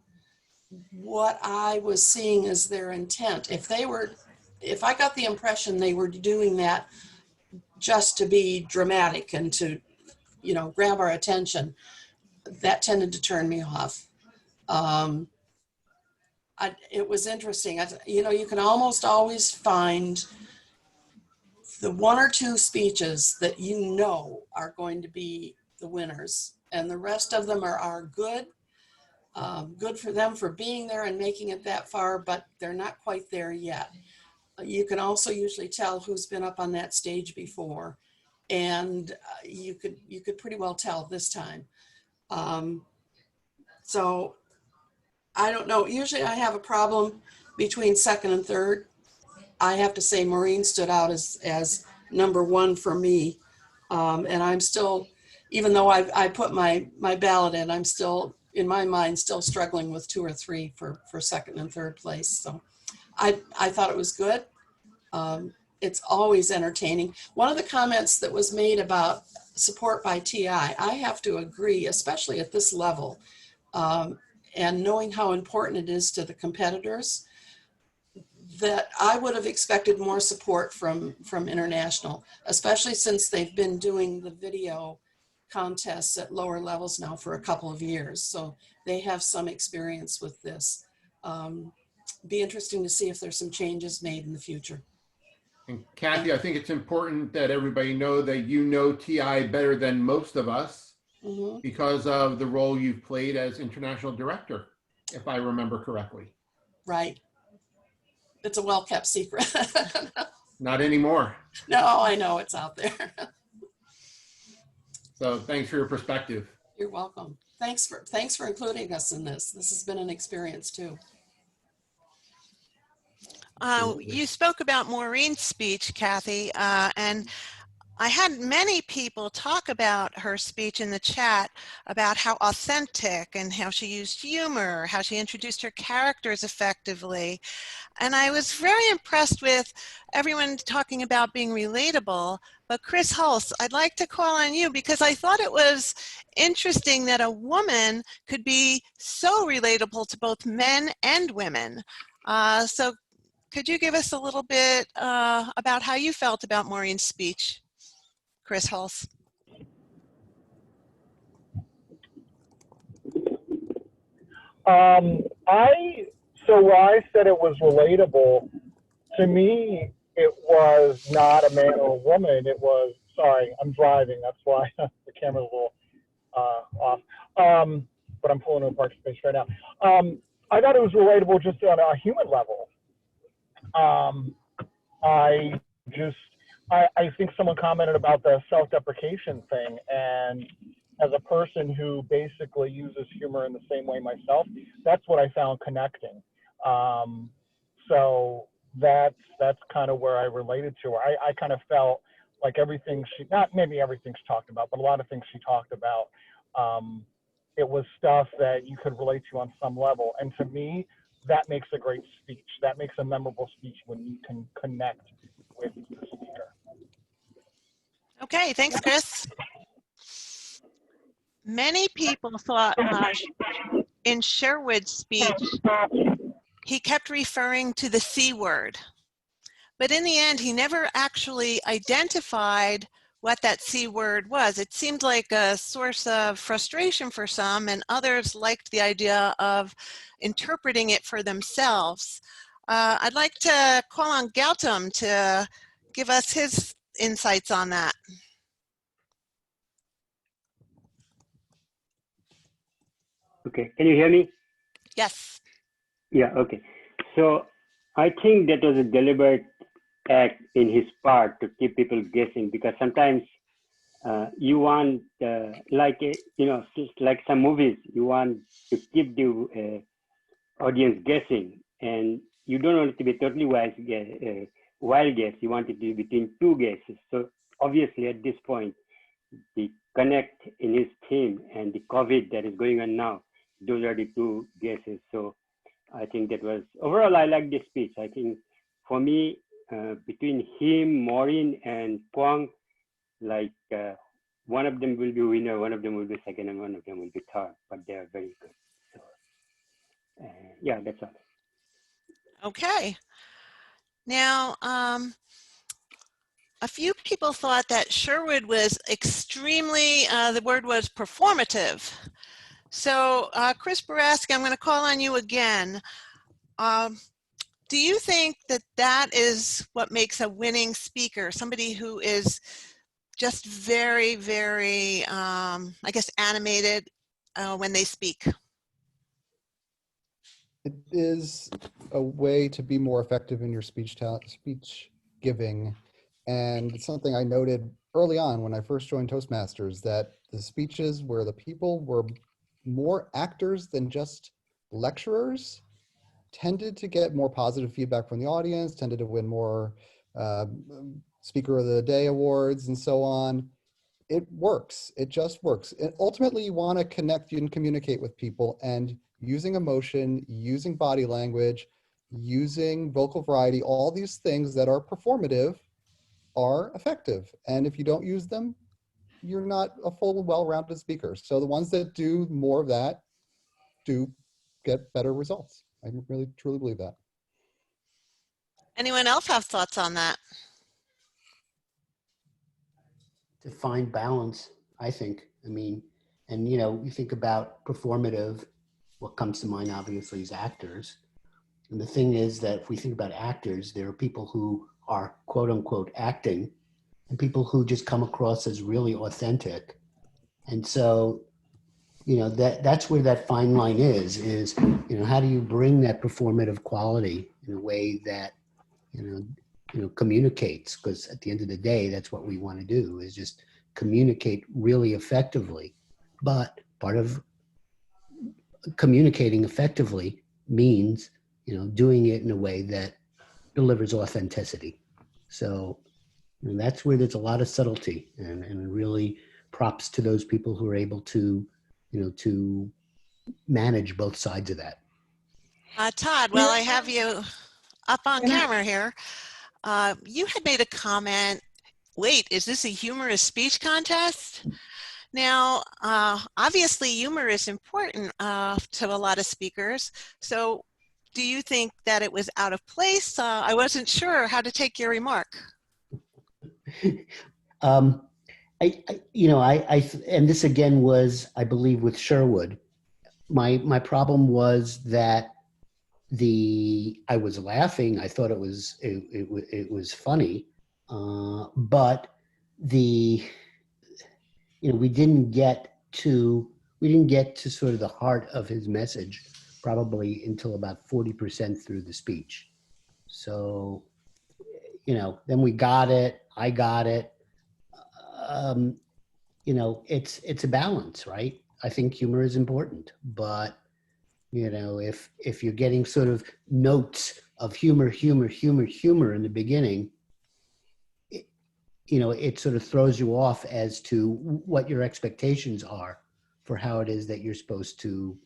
what I was seeing as their intent. If I got the impression they were doing that just to be dramatic and to, grab our attention, that tended to turn me off. It was interesting. You can almost always find the one or two speeches that are going to be the winners, and the rest of them are good. Good for them for being there and making it that far, but they're not quite there yet. You can also usually tell who's been up on that stage before. and you could pretty well tell this time. So I don't know. Usually I have a problem between second and third. I have to say Maureen stood out as number one for me. And I'm still, even though I put my ballot in, I'm still, in my mind, still struggling with 2 or 3 for second and third place. So I thought it was good. It's always entertaining. One of the comments that was made about support by TI, I have to agree, especially at this level, and knowing how important it is to the competitors, that I would have expected more support from international, especially since they've been doing the video contests at lower levels now for a couple of years. So they have some experience with this. Be interesting to see if there's some changes made in the future. And Kathy, I think it's important that everybody know that you know TI better than most of us because of the role you've played as international director, if I remember correctly. Right. It's a well-kept secret. Not anymore. No, I know it's out there. So thanks for your perspective. You're welcome. Thanks for including us in this. This has been an experience too. You spoke about Maureen's speech, Kathy, and I had many people talk about her speech in the chat about how authentic and how she used humor, how she introduced her characters effectively. And I was very impressed with everyone talking about being relatable. But Chris Hulse, I'd like to call on you because I thought it was interesting that a woman could be so relatable to both men and women. So could you give us a little bit about how you felt about Maureen's speech, Chris Hulse? So I said it was relatable. To me, it was not a man or a woman. It was, sorry, I'm driving. That's why the camera's a little off. But I'm pulling into a parking space right now. I thought it was relatable just on a human level. I think someone commented about the self-deprecation thing, and as a person who basically uses humor in the same way myself, that's what I found connecting. So that's kind of where I related to her. I kind of felt like everything not maybe everything she talked about, but a lot of things she talked about, it was stuff that you could relate to on some level. And to me, that makes a great speech. That makes a memorable speech when you can connect with the speaker. Okay, thanks, Chris. Many people thought in Sherwood's speech, he kept referring to the C word. But in the end, he never actually identified what that C word was. It seemed like a source of frustration for some, and others liked the idea of interpreting it for themselves. I'd like to call on Gautam to give us his insights on that. Okay, can you hear me? Yes. Yeah, okay. So I think that was a deliberate act in his part to keep people guessing, because sometimes you want, like some movies, you want to keep the audience guessing, and you don't want it to be totally wild guess. You want it to be between 2 guesses. So obviously at this point, the connect in his theme and the COVID that is going on now, those are the 2 guesses. So I think that was, overall, I like this speech. I think for me, between him, Maureen, and Kwong, like one of them will be winner, one of them will be second, and one of them will be third, but they are very good. So yeah, that's all. Okay. Now, a few people thought that Sherwood was extremely, the word was performative. So Chris Boraski, I'm going to call on you again. Do you think that that is what makes a winning speaker, somebody who is just very, very, I guess, animated when they speak? It is a way to be more effective in your speech giving, And it's something I noted early on when I first joined Toastmasters, that the speeches where the people were more actors than just lecturers tended to get more positive feedback from the audience, tended to win more Speaker of the Day awards and so on. It works. It just works. And ultimately, you want to connect and communicate with people, and using emotion, using body language, using vocal variety, all these things that are performative are effective. And if you don't use them, you're not a full, well-rounded speaker. So the ones that do more of that do get better results. I really, truly believe that. Anyone else have thoughts on that? To find balance, I think. I mean, and you know, you think about performative, what comes to mind obviously is actors. And the thing is that if we think about actors, there are people who are quote unquote acting and people who just come across as really authentic. And so, you know, that's where that fine line is, you know, how do you bring that performative quality in a way that, you know, communicates, because at the end of the day, that's what we want to do, is just communicate really effectively. But part of communicating effectively means, you know, doing it in a way that delivers authenticity. So, and that's where there's a lot of subtlety, and really props to those people who are able to, you know, to manage both sides of that. Todd, while I have you up on camera here, you had made a comment, wait, is this a humorous speech contest? Now, obviously humor is important to a lot of speakers. So do you think that it was out of place? I wasn't sure how to take your remark. You know, and this again was, I believe, with Sherwood. My problem was that I was laughing. I thought it was funny, but you know, we didn't get to sort of the heart of his message probably until about 40% through the speech. So, you know, then we got it. I got it. You know, it's a balance, right? I think humor is important, but you know, if you're getting sort of notes of humor in the beginning, you know, it sort of throws you off as to what your expectations are for how it is that you're supposed to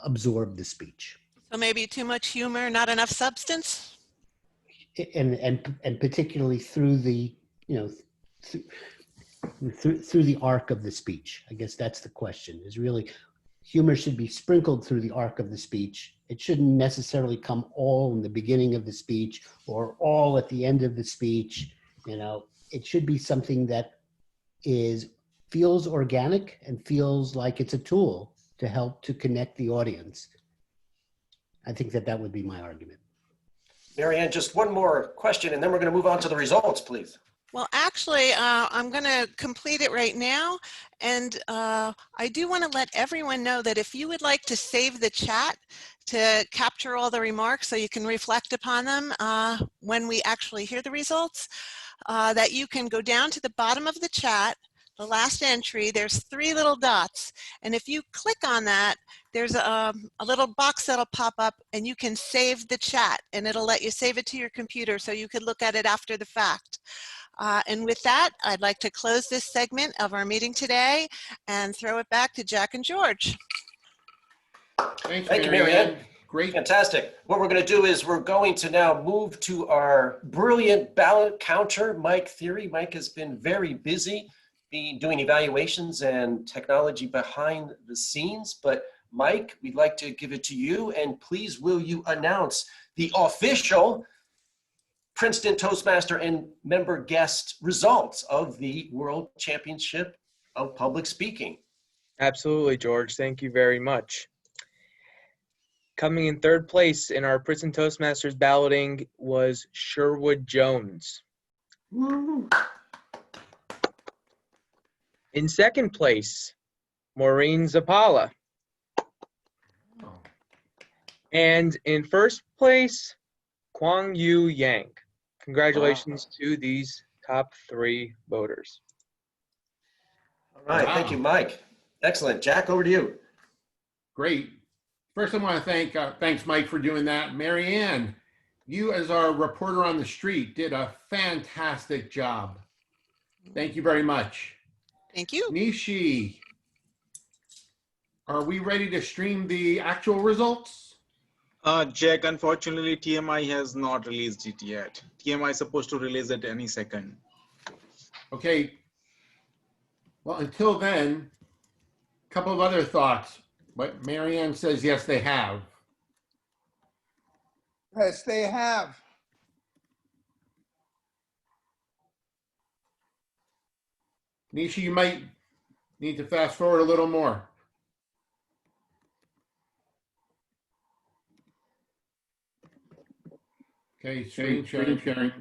absorb the speech. So maybe too much humor, not enough substance? And particularly through the, you know, through the arc of the speech. I guess that's the question, is really humor should be sprinkled through the arc of the speech. It shouldn't necessarily come all in the beginning of the speech or all at the end of the speech. You know, it should be something that feels organic and feels like it's a tool to help to connect the audience. I think that would be my argument. Marianne, just one more question, and then we're going to move on to the results, please. Well, actually, I'm going to complete it right now. And I do want to let everyone know that if you would like to save the chat to capture all the remarks so you can reflect upon them when we actually hear the results, that you can go down to the bottom of the chat, the last entry, there's 3 little dots. And if you click on that, there's a little box that'll pop up and you can save the chat, and it'll let you save it to your computer so you could look at it after the fact. And with that, I'd like to close this segment of our meeting today and throw it back to Jack and George. Thank you, Marianne. Great. Fantastic. What we're going to do is we're going to now move to our brilliant ballot counter, Mike Theory. Mike has been very busy doing evaluations and technology behind the scenes. But Mike, we'd like to give it to you. And please, will you announce the official Princeton Toastmaster and member guest results of the World Championship of Public Speaking? Absolutely, George. Thank you very much. Coming in 3rd place in our Princeton Toastmasters balloting was Sherwood Jones. Woo. In 2nd place, Maureen Zapala. And in 1st place, Kwang Yu Yang. Congratulations to these top 3 voters. All right, thank you, Mike. Excellent. Jack, over to you. Great. First, I want to thanks Mike for doing that. Marianne, you as our reporter on the street did a fantastic job. Thank you very much. Thank you. Nishi, are we ready to stream the actual results? Jack, unfortunately, TMI has not released it yet. TMI is supposed to release it any second. Okay. Well, until then, a couple of other thoughts. But Marianne says, yes, they have. Yes, they have. Nisha, you might need to fast forward a little more. Okay, screen sharing.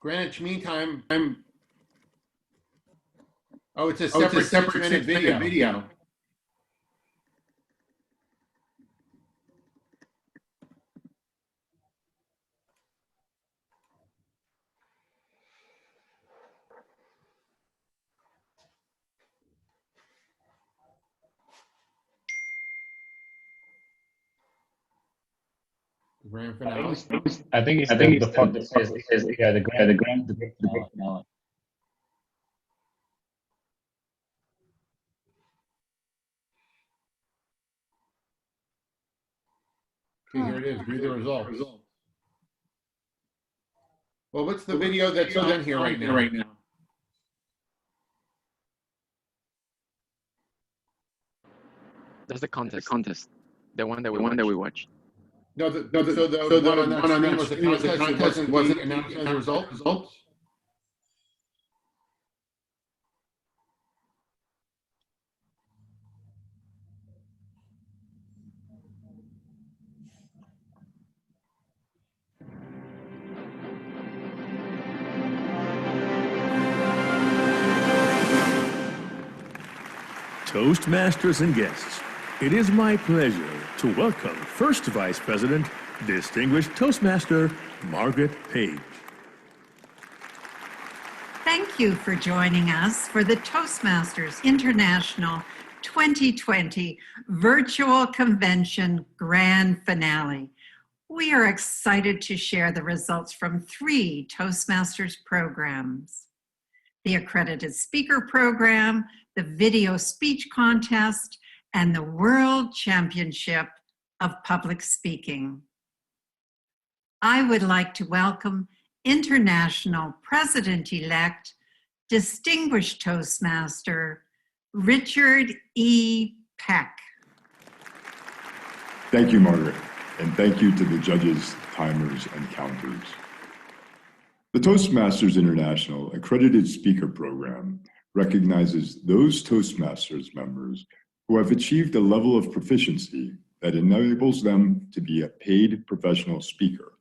Greenwich Mean Time. Oh, it's a separate 6-minute video. Grand finale. I think it's the part that says the grand finale. Okay, here it is. View the results. Well, what's the video that's on here right now? That's the contest. The one that we watched. No, the one on that screen was the contest. It wasn't announced as a result. Toastmasters and guests, it is my pleasure to welcome First Vice President, Distinguished Toastmaster, Margaret Page. Thank you for joining us for the Toastmasters International 2020 Virtual Convention Grand Finale. We are excited to share the results from 3 Toastmasters programs: the Accredited Speaker Program, the Video Speech Contest, and the World Championship of Public Speaking. I would like to welcome International President-elect, Distinguished Toastmaster, Richard E. Peck. Thank you, Margaret, and thank you to the judges, timers, and counters. The Toastmasters International Accredited Speaker Program recognizes those Toastmasters members who have achieved a level of proficiency that enables them to be a paid professional speaker.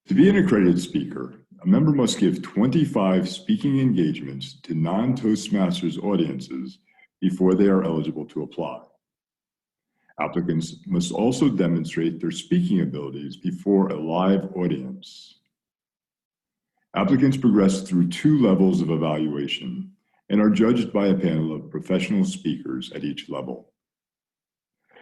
To be an accredited speaker, a member must give 25 speaking engagements to non-Toastmasters audiences before they are eligible to apply. Applicants must also demonstrate their speaking abilities before a live audience. Applicants progress through 2 levels of evaluation and are judged by a panel of professional speakers at each level.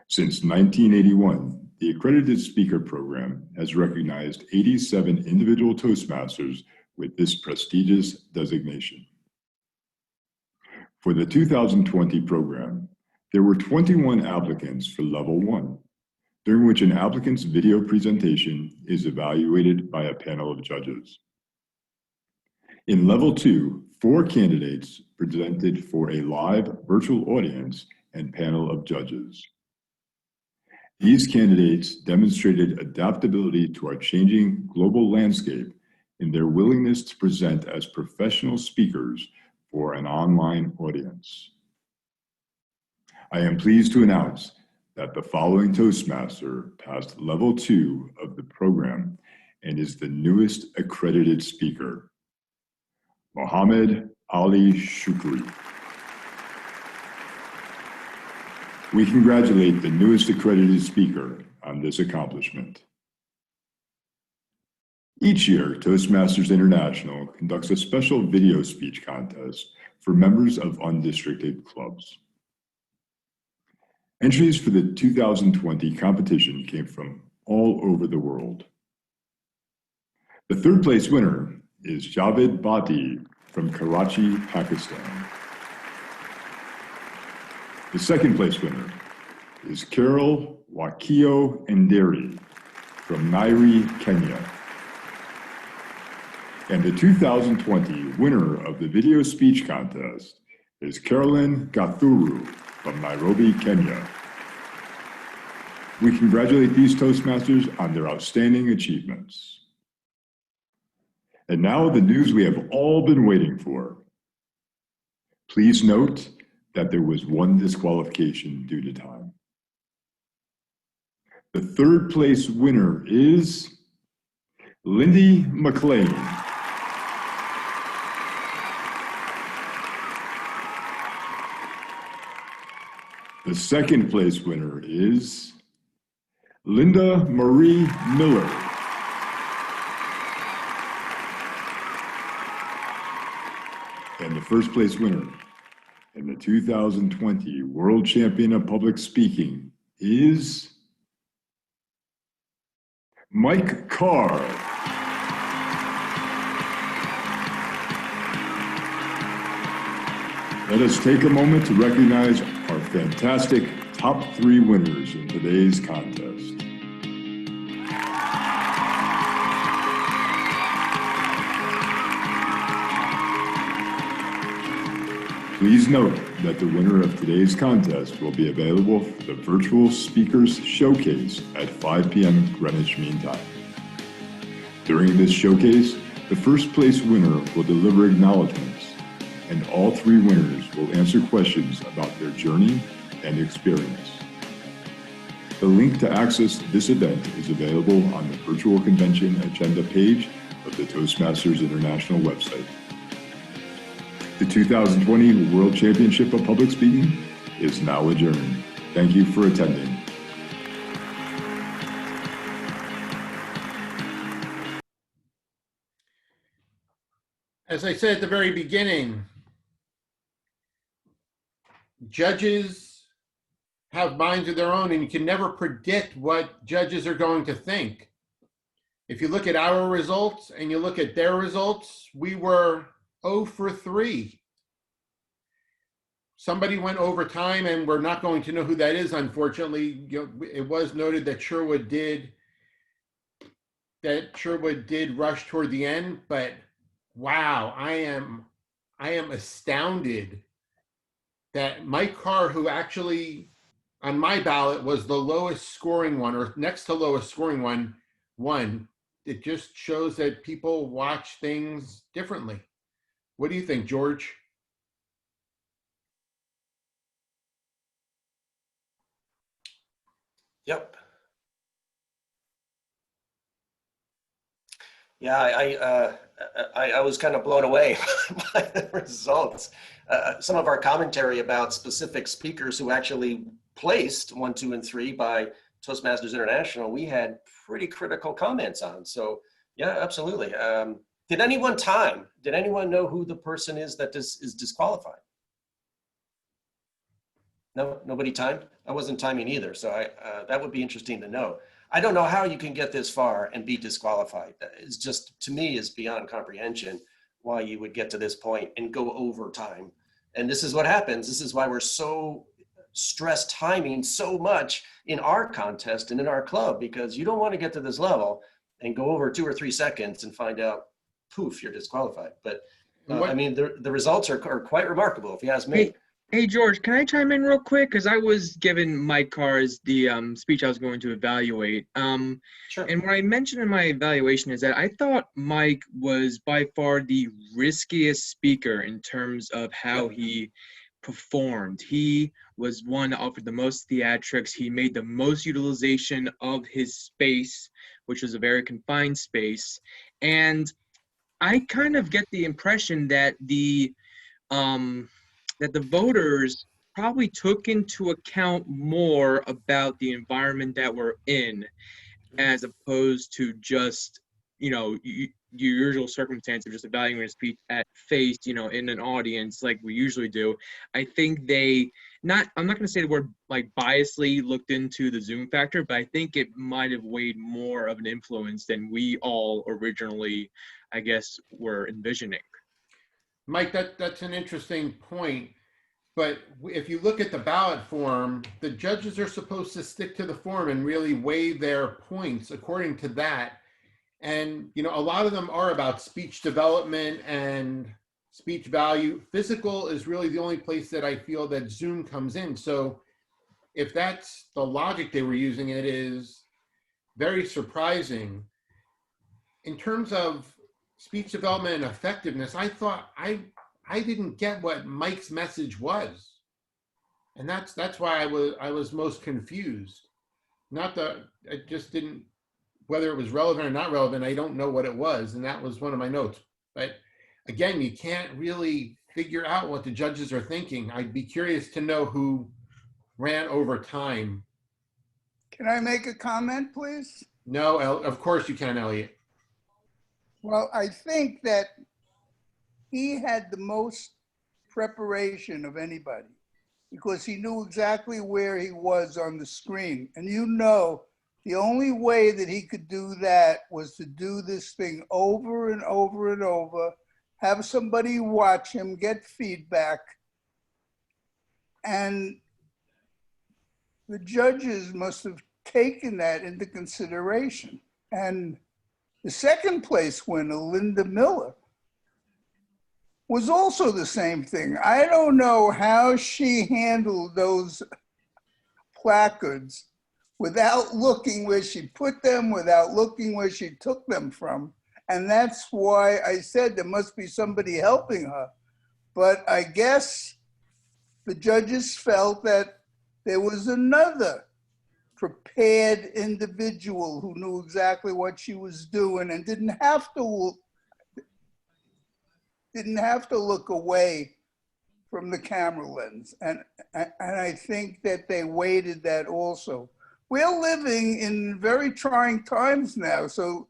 Since 1981, the Accredited Speaker Program has recognized 87 individual Toastmasters with this prestigious designation. For the 2020 program, there were 21 applicants for Level 1, during which an applicant's video presentation is evaluated by a panel of judges. In Level 2, 4 candidates presented for a live virtual audience and panel of judges. These candidates demonstrated adaptability to our changing global landscape in their willingness to present as professional speakers for an online audience. I am pleased to announce that the following Toastmaster passed Level 2 of the program and is the newest accredited speaker: Mohammed Ali Shukri. We congratulate the newest accredited speaker on this accomplishment. Each year, Toastmasters International conducts a special video speech contest for members of undistricted clubs. Entries for the 2020 competition came from all over the world. The third place winner is Javed Bhatti from Karachi, Pakistan. The second place winner is Carol Wakio Nderi from Nairi, Kenya. And the 2020 winner of the video speech contest is Carolyn Gathuru from Nairobi, Kenya. We congratulate these Toastmasters on their outstanding achievements. And now the news we have all been waiting for. Please note that there was one disqualification due to time. The third place winner is Lindy McLean. The second place winner is Linda Marie Miller. And the first place winner in the 2020 World Champion of Public Speaking is Mike Carr. Let us take a moment to recognize our fantastic top 3 winners in today's contest. Please note that the winner of today's contest will be available for the Virtual Speakers Showcase at 5 p.m. Greenwich Mean Time. During this showcase, the first place winner will deliver acknowledgments, and all 3 winners will answer questions about their journey and experience. The link to access this event is available on the Virtual Convention Agenda page of the Toastmasters International website. The 2020 World Championship of Public Speaking is now adjourned. Thank you for attending. As I said at the very beginning, judges have minds of their own, and you can never predict what judges are going to think. If you look at our results and you look at their results, we were 0 for 3. Somebody went overtime, and we're not going to know who that is, unfortunately. It was noted that Sherwood did rush toward the end, but wow, I am astounded that Mike Carr, who actually on my ballot was the lowest scoring one, or next to lowest scoring one, won. It just shows that people watch things differently. What do you think, George? Yep. Yeah, I was kind of blown away by the results. Some of our commentary about specific speakers who actually placed 1, 2, and 3 by Toastmasters International, we had pretty critical comments on. So yeah, absolutely. Did anyone know who the person is that is disqualified? No, nobody timed? I wasn't timing either, so that would be interesting to know. I don't know how you can get this far and be disqualified. It's just, to me, is beyond comprehension why you would get to this point and go over time. And this is what happens. This is why we're so stressed timing so much in our contest and in our club, because you don't want to get to this level and go over 2 or 3 seconds and find out, poof, you're disqualified. But I mean, the results are quite remarkable, if you ask me. Hey, George, can I chime in real quick? Because I was given Mike Carr's the speech I was going to evaluate. Sure. And what I mentioned in my evaluation is that I thought Mike was by far the riskiest speaker in terms of how he performed. He was one that offered the most theatrics. He made the most utilization of his space, which was a very confined space. And I kind of get the impression that the voters probably took into account more about the environment that we're in, as opposed to just, your usual circumstance of just evaluating a speech at face, in an audience like we usually do. I think I'm not going to say the word like biasly looked into the Zoom factor, but I think it might have weighed more of an influence than we all originally, I guess, were envisioning. Mike, that's an interesting point. But if you look at the ballot form, the judges are supposed to stick to the form and really weigh their points according to that. And, a lot of them are about speech development and speech value. Physical is really the only place that I feel that Zoom comes in. So if that's the logic they were using, it is very surprising. In terms of speech development and effectiveness, I thought I didn't get what Mike's message was. And that's why I was most confused. Not that I just didn't, whether it was relevant or not relevant, I don't know what it was. And that was one of my notes. But again, you can't really figure out what the judges are thinking. I'd be curious to know who ran over time. Can I make a comment, please? No, of course you can, Elliot. Well, I think that he had the most preparation of anybody because he knew exactly where he was on the screen. And the only way that he could do that was to do this thing over and over and over, have somebody watch him, get feedback. And the judges must have taken that into consideration. And the second place winner, Linda Miller, was also the same thing. I don't know how she handled those placards without looking where she put them, without looking where she took them from. And that's why I said there must be somebody helping her. But I guess the judges felt that there was another prepared individual who knew exactly what she was doing and didn't have to look away from the camera lens. And I think that they weighted that also. We're living in very trying times now. So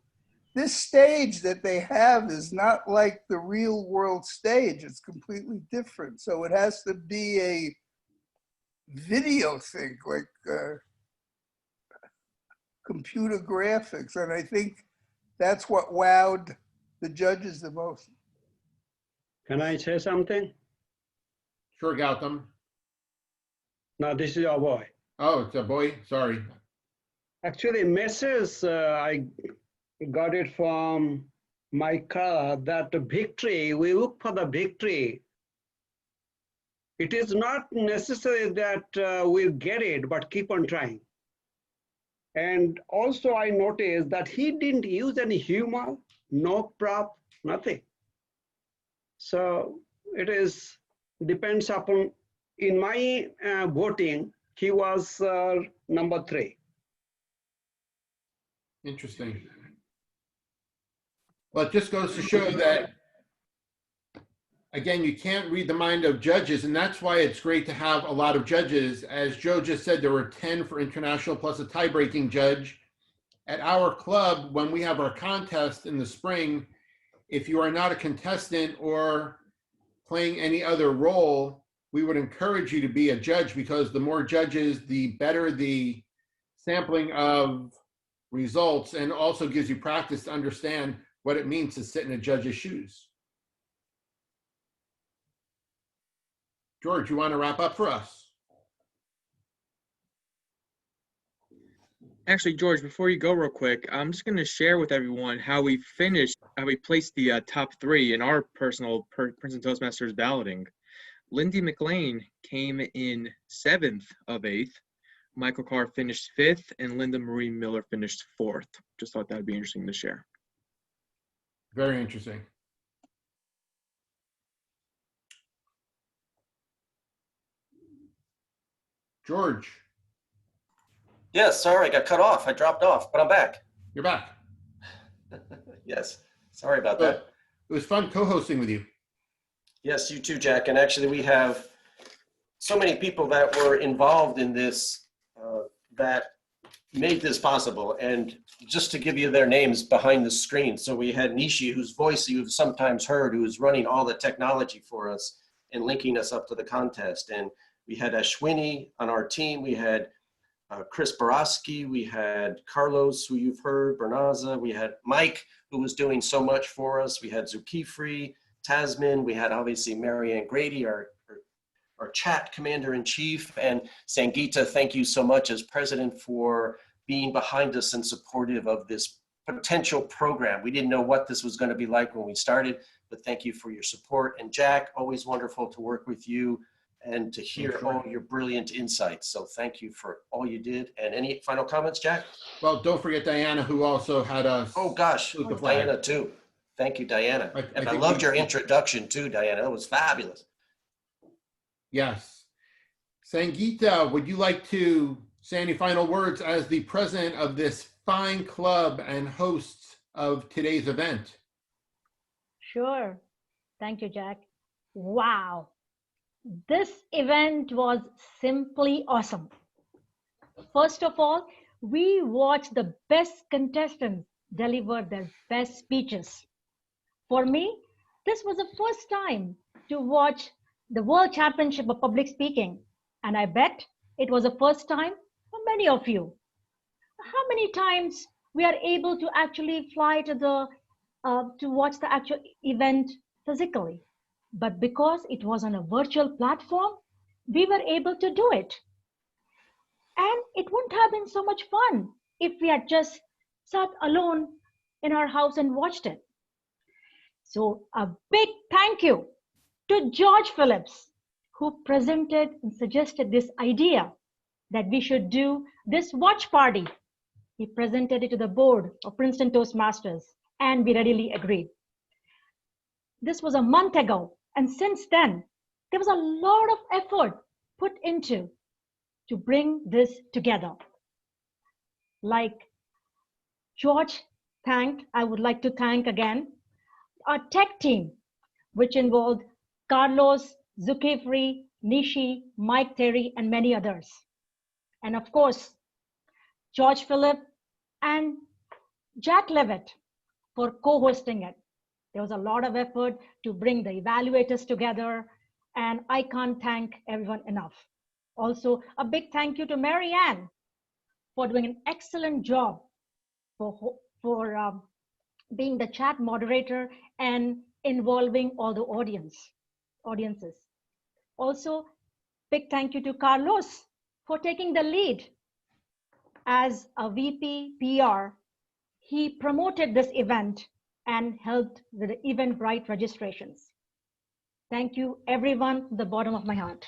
this stage that they have is not like the real world stage. It's completely different. So it has to be a video thing, like computer graphics. And I think that's what wowed the judges the most. Can I say something? Sure, Gautam. No, this is your boy. Oh, it's a boy, sorry. Actually, message, I got it from my car that the victory, we look for the victory. It is not necessary that we'll get it, but keep on trying. And also I noticed that he didn't use any humor, no prop, nothing. So it is, depends upon, in my voting, he was number 3. Interesting. Well, it just goes to show that, again, you can't read the mind of judges, and that's why it's great to have a lot of judges. As Joe just said, there were 10 for international plus a tie-breaking judge. At our club, when we have our contest in the spring, if you are not a contestant or playing any other role, we would encourage you to be a judge, because the more judges, the better the sampling of results, and also gives you practice to understand what it means to sit in a judge's shoes. George, you want to wrap up for us? Actually, George, before you go real quick, I'm just going to share with everyone how we placed the top 3 in our personal Princeton Toastmasters balloting. Lindy McLean came in 7th of 8th. Michael Carr finished 5th, and Linda Marie Miller finished 4th. Just thought that would be interesting to share. Very interesting. George. Yes, sorry, I got cut off. I dropped off, but I'm back. You're back. Yes, sorry about that. It was fun co-hosting with you. Yes, you too, Jack. And actually, we have so many people that were involved in this that made this possible. And just to give you their names behind the screen. So we had Nishi, whose voice you've sometimes heard, who is running all the technology for us and linking us up to the contest. And we had Ashwini on our team. We had Chris Borowski. We had Carlos, who you've heard, Bernaza. We had Mike, who was doing so much for us. We had Zulkifli, Tasman. We had obviously Marianne Grady, our chat commander-in-chief, and Sangeeta, thank you so much as president for being behind us and supportive of this potential program. We didn't know what this was going to be like when we started, but thank you for your support. And Jack, always wonderful to work with you and to hear all your brilliant insights. So thank you for all you did. And any final comments, Jack? Well, don't forget Diana, who also had us. Oh gosh, the flag. Diana too. Thank you, Diana. And I think loved we- your introduction too, Diana. That was fabulous. Yes. Sangeeta, would you like to say any final words as the president of this fine club and host of today's event? Sure. Thank you, Jack. Wow. This event was simply awesome. First of all, we watched the best contestants deliver their best speeches. For me, this was the first time to watch the World Championship of Public Speaking, and I bet it was the first time for many of you. How many times we are able to actually fly to watch the actual event physically? But because it was on a virtual platform, we were able to do it. And it wouldn't have been so much fun if we had just sat alone in our house and watched it. So a big thank you to George Phillips, who presented and suggested this idea that we should do this watch party. He presented it to the board of Princeton Toastmasters, and we readily agreed. This was a month ago, and since then, there was a lot of effort put into to bring this together. Like George thanked, I would like to thank again our tech team, which involved Carlos, Zulkifli, Nishi, Mike Terry, and many others. And of course, George Phillip and Jack Levitt for co-hosting it. There was a lot of effort to bring the evaluators together, and I can't thank everyone enough. Also, a big thank you to Marianne for doing an excellent job for being the chat moderator and involving all the audiences. Also, big thank you to Carlos for taking the lead. As a VP PR, he promoted this event and helped with the Eventbrite registrations. Thank you everyone from the bottom of my heart.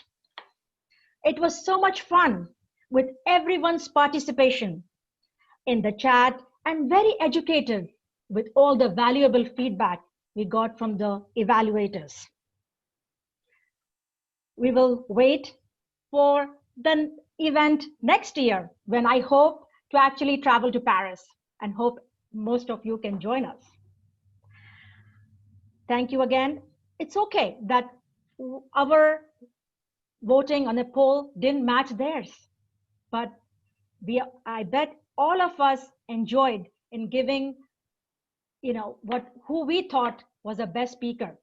It was so much fun with everyone's participation in the chat and very educative with all the valuable feedback we got from the evaluators. We will wait for the event next year when I hope to actually travel to Paris and hope most of you can join us. Thank you again. It's okay that our voting on a poll didn't match theirs, but I bet all of us enjoyed in giving, who we thought was the best speaker.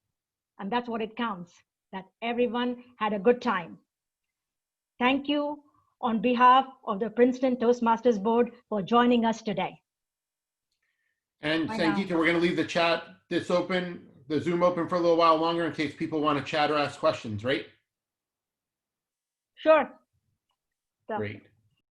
And that's what it counts, that everyone had a good time. Thank you on behalf of the Princeton Toastmasters Board for joining us today. And Bye Sangeeta, now. we're going to leave the Zoom open for a little while longer in case people want to chat or ask questions, right? Sure. Great.